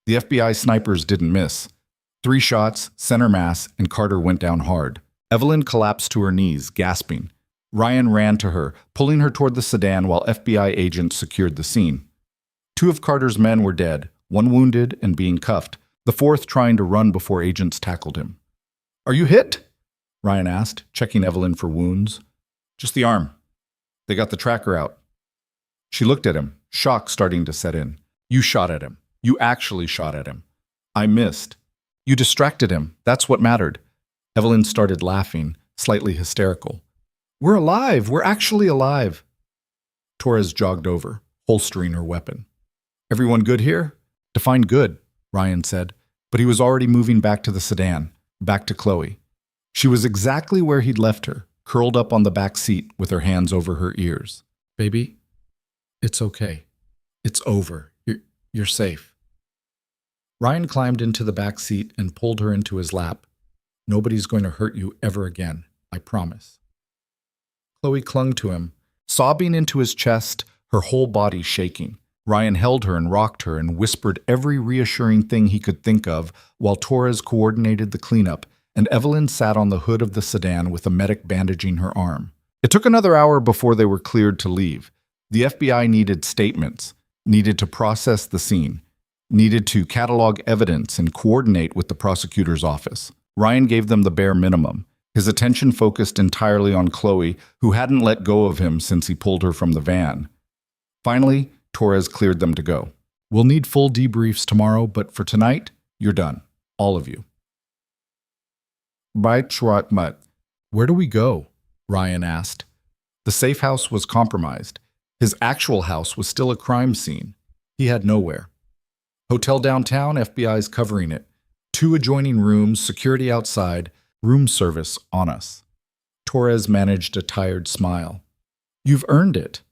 S1: The FBI snipers didn't miss. 3 shots, center mass, and Carter went down hard. Evelyn collapsed to her knees, gasping. Ryan ran to her, pulling her toward the sedan while FBI agents secured the scene. 2 of Carter's men were dead, 1 wounded and being cuffed, the 4th trying to run before agents tackled him. Are you hit? Ryan asked, checking Evelyn for wounds. Just the arm. They got the tracker out. She looked at him, shock starting to set in. You shot at him. You actually shot at him. I missed. You distracted him. That's what mattered. Evelyn started laughing, slightly hysterical. We're alive. We're actually alive. Torres jogged over, holstering her weapon. Everyone good here? Define good, Ryan said, but he was already moving back to the sedan, back to Chloe. She was exactly where he'd left her, curled up on the back seat with her hands over her ears. Baby, it's okay. It's over. You're safe. Ryan climbed into the back seat and pulled her into his lap. Nobody's going to hurt you ever again, I promise. Chloe clung to him, sobbing into his chest, her whole body shaking. Ryan held her and rocked her and whispered every reassuring thing he could think of while Torres coordinated the cleanup, and Evelyn sat on the hood of the sedan with a medic bandaging her arm. It took another hour before they were cleared to leave. The FBI needed statements, needed to process the scene, needed to catalog evidence and coordinate with the prosecutor's office. Ryan gave them the bare minimum, his attention focused entirely on Chloe, who hadn't let go of him since he pulled her from the van. Finally, Torres cleared them to go. We'll need full debriefs tomorrow, but for tonight, you're done. All of you. Bye, Chwatmut. Where do we go? Ryan asked. The safe house was compromised. His actual house was still a crime scene. He had nowhere. Hotel downtown, FBI's covering it. 2 adjoining rooms, security outside, room service on us. Torres managed a tired smile. You've earned it.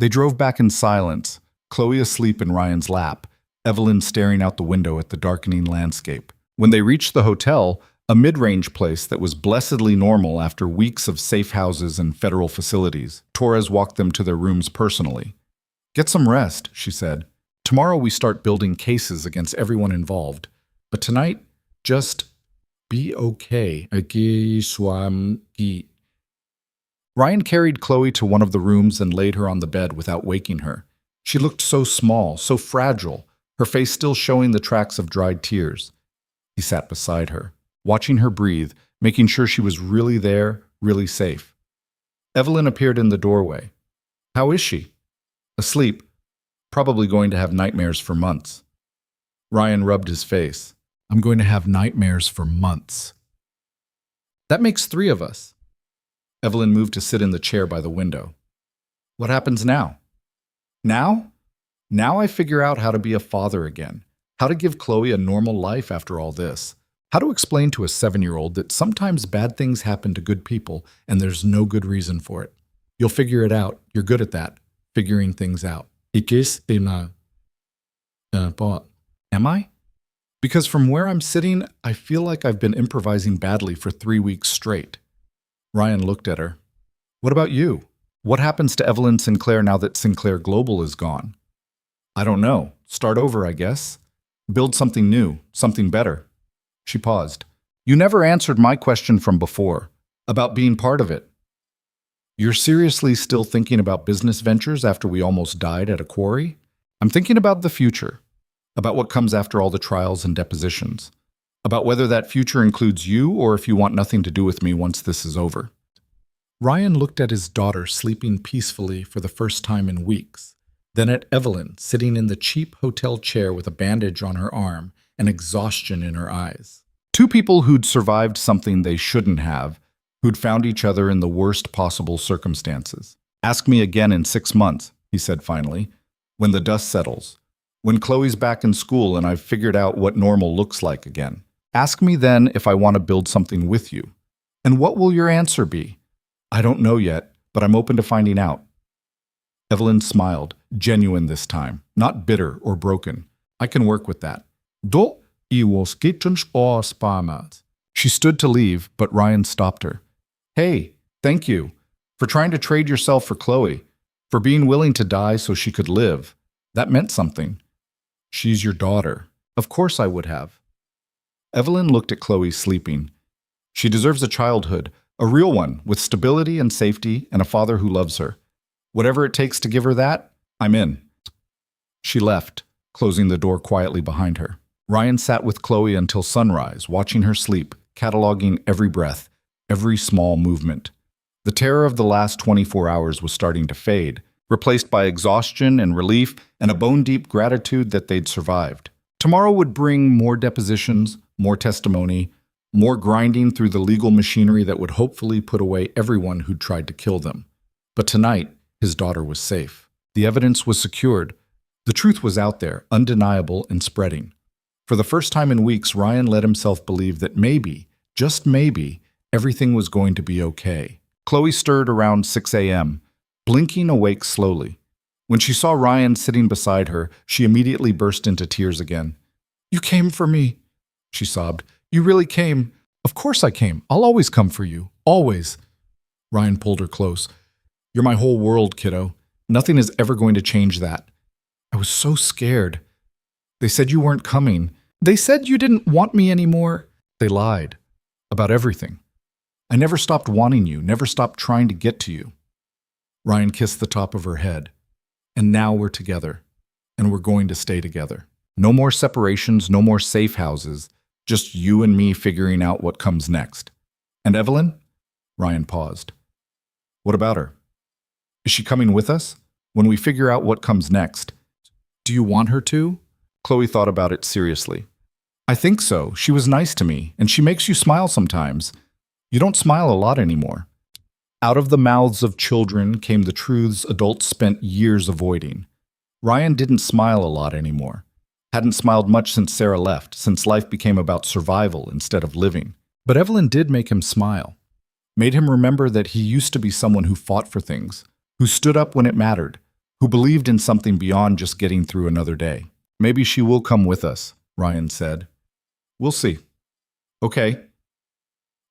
S1: They drove back in silence, Chloe asleep in Ryan's lap, Evelyn staring out the window at the darkening landscape. When they reached the hotel, a mid-range place that was blessedly normal after weeks of safe houses and federal facilities, Torres walked them to their rooms personally. Get some rest, she said. Tomorrow we start building cases against everyone involved. But tonight, just be okay. Ryan carried Chloe to one of the rooms and laid her on the bed without waking her. She looked so small, so fragile, her face still showing the tracks of dried tears. He sat beside her, watching her breathe, making sure she was really there, really safe. Evelyn appeared in the doorway. How is she? Asleep, probably going to have nightmares for months. Ryan rubbed his face. I'm going to have nightmares for months. That makes 3 of us. Evelyn moved to sit in the chair by the window. What happens now? Now? Now I figure out how to be a father again, how to give Chloe a normal life after all this, how to explain to a 7-year-old that sometimes bad things happen to good people and there's no good reason for it. You'll figure it out. You're good at that, figuring things out. Am I? Because from where I'm sitting, I feel like I've been improvising badly for 3 weeks straight. Ryan looked at her. What about you? What happens to Evelyn Sinclair now that Sinclair Global is gone? I don't know. Start over, I guess. Build something new, something better. She paused. You never answered my question from before, about being part of it. You're seriously still thinking about business ventures after we almost died at a quarry? I'm thinking about the future, about what comes after all the trials and depositions, about whether that future includes you or if you want nothing to do with me once this is over. Ryan looked at his daughter sleeping peacefully for the first time in weeks, then at Evelyn sitting in the cheap hotel chair with a bandage on her arm and exhaustion in her eyes. 2 people who'd survived something they shouldn't have, who'd found each other in the worst possible circumstances. Ask me again in 6 months, he said finally, when the dust settles, when Chloe's back in school and I've figured out what normal looks like again. Ask me then if I want to build something with you. And what will your answer be? I don't know yet, but I'm open to finding out. Evelyn smiled, genuine this time, not bitter or broken. I can work with that. She stood to leave, but Ryan stopped her. Hey, thank you for trying to trade yourself for Chloe, for being willing to die so she could live. That meant something. She's your daughter. Of course I would have. Evelyn looked at Chloe sleeping. She deserves a childhood, a real one, with stability and safety and a father who loves her. Whatever it takes to give her that, I'm in. She left, closing the door quietly behind her. Ryan sat with Chloe until sunrise, watching her sleep, cataloging every breath, every small movement. The terror of the last 24 hours was starting to fade, replaced by exhaustion and relief and a bone-deep gratitude that they'd survived. Tomorrow would bring more depositions, more testimony, more grinding through the legal machinery that would hopefully put away everyone who'd tried to kill them. But tonight, his daughter was safe. The evidence was secured. The truth was out there, undeniable and spreading. For the first time in weeks, Ryan let himself believe that maybe, just maybe, everything was going to be okay. Chloe stirred around 6 a.m., blinking awake slowly. When she saw Ryan sitting beside her, she immediately burst into tears again. You came for me, she sobbed. You really came. Of course I came. I'll always come for you. Always. Ryan pulled her close. You're my whole world, kiddo. Nothing is ever going to change that. I was so scared. They said you weren't coming. They said you didn't want me anymore. They lied. About everything. I never stopped wanting you, never stopped trying to get to you. Ryan kissed the top of her head. And now we're together. And we're going to stay together. No more separations, no more safe houses. Just you and me figuring out what comes next. And Evelyn? Ryan paused. What about her? Is she coming with us? when we figure out what comes next. Do you want her to? Chloe thought about it seriously. I think so. She was nice to me, and she makes you smile sometimes. You don't smile a lot anymore. Out of the mouths of children came the truths adults spent years avoiding. Ryan didn't smile a lot anymore. Hadn't smiled much since Sarah left, since life became about survival instead of living. But Evelyn did make him smile. Made him remember that he used to be someone who fought for things, who stood up when it mattered, who believed in something beyond just getting through another day. Maybe she will come with us, Ryan said. We'll see. Okay.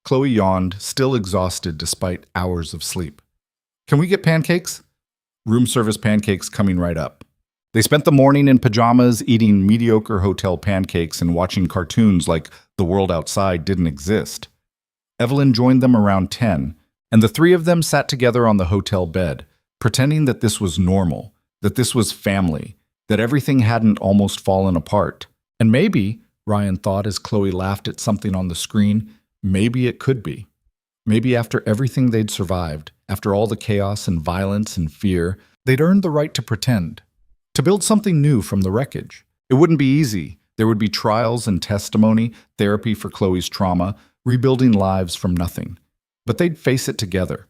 S1: Chloe yawned, still exhausted despite hours of sleep. Can we get pancakes? Room service pancakes coming right up. They spent the morning in pajamas eating mediocre hotel pancakes and watching cartoons like the world outside didn't exist. Evelyn joined them around 10, and the three of them sat together on the hotel bed, pretending that this was normal, that this was family, that everything hadn't almost fallen apart. And maybe, Ryan thought as Chloe laughed at something on the screen, maybe it could be. Maybe after everything they'd survived, after all the chaos and violence and fear, they'd earned the right to pretend, to build something new from the wreckage. It wouldn't be easy. There would be trials and testimony, therapy for Chloe's trauma, rebuilding lives from nothing. But they'd face it together.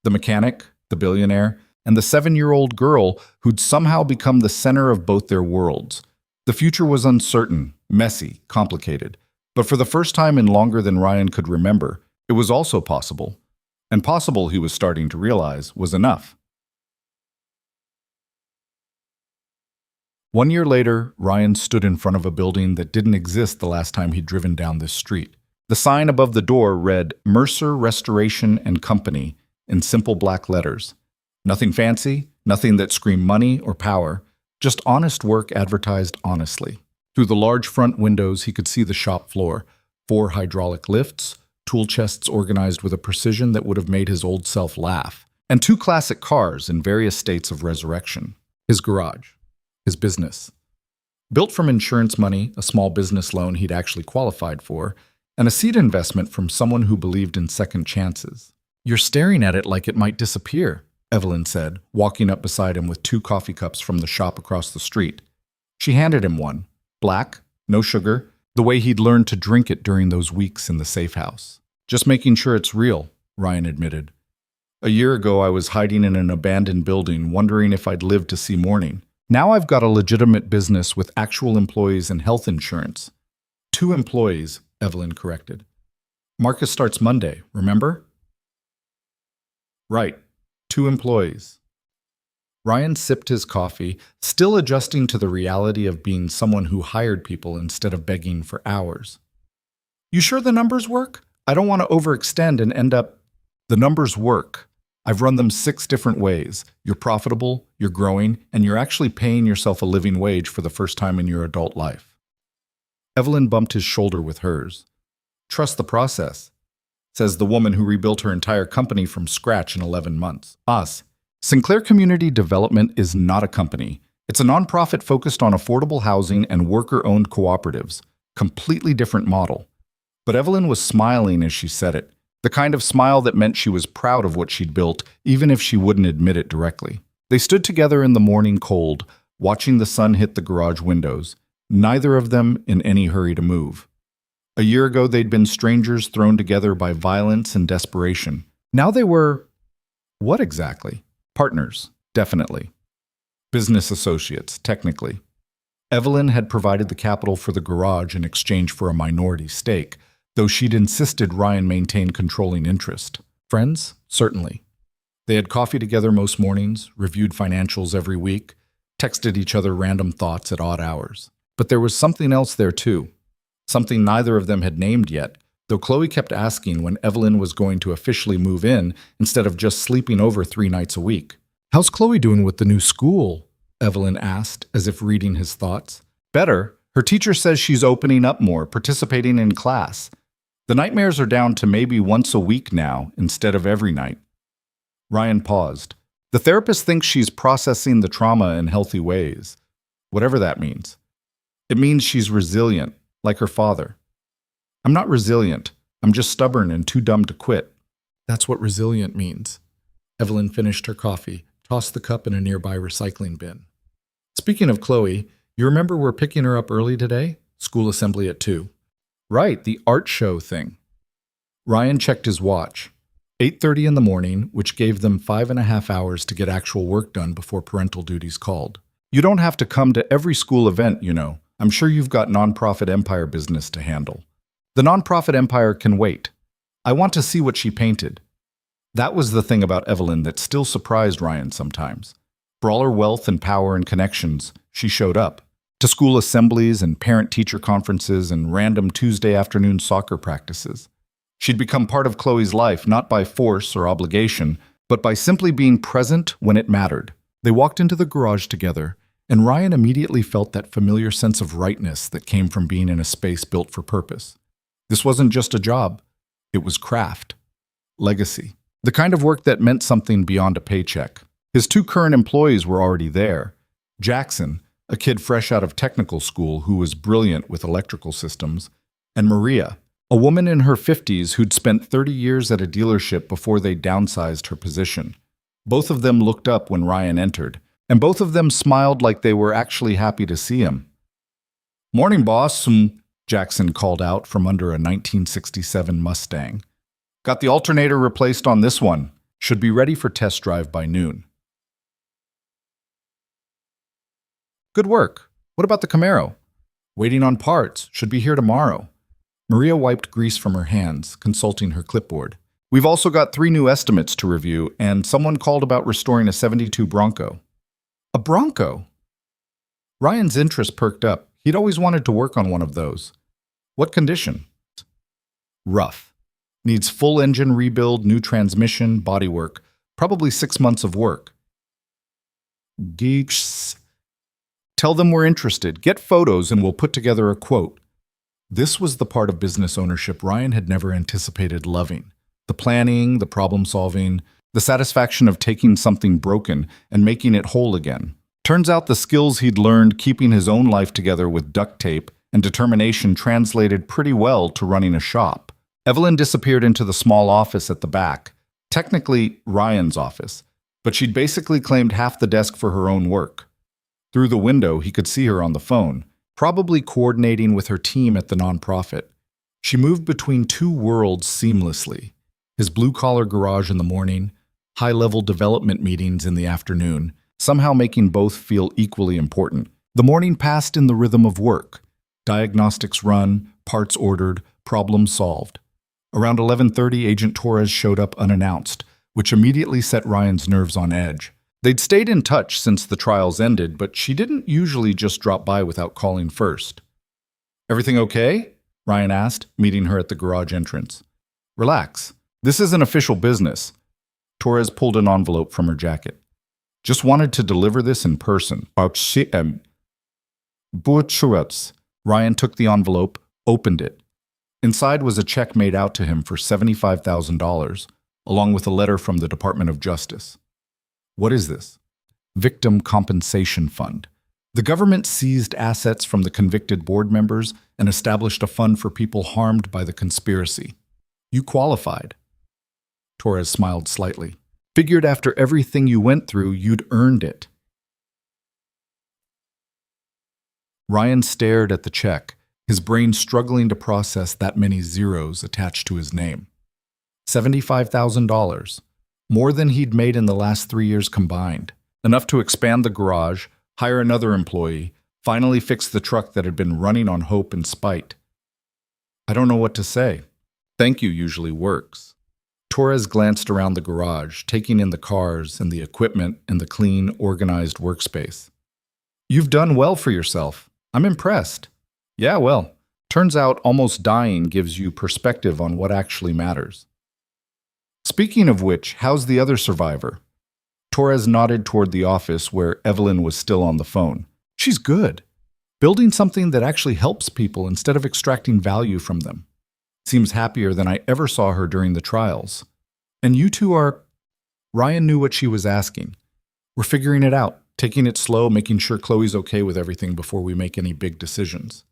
S1: The mechanic, the billionaire, and the 7-year-old girl who'd somehow become the center of both their worlds. The future was uncertain, messy, complicated. But for the first time in longer than Ryan could remember, it was also possible. And possible, he was starting to realize, was enough. 1 year later, Ryan stood in front of a building that didn't exist the last time he'd driven down this street. The sign above the door read Mercer Restoration and Company in simple black letters. Nothing fancy, nothing that screamed money or power, just honest work advertised honestly. Through the large front windows, he could see the shop floor, 4 hydraulic lifts, tool chests organized with a precision that would have made his old self laugh, and 2 classic cars in various states of resurrection. His garage. His business. Built from insurance money, a small business loan he'd actually qualified for, and a seed investment from someone who believed in second chances. You're staring at it like it might disappear, Evelyn said, walking up beside him with 2 coffee cups from the shop across the street. She handed him one. Black, no sugar, the way he'd learned to drink it during those weeks in the safe house. Just making sure it's real, Ryan admitted. A year ago, I was hiding in an abandoned building, wondering if I'd live to see morning. Now I've got a legitimate business with actual employees and health insurance. 2 employees, Evelyn corrected. Marcus starts Monday, remember? Right, 2 employees. Ryan sipped his coffee, still adjusting to the reality of being someone who hired people instead of begging for hours. You sure the numbers work? I don't want to overextend and end up... The numbers work. I've run them 6 different ways. You're profitable, you're growing, and you're actually paying yourself a living wage for the first time in your adult life. Evelyn bumped his shoulder with hers. Trust the process, says the woman who rebuilt her entire company from scratch in 11 months. Us. Sinclair Community Development is not a company. It's a nonprofit focused on affordable housing and worker-owned cooperatives. Completely different model. But Evelyn was smiling as she said it. The kind of smile that meant she was proud of what she'd built, even if she wouldn't admit it directly. They stood together in the morning cold, watching the sun hit the garage windows, neither of them in any hurry to move. A year ago, they'd been strangers thrown together by violence and desperation. Now they were... what exactly? Partners, definitely. Business associates, technically. Evelyn had provided the capital for the garage in exchange for a minority stake, though she'd insisted Ryan maintain controlling interest. Friends? Certainly. They had coffee together most mornings, reviewed financials every week, texted each other random thoughts at odd hours. But there was something else there too. Something neither of them had named yet, though Chloe kept asking when Evelyn was going to officially move in instead of just sleeping over 3 nights a week. How's Chloe doing with the new school? Evelyn asked, as if reading his thoughts. Better. Her teacher says she's opening up more, participating in class. The nightmares are down to maybe once a week now, instead of every night. Ryan paused. The therapist thinks she's processing the trauma in healthy ways. Whatever that means. It means she's resilient, like her father. I'm not resilient. I'm just stubborn and too dumb to quit. That's what resilient means. Evelyn finished her coffee, tossed the cup in a nearby recycling bin. Speaking of Chloe, you remember we're picking her up early today? School assembly at 2. Right, the art show thing. Ryan checked his watch. 8:30 in the morning, which gave them 5.5 hours to get actual work done before parental duties called. You don't have to come to every school event, you know. I'm sure you've got nonprofit empire business to handle. The nonprofit empire can wait. I want to see what she painted. That was the thing about Evelyn that still surprised Ryan sometimes. For all her wealth and power and connections, she showed up. To school assemblies and parent-teacher conferences and random Tuesday afternoon soccer practices. She'd become part of Chloe's life not by force or obligation, but by simply being present when it mattered. They walked into the garage together, and Ryan immediately felt that familiar sense of rightness that came from being in a space built for purpose. This wasn't just a job. It was craft. Legacy. The kind of work that meant something beyond a paycheck. His 2 current employees were already there. Jackson, a kid fresh out of technical school who was brilliant with electrical systems, and Maria, a woman in her 50s who'd spent 30 years at a dealership before they downsized her position. Both of them looked up when Ryan entered, and both of them smiled like they were actually happy to see him. "Morning, boss," Jackson called out from under a 1967 Mustang. "Got the alternator replaced on this one. Should be ready for test drive by noon." "Good work. What about the Camaro?" "Waiting on parts. Should be here tomorrow." Maria wiped grease from her hands, consulting her clipboard. "We've also got 3 new estimates to review, and someone called about restoring a '72 Bronco." "A Bronco?" Ryan's interest perked up. He'd always wanted to work on one of those. "What condition?" "Rough. Needs full engine rebuild, new transmission, bodywork. Probably 6 months of work." "Geeks. Tell them we're interested. Get photos and we'll put together a quote." This was the part of business ownership Ryan had never anticipated loving. The planning, the problem-solving, the satisfaction of taking something broken and making it whole again. Turns out the skills he'd learned keeping his own life together with duct tape and determination translated pretty well to running a shop. Evelyn disappeared into the small office at the back, technically Ryan's office, but she'd basically claimed half the desk for her own work. Through the window, he could see her on the phone, probably coordinating with her team at the nonprofit. She moved between 2 worlds seamlessly. His blue-collar garage in the morning, high-level development meetings in the afternoon, somehow making both feel equally important. The morning passed in the rhythm of work. Diagnostics run, parts ordered, problems solved. Around 11:30, Agent Torres showed up unannounced, which immediately set Ryan's nerves on edge. They'd stayed in touch since the trials ended, but she didn't usually just drop by without calling first. "Everything okay?" Ryan asked, meeting her at the garage entrance. "Relax. This isn't official business." Torres pulled an envelope from her jacket. "Just wanted to deliver this in person." Ryan took the envelope, opened it. Inside was a check made out to him for $75,000, along with a letter from the Department of Justice. "What is this?" "Victim Compensation Fund. The government seized assets from the convicted board members and established a fund for people harmed by the conspiracy. You qualified." Torres smiled slightly. "Figured after everything you went through, you'd earned it." Ryan stared at the check, his brain struggling to process that many zeros attached to his name. $75,000. More than he'd made in the last 3 years combined. Enough to expand the garage, hire another employee, finally fix the truck that had been running on hope and spite. "I don't know what to say. Thank you usually works." Torres glanced around the garage, taking in the cars and the equipment and the clean, organized workspace. "You've done well for yourself. I'm impressed." "Yeah, well, turns out almost dying gives you perspective on what actually matters." "Speaking of which, how's the other survivor?" Torres nodded toward the office where Evelyn was still on the phone. "She's good. Building something that actually helps people instead of extracting value from them. Seems happier than I ever saw her during the trials. And you two are..." Ryan knew what she was asking. "We're figuring it out, taking it slow, making sure Chloe's okay with everything before we make any big decisions."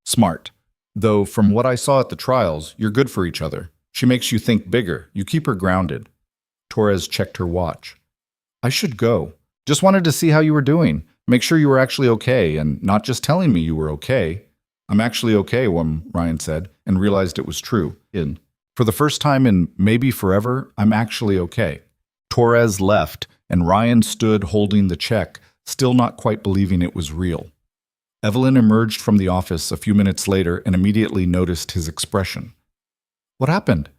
S1: "Smart. Though from what I saw at the trials, you're good for each other. She makes you think bigger. You keep her grounded." Torres checked her watch. I should go. Just wanted to see how you were doing. Make sure you were actually okay, and not just telling me you were okay. I'm actually okay, Ryan said, and realized it was true. For the first time in maybe forever, I'm actually okay. Torres left, and Ryan stood holding the check, still not quite believing it was real. Evelyn emerged from the office a few minutes later and immediately noticed his expression. What happened?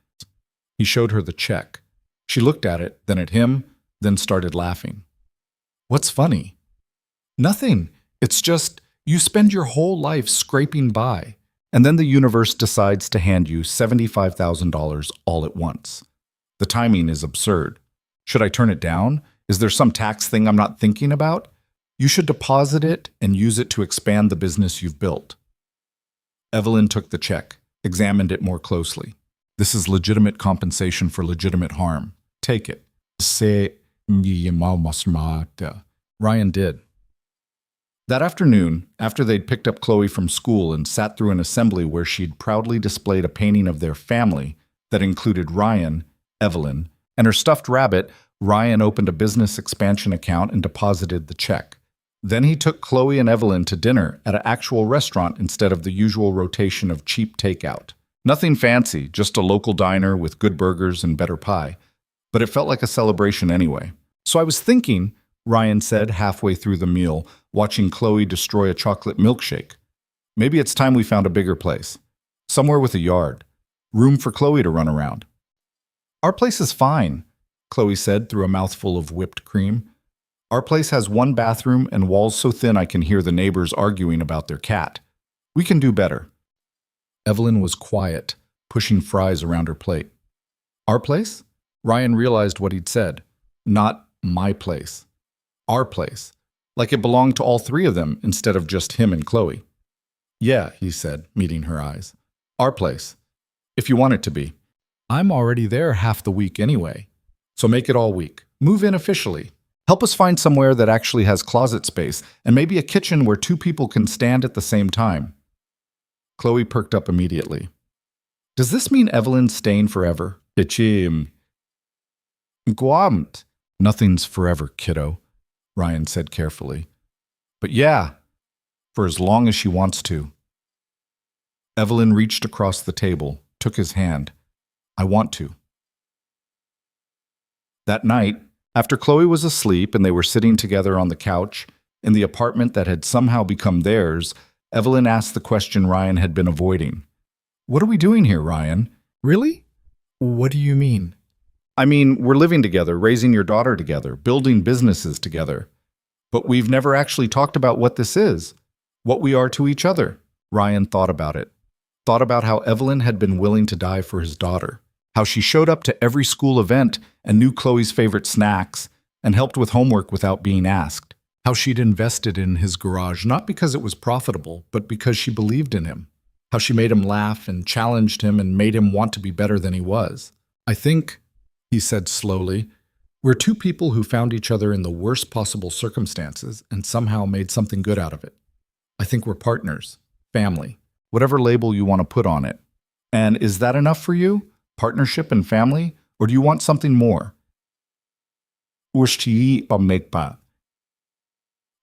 S1: He showed her the check. She looked at it, then at him, then started laughing. What's funny? Nothing. It's just you spend your whole life scraping by, and then the universe decides to hand you $75,000 all at once. The timing is absurd. Should I turn it down? Is there some tax thing I'm not thinking about? You should deposit it and use it to expand the business you've built. Evelyn took the check, examined it more closely. This is legitimate compensation for legitimate harm. Take it. Ryan did. That afternoon, after they'd picked up Chloe from school and sat through an assembly where she'd proudly displayed a painting of their family that included Ryan, Evelyn, and her stuffed rabbit, Ryan opened a business expansion account and deposited the check. Then he took Chloe and Evelyn to dinner at an actual restaurant instead of the usual rotation of cheap takeout. Nothing fancy, just a local diner with good burgers and better pie. But it felt like a celebration anyway. So I was thinking, Ryan said halfway through the meal, watching Chloe destroy a chocolate milkshake. Maybe it's time we found a bigger place. Somewhere with a yard. Room for Chloe to run around. Our place is fine, Chloe said through a mouthful of whipped cream. Our place has one bathroom and walls so thin I can hear the neighbors arguing about their cat. We can do better. Evelyn was quiet, pushing fries around her plate. Our place? Ryan realized what he'd said. Not my place. Our place. Like it belonged to all three of them instead of just him and Chloe. Yeah, he said, meeting her eyes. Our place. If you want it to be. I'm already there half the week anyway. So make it all week. Move in officially. Help us find somewhere that actually has closet space and maybe a kitchen where two people can stand at the same time. Chloe perked up immediately. Does this mean Evelyn's staying forever? Guamt. Nothing's forever, kiddo, Ryan said carefully. But yeah, for as long as she wants to. Evelyn reached across the table, took his hand. I want to. That night, after Chloe was asleep and they were sitting together on the couch, in the apartment that had somehow become theirs, Evelyn asked the question Ryan had been avoiding. What are we doing here, Ryan? Really? What do you mean? I mean, we're living together, raising your daughter together, building businesses together. But we've never actually talked about what this is, what we are to each other. Ryan thought about it. Thought about how Evelyn had been willing to die for his daughter, how she showed up to every school event and knew Chloe's favorite snacks and helped with homework without being asked, how she'd invested in his garage not because it was profitable, but because she believed in him, how she made him laugh and challenged him and made him want to be better than he was. I think, he said slowly, we're two people who found each other in the worst possible circumstances and somehow made something good out of it. I think we're partners, family, whatever label you want to put on it. And is that enough for you? Partnership and family? Or do you want something more?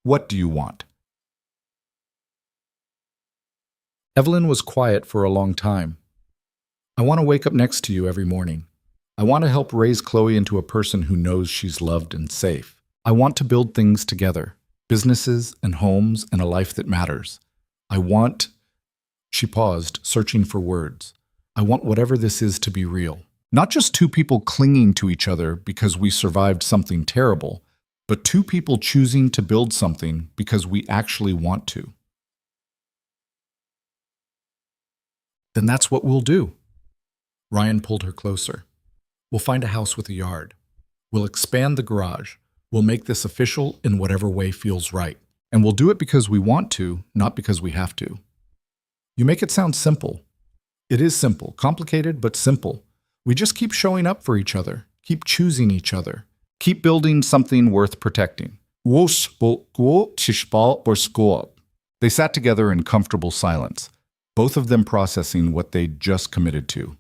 S1: What do you want? Evelyn was quiet for a long time. I want to wake up next to you every morning. I want to help raise Chloe into a person who knows she's loved and safe. I want to build things together, businesses and homes and a life that matters. I want... She paused, searching for words. I want whatever this is to be real. Not just two people clinging to each other because we survived something terrible, but two people choosing to build something because we actually want to. Then that's what we'll do. Ryan pulled her closer. We'll find a house with a yard. We'll expand the garage. We'll make this official in whatever way feels right. And we'll do it because we want to, not because we have to. You make it sound simple. It is simple, complicated, but simple. We just keep showing up for each other, keep choosing each other, keep building something worth protecting. They sat together in comfortable silence, both of them processing what they'd just committed to.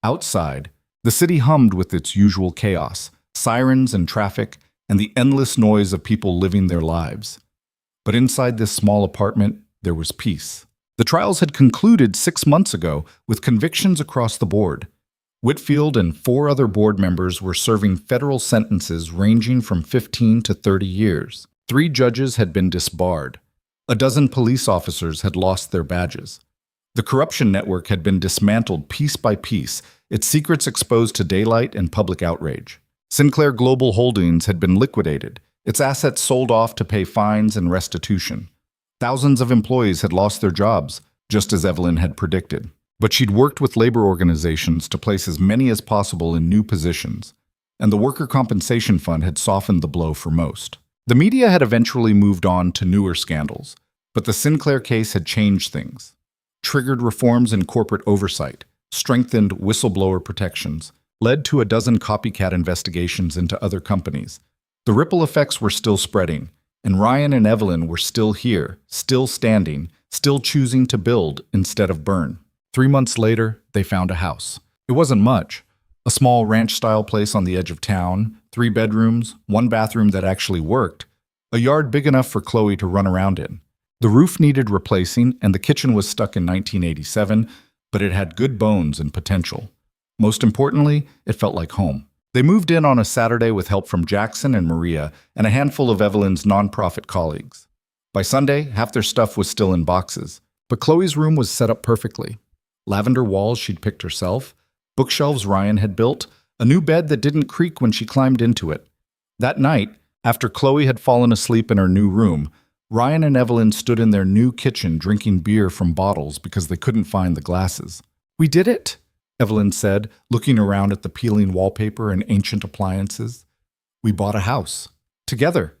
S1: Outside, The city hummed with its usual chaos, sirens and traffic, and the endless noise of people living their lives. But inside this small apartment, there was peace. The trials had concluded 6 months ago with convictions across the board. Whitfield and 4 other board members were serving federal sentences ranging from 15 to 30 years. 3 judges had been disbarred. A dozen police officers had lost their badges. The corruption network had been dismantled piece by piece, its secrets exposed to daylight and public outrage. Sinclair Global Holdings had been liquidated, its assets sold off to pay fines and restitution. Thousands of employees had lost their jobs, just as Evelyn had predicted. But she'd worked with labor organizations to place as many as possible in new positions, and the Worker Compensation Fund had softened the blow for most. The media had eventually moved on to newer scandals, but the Sinclair case had changed things. Triggered reforms in corporate oversight, strengthened whistleblower protections, led to a dozen copycat investigations into other companies. The ripple effects were still spreading, and Ryan and Evelyn were still here, still standing, still choosing to build instead of burn. 3 months later, they found a house. It wasn't much. A small ranch-style place on the edge of town, 3 bedrooms, 1 bathroom that actually worked, a yard big enough for Chloe to run around in. The roof needed replacing, and the kitchen was stuck in 1987, but it had good bones and potential. Most importantly, it felt like home. They moved in on a Saturday with help from Jackson and Maria and a handful of Evelyn's nonprofit colleagues. By Sunday, half their stuff was still in boxes, but Chloe's room was set up perfectly. Lavender walls she'd picked herself, bookshelves Ryan had built, a new bed that didn't creak when she climbed into it. That night, after Chloe had fallen asleep in her new room, Ryan and Evelyn stood in their new kitchen drinking beer from bottles because they couldn't find the glasses. "We did it," Evelyn said, looking around at the peeling wallpaper and ancient appliances. "We bought a house. Together.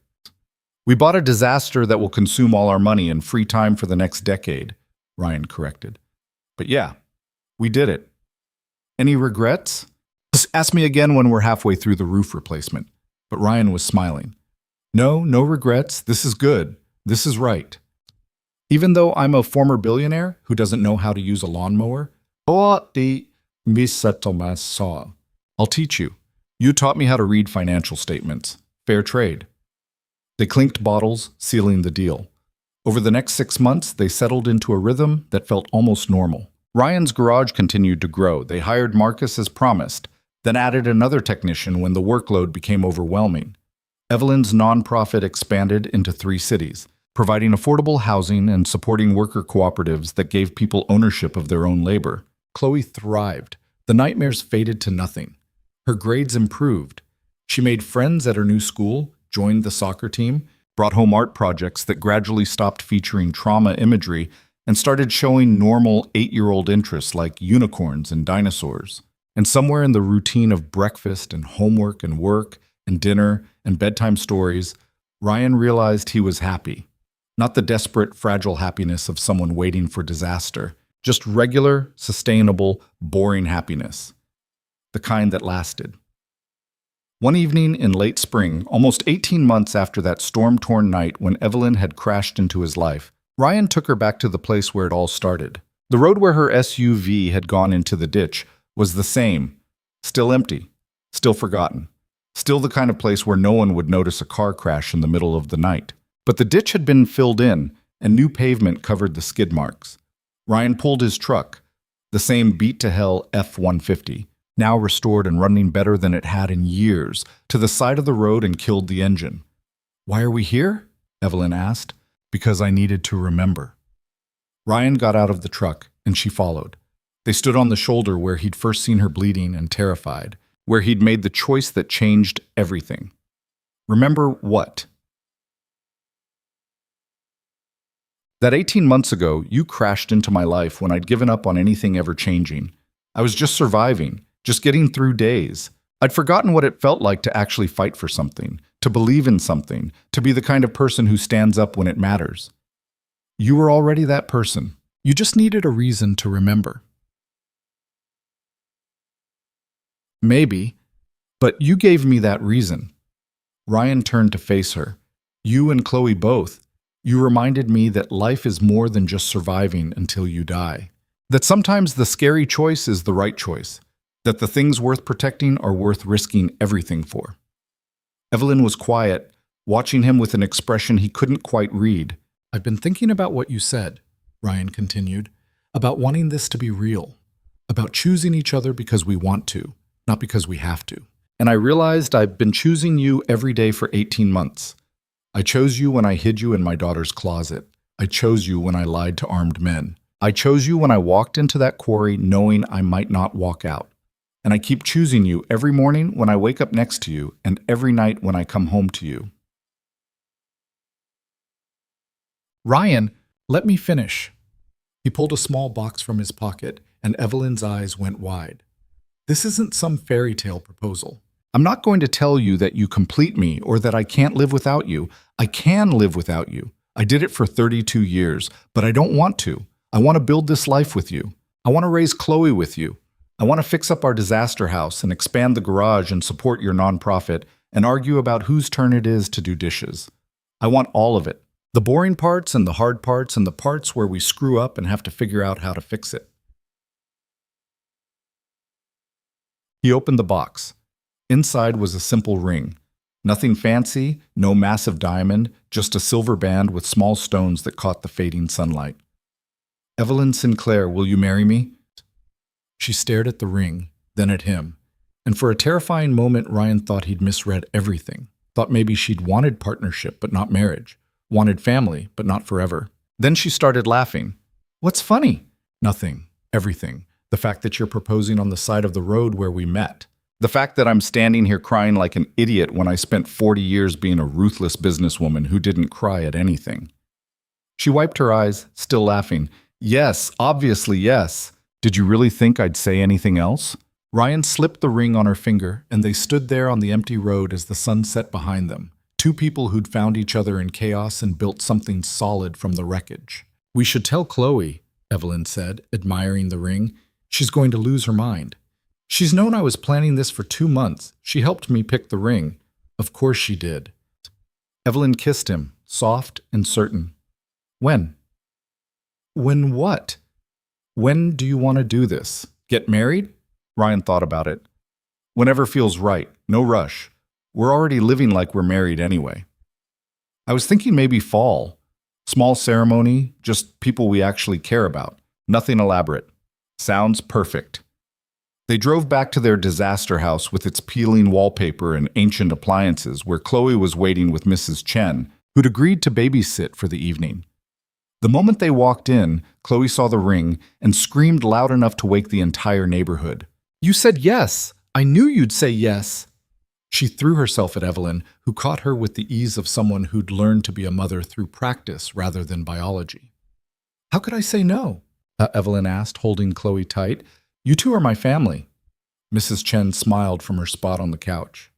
S1: We bought a disaster that will consume all our money and free time for the next decade," Ryan corrected. "But yeah, we did it. Any regrets?" "Ask me again when we're halfway through the roof replacement." But Ryan was smiling. No regrets. This is good. This is right. Even though I'm a former billionaire who doesn't know how to use a lawnmower, I'll teach you. You taught me how to read financial statements. Fair trade. They clinked bottles, sealing the deal. Over the next 6 months, they settled into a rhythm that felt almost normal. Ryan's garage continued to grow. They hired Marcus as promised, then added another technician when the workload became overwhelming. Evelyn's nonprofit expanded into 3 cities, providing affordable housing and supporting worker cooperatives that gave people ownership of their own labor. Chloe thrived. The nightmares faded to nothing. Her grades improved. She made friends at her new school, joined the soccer team, brought home art projects that gradually stopped featuring trauma imagery and started showing normal 8-year-old interests like unicorns and dinosaurs. And somewhere in the routine of breakfast and homework and work and dinner and bedtime stories, Ryan realized he was happy. Not the desperate, fragile happiness of someone waiting for disaster, just regular, sustainable, boring happiness. The kind that lasted. One evening in late spring, almost 18 months after that storm-torn night when Evelyn had crashed into his life, Ryan took her back to the place where it all started. The road where her SUV had gone into the ditch was the same, still empty, still forgotten. Still the kind of place where no one would notice a car crash in the middle of the night. But the ditch had been filled in, and new pavement covered the skid marks. Ryan pulled his truck, the same beat-to-hell F-150, now restored and running better than it had in years, to the side of the road and killed the engine. "Why are we here?" Evelyn asked. "Because I needed to remember." Ryan got out of the truck, and she followed. They stood on the shoulder where he'd first seen her bleeding and terrified, where he'd made the choice that changed everything. Remember what? That 18 months ago, you crashed into my life when I'd given up on anything ever changing. I was just surviving, just getting through days. I'd forgotten what it felt like to actually fight for something, to believe in something, to be the kind of person who stands up when it matters. You were already that person. You just needed a reason to remember. Maybe, but you gave me that reason. Ryan turned to face her. You and Chloe both. You reminded me that life is more than just surviving until you die. That sometimes the scary choice is the right choice. that the things worth protecting are worth risking everything for. Evelyn was quiet, watching him with an expression he couldn't quite read.
S2: "I've been thinking about what you said," Ryan continued, "about wanting this to be real, about choosing each other because we want to, not because we have to.
S1: And I realized I've been choosing you every day for 18 months. I chose you when I hid you in my daughter's closet. I chose you when I lied to armed men. I chose you when I walked into that quarry knowing I might not walk out. And I keep choosing you every morning when I wake up next to you and every night when I come home to you."
S2: "Ryan, let me finish." He pulled a small box from his pocket, and Evelyn's eyes went wide. "This isn't some fairy tale proposal."
S1: "I'm not going to tell you that you complete me or that I can't live without you. I can live without you. I did it for 32 years, but I don't want to. I want to build this life with you. I want to raise Chloe with you. I want to fix up our disaster house and expand the garage and support your nonprofit and argue about whose turn it is to do dishes. I want all of it. The boring parts and the hard parts and the parts where we screw up and have to figure out how to fix it." He opened the box. Inside was a simple ring. Nothing fancy, no massive diamond, just a silver band with small stones that caught the fading sunlight. "Evelyn Sinclair, will you marry me?" She stared at the ring, then at him, and for a terrifying moment Ryan thought he'd misread everything, thought maybe she'd wanted partnership but not marriage, wanted family but not forever. Then she started laughing. "What's funny?" "Nothing. Everything. The fact that you're proposing on the side of the road where we met. The fact that I'm standing here crying like an idiot when I spent 40 years being a ruthless businesswoman who didn't cry at anything." She wiped her eyes, still laughing. "Yes, obviously yes. Did you really think I'd say anything else?" Ryan slipped the ring on her finger, and they stood there on the empty road as the sun set behind them. Two people who'd found each other in chaos and built something solid from the wreckage. "We should tell Chloe," Evelyn said, admiring the ring. "She's going to lose her mind. She's known I was planning this for 2 months. She helped me pick the ring." "Of course she did." Evelyn kissed him, soft and certain. "When?" "When what?" "When do you want to do this? Get married?" Ryan thought about it. "Whenever feels right. No rush. We're already living like we're married anyway." "I was thinking maybe fall. Small ceremony, just people we actually care about. Nothing elaborate." "Sounds perfect." They drove back to their disaster house with its peeling wallpaper and ancient appliances, where Chloe was waiting with Mrs. Chen, who'd agreed to babysit for the evening. The moment they walked in, Chloe saw the ring and screamed loud enough to wake the entire neighborhood. "You said yes! I knew you'd say yes!" She threw herself at Evelyn, who caught her with the ease of someone who'd learned to be a mother through practice rather than biology. "How could I say no?" Evelyn asked, holding Chloe tight. "You two are my family." Mrs. Chen smiled from her spot on the couch.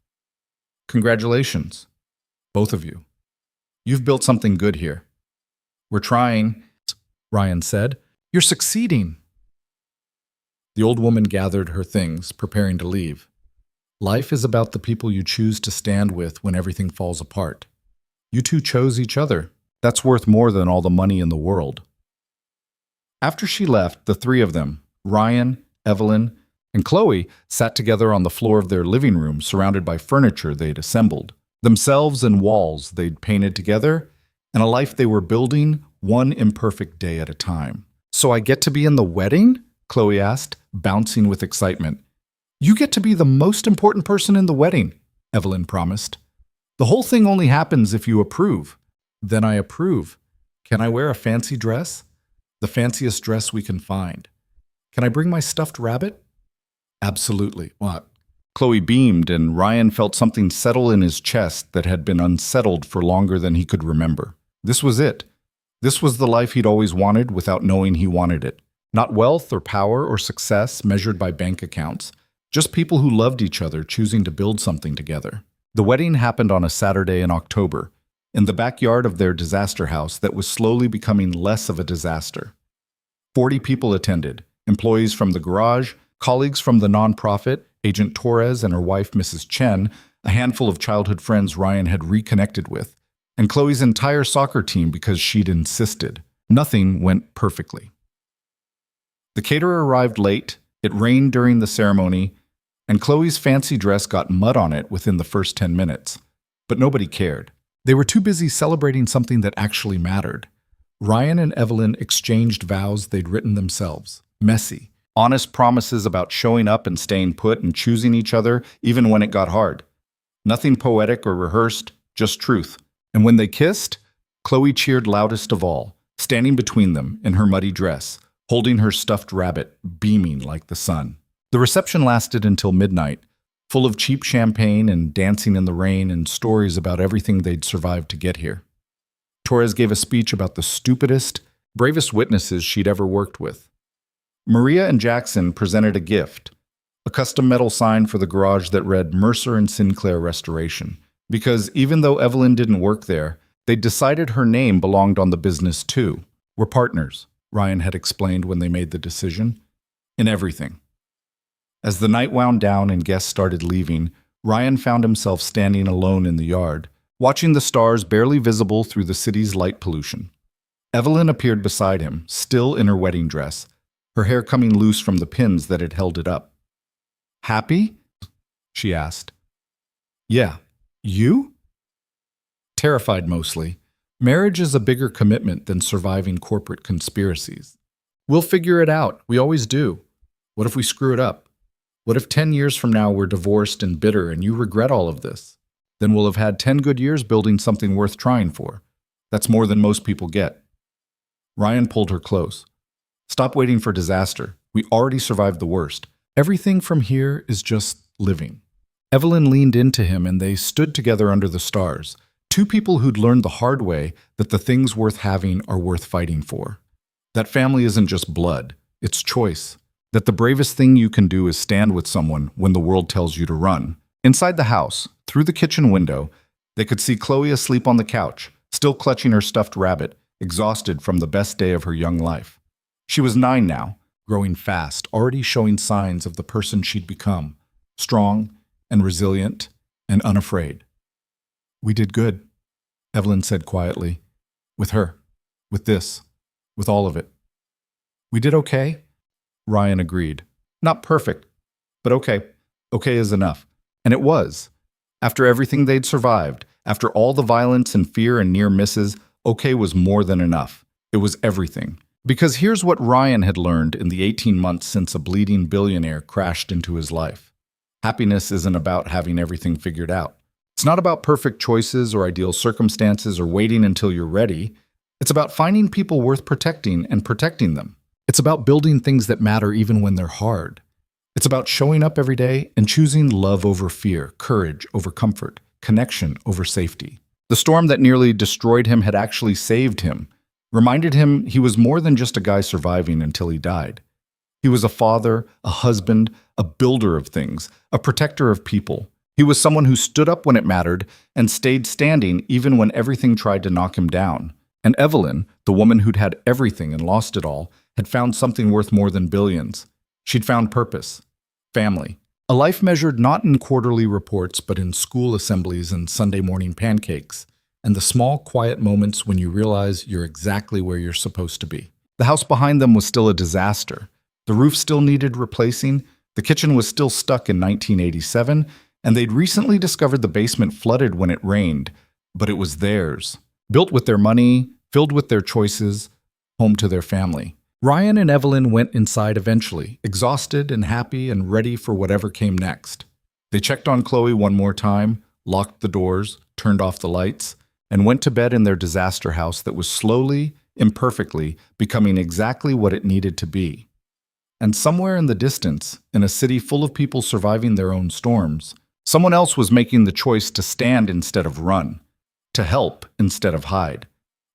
S1: "Congratulations, both of you. You've built something good here." "We're trying," Ryan said. "You're succeeding." The old woman gathered her things, preparing to leave. "Life is about the people you choose to stand with when everything falls apart. You two chose each other. That's worth more than all the money in the world." After she left, the three of them, Ryan, Evelyn, and Chloe, sat together on the floor of their living room, surrounded by furniture they'd assembled, themselves and walls they'd painted together, and a life they were building one imperfect day at a time. "So I get to be in the wedding?" Chloe asked, bouncing with excitement. "You get to be the most important person in the wedding," Evelyn promised. "The whole thing only happens if you approve." "Then I approve. Can I wear a fancy dress?" "The fanciest dress we can find." "Can I bring my stuffed rabbit?" "Absolutely." "What?" Chloe beamed, and Ryan felt something settle in his chest that had been unsettled for longer than he could remember. This was it. This was the life he'd always wanted without knowing he wanted it. Not wealth or power or success measured by bank accounts, just people who loved each other choosing to build something together. The wedding happened on a Saturday in October, in the backyard of their disaster house that was slowly becoming less of a disaster. 40 people attended, employees from the garage, colleagues from the nonprofit, Agent Torres and her wife Mrs. Chen, a handful of childhood friends Ryan had reconnected with, and Chloe's entire soccer team because she'd insisted. Nothing went perfectly. The caterer arrived late, It rained during the ceremony, and Chloe's fancy dress got mud on it within the first 10 minutes. But nobody cared.
S2: They were too busy celebrating something that actually mattered. Ryan and Evelyn exchanged vows they'd written themselves. Messy.
S1: Honest promises about showing up and staying put and choosing each other even when it got hard. Nothing poetic or rehearsed, just truth. And when they kissed, Chloe cheered loudest of all, standing between them in her muddy dress, holding her stuffed rabbit, beaming like the sun. The reception lasted until midnight, full of cheap champagne and dancing in the rain and stories about everything they'd survived to get here. Torres gave a speech about the stupidest, bravest witnesses she'd ever worked with. Maria and Jackson presented a gift, a custom metal sign for the garage that read Mercer and Sinclair Restoration, because even though Evelyn didn't work there, they'd decided her name belonged on the business too. We're partners, Ryan had explained when they made the decision, in everything. As the night wound down and guests started leaving, Ryan found himself standing alone in the yard, watching the stars barely visible through the city's light pollution. Evelyn appeared beside him, still in her wedding dress, her hair coming loose from the pins that had held it up. "Happy?" she asked. "Yeah. You?" Terrified mostly. Marriage is a bigger commitment than surviving corporate conspiracies. "We'll figure it out. We always do. What if we screw it up? What if 10 years from now we're divorced and bitter and you regret all of this? Then we'll have had 10 good years building something worth trying for. That's more than most people get." Ryan pulled her close. "Stop waiting for disaster. We already survived the worst. Everything from here is just living." Evelyn leaned into him and they stood together under the stars, two people who'd learned the hard way that the things worth having are worth fighting for. That family isn't just blood, it's choice. That the bravest thing you can do is stand with someone when the world tells you to run. Inside the house, through the kitchen window, they could see Chloe asleep on the couch, still clutching her stuffed rabbit, exhausted from the best day of her young life. She was 9 now, growing fast, already showing signs of the person she'd become, strong and resilient and unafraid. "We did good," Evelyn said quietly. "With her, with this, with all of it." "We did okay," Ryan agreed. "Not perfect, but okay. Okay is enough." And it was. After everything they'd survived, after all the violence and fear and near misses, okay was more than enough. It was everything. Because here's what Ryan had learned in the 18 months since a bleeding billionaire crashed into his life. Happiness isn't about having everything figured out. It's not about perfect choices or ideal circumstances or waiting until you're ready. It's about finding people worth protecting and protecting them. It's about building things that matter even when they're hard. It's about showing up every day and choosing love over fear, courage over comfort, connection over safety. The storm that nearly destroyed him had actually saved him, reminded him he was more than just a guy surviving until he died. He was a father, a husband, a builder of things, a protector of people. He was someone who stood up when it mattered and stayed standing even when everything tried to knock him down. And Evelyn, the woman who'd had everything and lost it all, had found something worth more than billions. She'd found purpose, family, a life measured not in quarterly reports but in school assemblies and Sunday morning pancakes, and the small, quiet moments when you realize you're exactly where you're supposed to be. The house behind them was still a disaster. The roof still needed replacing, the kitchen was still stuck in 1987, and they'd recently discovered the basement flooded when it rained, but it was theirs. Built with their money, filled with their choices, home to their family. Ryan and Evelyn went inside eventually, exhausted and happy and ready for whatever came next. They checked on Chloe one more time, locked the doors, turned off the lights, and went to bed in their disaster house that was slowly, imperfectly, becoming exactly what it needed to be. And somewhere in the distance, in a city full of people surviving their own storms, someone else was making the choice to stand instead of run, to help instead of hide,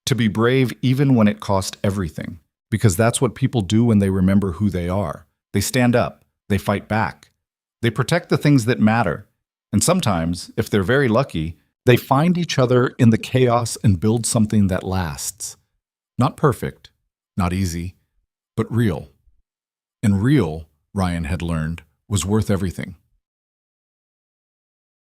S1: to be brave even when it cost everything. Because that's what people do when they remember who they are. They stand up, they fight back, they protect the things that matter, and sometimes, if they're very lucky, they find each other in the chaos and build something that lasts. Not perfect, not easy, but real. And real, Ryan had learned, was worth everything.